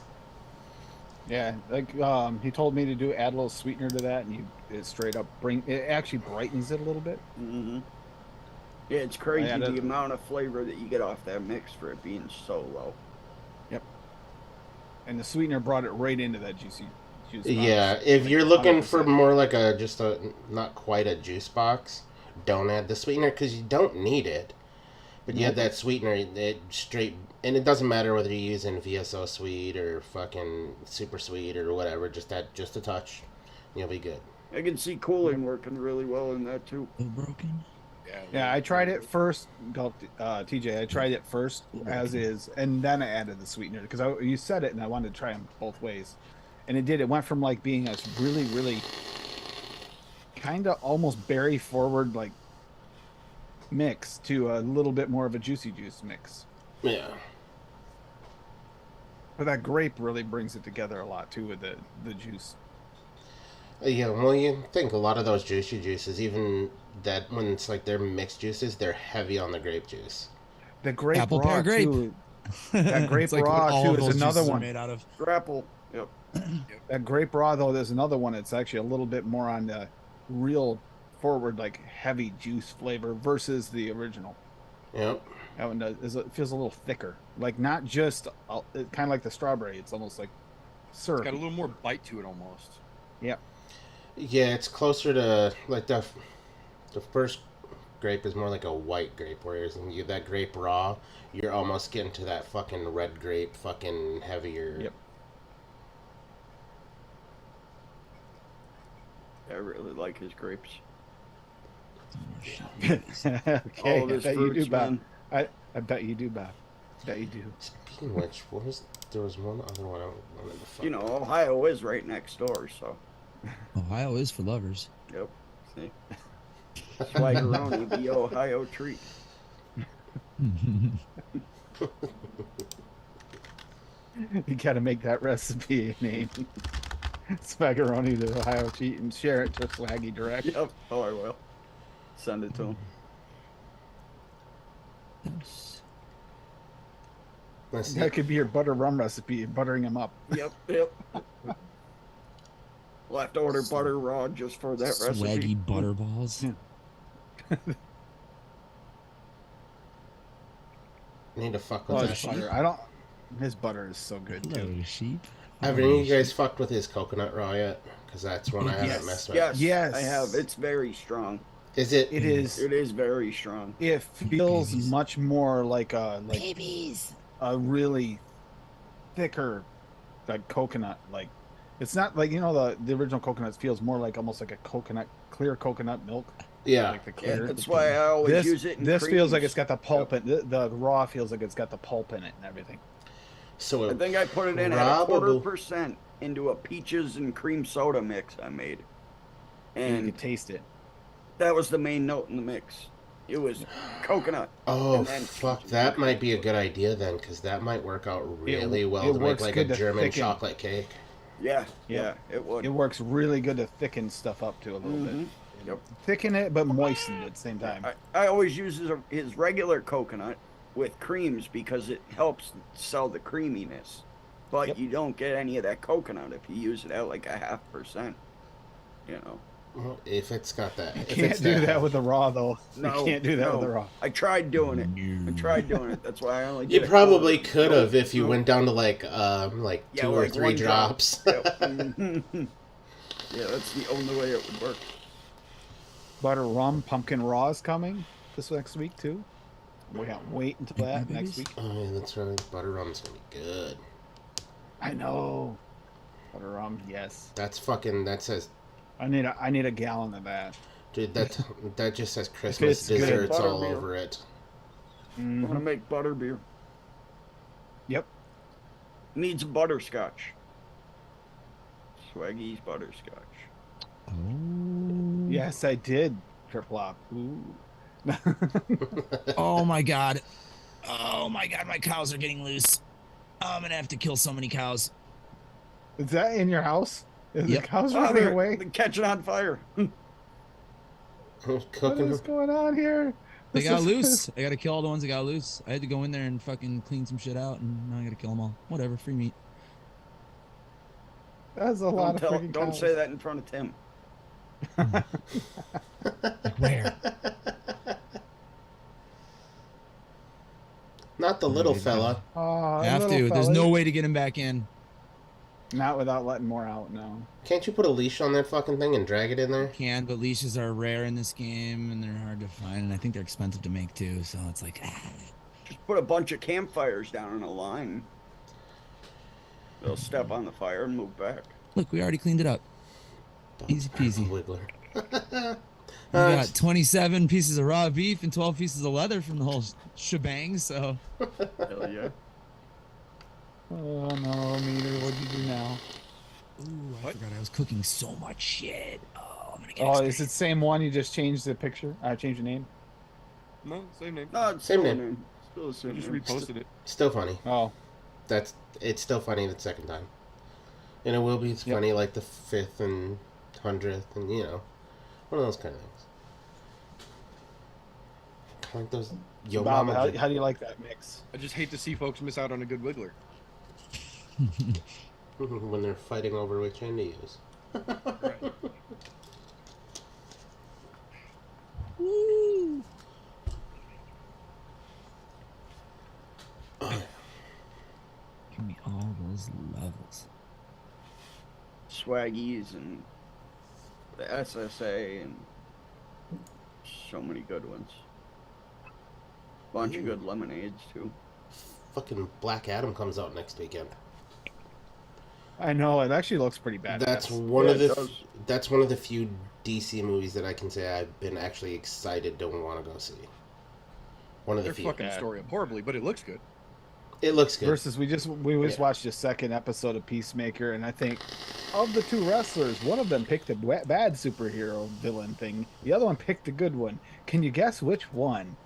[SPEAKER 4] Yeah, like he told me to add a little sweetener to that, and it straight up it actually brightens it a little bit.
[SPEAKER 2] Mm-hmm. Yeah, it's crazy
[SPEAKER 4] Yeah,
[SPEAKER 2] the amount of flavor that you get off that mix for it being so low.
[SPEAKER 4] And the sweetener brought it right into that juice.
[SPEAKER 1] Yeah, if you're looking for more like not quite a juice box, don't add the sweetener because you don't need it. But you had that sweetener, it straight, and it doesn't matter whether you're using VSO sweet or fucking super sweet or whatever. Just a touch, you'll be good.
[SPEAKER 2] I can see cooling working really well in that too.
[SPEAKER 3] Broken.
[SPEAKER 4] Yeah, I tried it first. TJ, I tried it first as is, and then I added the sweetener because you said it, and I wanted to try them both ways, and it did. It went from like being a really, really kind of almost berry forward like mix to a little bit more of a juicy juice mix.
[SPEAKER 1] Yeah.
[SPEAKER 4] But that grape really brings it together a lot too with the juice.
[SPEAKER 1] Yeah, well, you think a lot of those juicy juices, even that when it's like they're mixed juices, they're heavy on the grape juice.
[SPEAKER 4] The grape
[SPEAKER 3] Apple
[SPEAKER 4] raw
[SPEAKER 3] pear grape.
[SPEAKER 4] too. That grape
[SPEAKER 3] It's like
[SPEAKER 4] raw
[SPEAKER 3] what all
[SPEAKER 4] too
[SPEAKER 3] of
[SPEAKER 4] is
[SPEAKER 3] those
[SPEAKER 4] another
[SPEAKER 3] juices are
[SPEAKER 4] one.
[SPEAKER 3] made out of.
[SPEAKER 2] Grapple. Yep.
[SPEAKER 4] That grape raw though, there's another one. It's actually a little bit more on the real forward, like heavy juice flavor versus the original.
[SPEAKER 1] Yep.
[SPEAKER 4] That one it feels a little thicker, like not just kind of like the strawberry. It's almost like syrup.
[SPEAKER 5] It's got a little more bite to it almost.
[SPEAKER 4] Yep.
[SPEAKER 1] Yeah, it's closer to like the first grape is more like a white grape, whereas when you that grape raw, you're almost getting to that fucking red grape, fucking heavier.
[SPEAKER 4] Yep.
[SPEAKER 2] I really like his grapes.
[SPEAKER 4] Okay,
[SPEAKER 2] All of
[SPEAKER 4] I
[SPEAKER 2] his
[SPEAKER 4] bet you
[SPEAKER 2] fruits,
[SPEAKER 4] do, Bob.
[SPEAKER 2] man.
[SPEAKER 4] I bet you do, Bob. Bet you do.
[SPEAKER 1] Speaking of which, there was one other one I wanted to fuck.
[SPEAKER 2] You know, Ohio is right next door, so.
[SPEAKER 3] Ohio is for lovers.
[SPEAKER 2] Yep. See. Swaggeroni, the Ohio treat.
[SPEAKER 4] You got to make that recipe a name. Spaghetti to Ohio cheat and share it to Swaggy direct.
[SPEAKER 2] Yep. Oh, I will. Send it to him.
[SPEAKER 1] Let's see.
[SPEAKER 4] That could be your butter rum recipe, buttering them up.
[SPEAKER 2] Yep. Yep. We'll have to order butter raw just for that recipe.
[SPEAKER 3] Swaggy butterballs.
[SPEAKER 1] Need to fuck with
[SPEAKER 4] Oh,
[SPEAKER 1] that
[SPEAKER 4] his
[SPEAKER 1] shit.
[SPEAKER 4] butter. I don't. His butter is so good
[SPEAKER 3] Hello,
[SPEAKER 4] too.
[SPEAKER 3] sheep.
[SPEAKER 1] Have any of you guys fucked with his coconut raw yet? Because that's one I haven't
[SPEAKER 4] Yes.
[SPEAKER 1] messed with.
[SPEAKER 2] Yes.
[SPEAKER 4] Yes.
[SPEAKER 2] I have. It's very strong.
[SPEAKER 1] Is it?
[SPEAKER 4] It is.
[SPEAKER 2] It is very strong.
[SPEAKER 4] It feels
[SPEAKER 3] Babies.
[SPEAKER 4] much more like
[SPEAKER 3] Babies.
[SPEAKER 4] a really thicker, like coconut. Like it's not like the original coconut feels more like almost like a coconut, clear coconut milk.
[SPEAKER 1] Yeah.
[SPEAKER 4] Like the
[SPEAKER 2] Yeah,
[SPEAKER 4] clear.
[SPEAKER 2] that's why I always use it in
[SPEAKER 4] This feels like
[SPEAKER 2] creams.
[SPEAKER 4] it's got the pulp in the raw feels like it's got the pulp in it and everything.
[SPEAKER 1] So
[SPEAKER 2] I think I put it in at a 0.25% into a peaches and cream soda mix I made.
[SPEAKER 4] And you
[SPEAKER 2] And
[SPEAKER 4] can taste it.
[SPEAKER 2] that was the main note in the mix. It was coconut.
[SPEAKER 1] Oh,
[SPEAKER 2] And then
[SPEAKER 1] fuck.
[SPEAKER 2] peaches
[SPEAKER 1] That
[SPEAKER 2] and
[SPEAKER 1] might be a
[SPEAKER 2] cream
[SPEAKER 1] good idea then, because that might work out really well
[SPEAKER 4] it
[SPEAKER 1] to make
[SPEAKER 4] works
[SPEAKER 1] like a
[SPEAKER 4] good to
[SPEAKER 1] German
[SPEAKER 4] thicken.
[SPEAKER 1] chocolate cake.
[SPEAKER 2] Yeah,
[SPEAKER 4] Yep.
[SPEAKER 2] yeah, it would.
[SPEAKER 4] It works really good to thicken stuff up too a little bit.
[SPEAKER 2] Mhm. Yep.
[SPEAKER 4] Thicken it, but moisten it at the same time.
[SPEAKER 2] I always use his regular coconut with creams because it helps sell the creaminess. But
[SPEAKER 4] Yep.
[SPEAKER 2] you don't get any of that coconut if you use it at like a 0.5%. You know.
[SPEAKER 1] Well, if it's got that.
[SPEAKER 4] You
[SPEAKER 1] If
[SPEAKER 4] can't
[SPEAKER 1] it's
[SPEAKER 4] do that
[SPEAKER 1] heavy.
[SPEAKER 4] with the raw though.
[SPEAKER 2] No,
[SPEAKER 4] You can't do that
[SPEAKER 2] no.
[SPEAKER 4] with the raw.
[SPEAKER 2] I tried doing it. I tried doing it. That's why I only did
[SPEAKER 1] You
[SPEAKER 2] it
[SPEAKER 1] probably
[SPEAKER 2] quarter.
[SPEAKER 1] could have if you
[SPEAKER 2] No.
[SPEAKER 1] went down to like
[SPEAKER 2] Yeah,
[SPEAKER 1] 2 or
[SPEAKER 2] like
[SPEAKER 1] 3
[SPEAKER 2] one drop.
[SPEAKER 1] drops.
[SPEAKER 2] Yep. Yeah, that's the only way it would work.
[SPEAKER 4] Butter rum pumpkin raw is coming this next week too. We can't wait until that
[SPEAKER 3] Babies?
[SPEAKER 4] next week.
[SPEAKER 1] Oh, yeah, that's right. Butter rum's gonna be good.
[SPEAKER 4] I know. Butter rum, yes.
[SPEAKER 1] That's fucking. That says,
[SPEAKER 4] I need a gallon of that.
[SPEAKER 1] dude. That just says Christmas
[SPEAKER 4] it's good.
[SPEAKER 1] desserts all
[SPEAKER 2] Butterbeer.
[SPEAKER 1] over it.
[SPEAKER 2] I'm gonna make butter beer.
[SPEAKER 4] Yep.
[SPEAKER 2] Needs butterscotch. Swaggy's butterscotch.
[SPEAKER 3] Oh.
[SPEAKER 4] Yes, I did. Triplop. Ooh.
[SPEAKER 3] Oh my god. Oh my god, my cows are getting loose. I'm gonna have to kill so many cows.
[SPEAKER 4] Is that in your house? Is
[SPEAKER 3] Yep.
[SPEAKER 4] the cows
[SPEAKER 2] Oh,
[SPEAKER 4] running
[SPEAKER 2] they're
[SPEAKER 4] away?
[SPEAKER 2] catching on fire.
[SPEAKER 4] What
[SPEAKER 1] Cooking.
[SPEAKER 4] is going on here?
[SPEAKER 3] They
[SPEAKER 4] This
[SPEAKER 3] got
[SPEAKER 4] is-
[SPEAKER 3] loose. I gotta kill all the ones that got loose. I had to go in there and fucking clean some shit out, and now I gotta kill them all. Whatever, free meat.
[SPEAKER 4] That's a lot of freaking
[SPEAKER 2] Don't
[SPEAKER 4] cows.
[SPEAKER 2] say that in front of Tim.
[SPEAKER 3] Where?
[SPEAKER 1] Not the little fella.
[SPEAKER 4] Oh,
[SPEAKER 3] I have
[SPEAKER 4] little
[SPEAKER 3] to. There's
[SPEAKER 4] fella.
[SPEAKER 3] no way to get him back in.
[SPEAKER 4] Not without letting more out, no.
[SPEAKER 1] Can't you put a leash on that fucking thing and drag it in there?
[SPEAKER 3] Can, but leashes are rare in this game and they're hard to find, and I think they're expensive to make too. So it's like,
[SPEAKER 2] Just put a bunch of campfires down in a line. They'll step on the fire and move back.
[SPEAKER 3] look, we already cleaned it up. Easy peasy.
[SPEAKER 1] Wiggler.
[SPEAKER 3] We got 27 pieces of raw beef and 12 pieces of leather from the whole shebang. So
[SPEAKER 2] Hell yeah.
[SPEAKER 4] Oh no, Meter, what'd you do now?
[SPEAKER 3] ooh, I forgot I was cooking so much shit. Oh, I'm gonna get.
[SPEAKER 4] Oh,
[SPEAKER 3] extra.
[SPEAKER 4] is it the same one? You just changed the picture? Changed the name?
[SPEAKER 5] No, same name.
[SPEAKER 2] No, it's
[SPEAKER 1] Same
[SPEAKER 2] still
[SPEAKER 1] name.
[SPEAKER 2] Still the
[SPEAKER 5] I
[SPEAKER 2] same
[SPEAKER 5] just
[SPEAKER 2] name.
[SPEAKER 5] reposted it.
[SPEAKER 1] Still funny.
[SPEAKER 4] Oh,
[SPEAKER 1] It's still funny the second time. And it will be funny like the 5th and 100th and, you know, one of those kind of things. Like those Yo
[SPEAKER 4] Bob,
[SPEAKER 1] Mama.
[SPEAKER 4] how do you like that mix?
[SPEAKER 5] I just hate to see folks miss out on a good wiggler.
[SPEAKER 1] When they're fighting over which end to use.
[SPEAKER 5] Right.
[SPEAKER 3] Woo. Give me all those levels.
[SPEAKER 2] Swaggies and the SSA and so many good ones. Bunch of good lemonades too.
[SPEAKER 1] Fucking Black Adam comes out next weekend.
[SPEAKER 4] I know, it actually looks pretty bad.
[SPEAKER 1] That's one
[SPEAKER 2] Yeah,
[SPEAKER 1] of
[SPEAKER 2] it
[SPEAKER 1] the
[SPEAKER 2] does.
[SPEAKER 1] that's one of the few DC movies that I can say I've been actually excited to want to go see. One of the
[SPEAKER 5] They're
[SPEAKER 1] few.
[SPEAKER 5] fucking story up horribly, but it looks good.
[SPEAKER 1] It looks good.
[SPEAKER 4] Versus we just watched the second episode of Peacemaker, and I think of the two wrestlers, one of them picked a bad superhero villain thing, the other one picked a good one. Can you guess which one?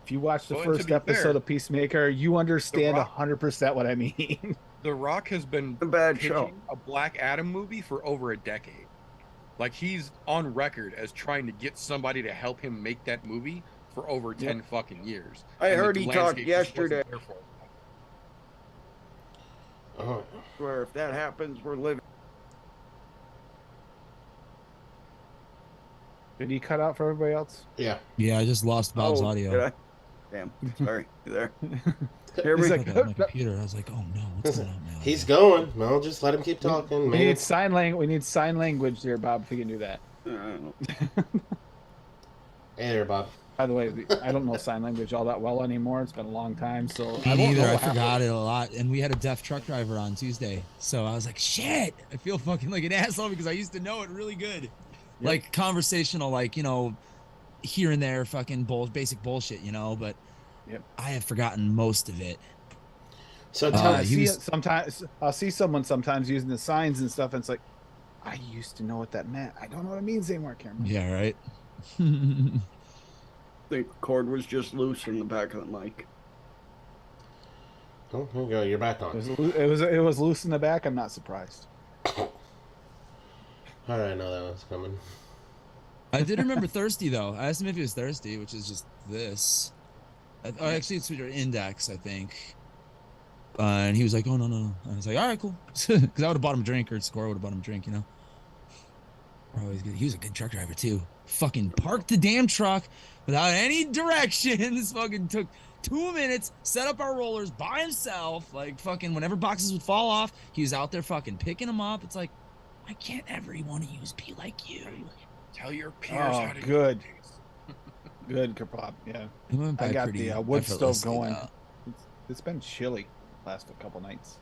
[SPEAKER 4] If you watch the
[SPEAKER 5] Well, and to
[SPEAKER 4] first
[SPEAKER 5] be
[SPEAKER 4] episode
[SPEAKER 5] fair,
[SPEAKER 4] of Peacemaker, you understand
[SPEAKER 5] Rock-
[SPEAKER 4] 100% what I mean.
[SPEAKER 5] The Rock has been
[SPEAKER 2] A bad
[SPEAKER 5] pitching
[SPEAKER 2] show.
[SPEAKER 5] a Black Adam movie for over a decade. Like he's on record as trying to get somebody to help him make that movie for over 10 fucking years.
[SPEAKER 2] I
[SPEAKER 5] And the
[SPEAKER 2] heard he talked
[SPEAKER 5] landscape just wasn't
[SPEAKER 2] yesterday
[SPEAKER 5] there for him.
[SPEAKER 1] Oh.
[SPEAKER 2] where if that happens, we're living.
[SPEAKER 4] Did he cut out for everybody else?
[SPEAKER 1] Yeah.
[SPEAKER 3] Yeah, I just lost Bob's
[SPEAKER 2] did
[SPEAKER 3] audio.
[SPEAKER 2] I? Damn. Sorry. You there? Here
[SPEAKER 4] He's
[SPEAKER 2] we
[SPEAKER 4] like,
[SPEAKER 3] I got my computer. I was like, oh no, what's going on now?
[SPEAKER 1] He's going. Well, just let him keep talking.
[SPEAKER 4] We
[SPEAKER 1] Maybe
[SPEAKER 4] need sign language. We need sign language there, Bob. If we can do that.
[SPEAKER 2] I don't know.
[SPEAKER 1] Hey there, Bob.
[SPEAKER 4] By the way, I don't know sign language all that well anymore. It's been a long time, so
[SPEAKER 3] Me
[SPEAKER 4] I won't
[SPEAKER 3] neither.
[SPEAKER 4] know
[SPEAKER 3] I
[SPEAKER 4] half of
[SPEAKER 3] forgot it a lot. And we had a deaf truck driver on Tuesday. So I was like, shit, I feel fucking like an asshole because I used to know it really good. Like conversational, like, you know, here and there, fucking basic bullshit, you know, but I have forgotten most of it.
[SPEAKER 1] So
[SPEAKER 4] I
[SPEAKER 1] tell
[SPEAKER 4] sometimes I'll see someone sometimes using the signs and stuff, and it's like, I used to know what that meant. I don't know what it means anymore, Cameron.
[SPEAKER 3] Yeah, right.
[SPEAKER 2] I think the cord was just loose in the back of the mic.
[SPEAKER 1] Oh, here you go. You're back on.
[SPEAKER 4] It was loose in the back. I'm not surprised.
[SPEAKER 1] How did I know that was coming?
[SPEAKER 3] I did remember thirsty though. I asked him if he was thirsty, which is just this. Oh, actually, it's your index, I think. And he was like, "Oh no." I was like, "All right, cool," because I would have bought him a drink, or Score would have bought him a drink, you know. We're always good. He was a good truck driver too. Fucking parked the damn truck without any directions. Fucking took 2 minutes, set up our rollers by himself. Like fucking whenever boxes would fall off, he was out there fucking picking them up. It's like, I can't ever want to use P like you.
[SPEAKER 5] Tell your peers
[SPEAKER 4] Oh,
[SPEAKER 5] how to
[SPEAKER 4] good.
[SPEAKER 5] do things.
[SPEAKER 4] Good, Kerplop. Yeah,
[SPEAKER 3] It went by
[SPEAKER 4] I got
[SPEAKER 3] pretty
[SPEAKER 4] the wood stove
[SPEAKER 3] effortlessly,
[SPEAKER 4] going.
[SPEAKER 3] though.
[SPEAKER 4] It's been chilly last couple nights.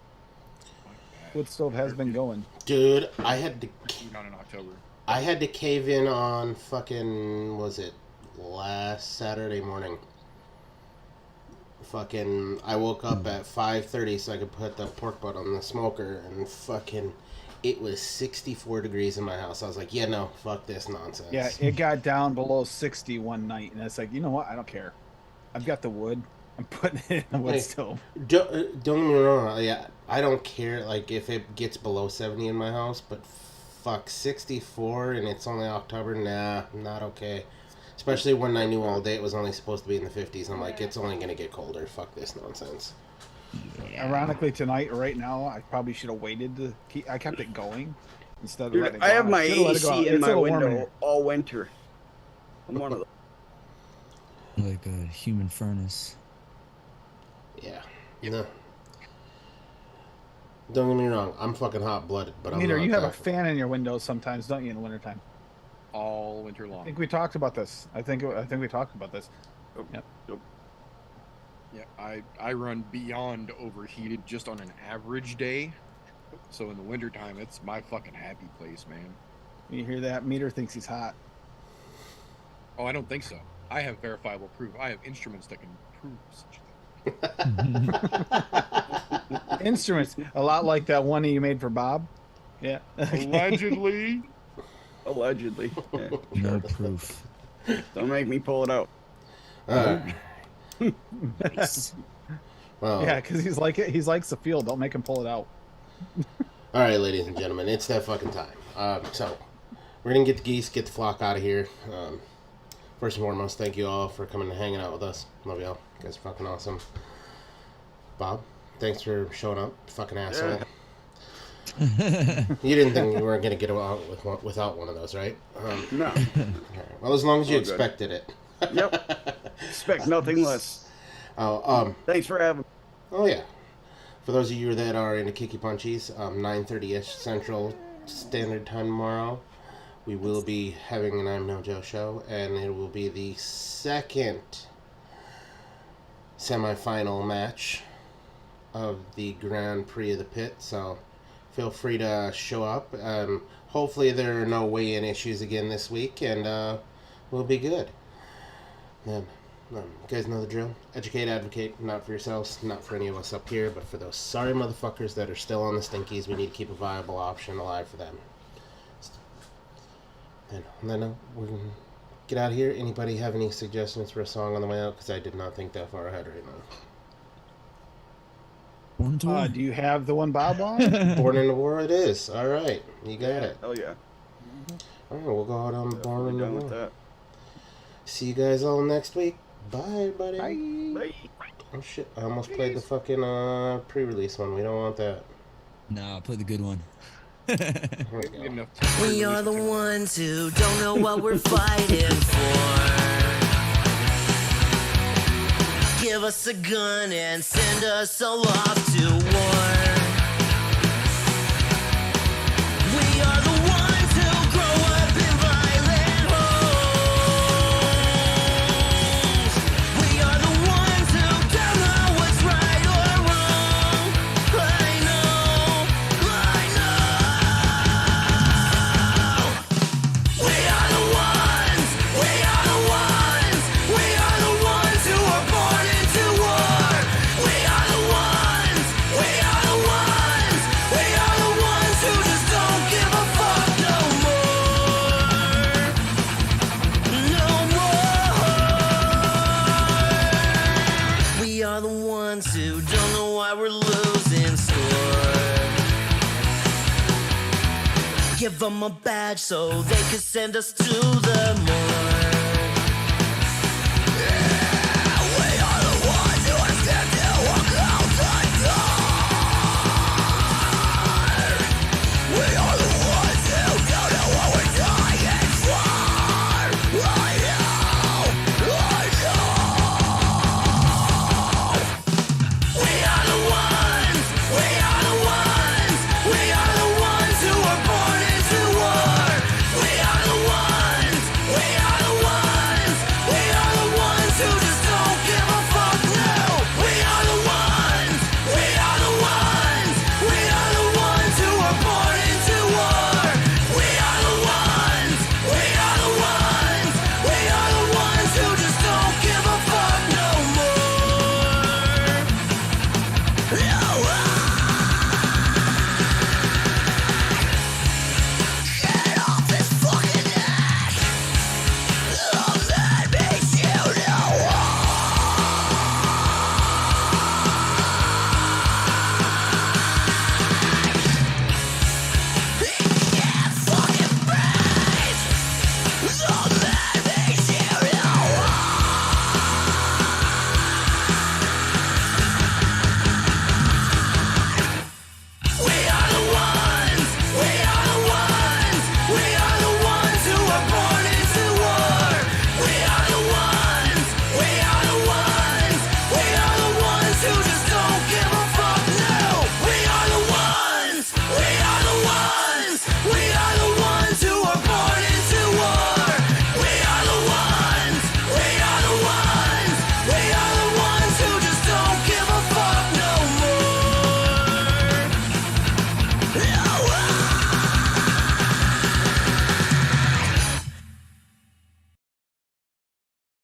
[SPEAKER 4] Wood stove has been going.
[SPEAKER 1] Dude, I had to
[SPEAKER 5] Not in October.
[SPEAKER 1] cave in on fucking, was it last Saturday morning? Fucking, I woke up at 5:30 so I could put the pork butt on the smoker, and fucking, it was 64 degrees in my house. I was like, yeah, no, fuck this nonsense.
[SPEAKER 4] Yeah, it got down below 60 one night, and it's like, you know what? I don't care. I've got the wood. I'm putting it in the wood
[SPEAKER 1] Hey,
[SPEAKER 4] stove.
[SPEAKER 1] Don't get me wrong, yeah, I don't care, like, if it gets below 70 in my house, but fuck, 64 and it's only October, nah, not okay. Especially when I knew all day it was only supposed to be in the 50s. I'm like, it's only going to get colder. Fuck this nonsense.
[SPEAKER 4] Ironically, tonight, right now, I probably should have waited to keep. I kept it going instead of
[SPEAKER 2] Dude,
[SPEAKER 4] letting it
[SPEAKER 2] I
[SPEAKER 4] go
[SPEAKER 2] have
[SPEAKER 4] out.
[SPEAKER 2] my
[SPEAKER 4] Should've let it go out.
[SPEAKER 2] AC in
[SPEAKER 4] It's a
[SPEAKER 2] my
[SPEAKER 4] little warm in
[SPEAKER 2] window
[SPEAKER 4] here.
[SPEAKER 2] all winter. I'm one of the
[SPEAKER 3] Like a human furnace.
[SPEAKER 1] Yeah. No. Don't get me wrong. I'm fucking hot-blooded, but I'm
[SPEAKER 4] Meter,
[SPEAKER 1] not
[SPEAKER 4] you have a
[SPEAKER 1] that.
[SPEAKER 4] fan in your windows sometimes, don't you, in the wintertime?
[SPEAKER 5] All winter
[SPEAKER 4] I
[SPEAKER 5] long.
[SPEAKER 4] think we talked about this. I think we talked about this. Yep.
[SPEAKER 5] Yeah, I run beyond overheated just on an average day. So in the wintertime, it's my fucking happy place, man.
[SPEAKER 4] You hear that? Meter thinks he's hot.
[SPEAKER 5] Oh, I don't think so. I have verifiable proof. I have instruments that can prove such a thing.
[SPEAKER 4] Instruments, a lot like that one you made for Bob. Yeah.
[SPEAKER 5] Allegedly.
[SPEAKER 2] Allegedly. Yeah,
[SPEAKER 3] No
[SPEAKER 2] sure.
[SPEAKER 3] proof.
[SPEAKER 2] Don't make me pull it out.
[SPEAKER 3] Nice.
[SPEAKER 1] Well,
[SPEAKER 4] Yeah, because he's like it. He's likes the field. Don't make him pull it out.
[SPEAKER 1] all right, ladies and gentlemen, it's that fucking time. So we're gonna get the geese, get the flock out of here. First and foremost, thank you all for coming and hanging out with us. Love y'all. You guys are fucking awesome. Bob, thanks for showing up. Fucking asshole.
[SPEAKER 2] Yeah.
[SPEAKER 1] You didn't think we weren't gonna get out without one of those, right?
[SPEAKER 2] No.
[SPEAKER 1] All right. Well, as long as you
[SPEAKER 2] All good.
[SPEAKER 1] expected it.
[SPEAKER 2] Yep. Expect nothing less.
[SPEAKER 1] Oh,
[SPEAKER 2] Thanks for having me.
[SPEAKER 1] Oh yeah. For those of you that are into Kiki Punchies, 9:30ish Central Standard Time tomorrow, we will be having an I'm No Joe show, and it will be the second semifinal match of the Grand Prix of the Pit. So feel free to show up. Hopefully there are no weigh-in issues again this week, and we'll be good. Then. You guys know the drill. Educate, advocate, not for yourselves, not for any of us up here, but for those sorry motherfuckers that are still on the stinkies. We need to keep a viable option alive for them. And on that note, we're going to get out of here. Anybody have any suggestions for a song on the way out? Because I did not think that far ahead right now.
[SPEAKER 3] Born into War.
[SPEAKER 4] Do you have the one Bob on?
[SPEAKER 1] Born in the War it is. All right. You got it.
[SPEAKER 2] Hell yeah.
[SPEAKER 1] All right, we'll go out on Born in the
[SPEAKER 2] Done with
[SPEAKER 1] War.
[SPEAKER 2] that.
[SPEAKER 1] See you guys all next week. Bye, everybody.
[SPEAKER 2] Bye.
[SPEAKER 1] Oh, shit. I almost played the fucking pre-release one. We don't want that.
[SPEAKER 3] No, play the good one.
[SPEAKER 1] Here we go.
[SPEAKER 5] Good enough.
[SPEAKER 7] We are the ones who don't know what we're fighting for. Give us a gun and send us all off to war. We are the ones who grow up in violent homes. We are the ones who don't know what's right or wrong. I know. We are the ones. We are the ones. We are the ones who are born into war. We are the ones. We are the ones. We are the ones who just don't give a fuck no more. No more. We are the ones who don't know why we're losing score. Give them a badge so they can send us to the moon.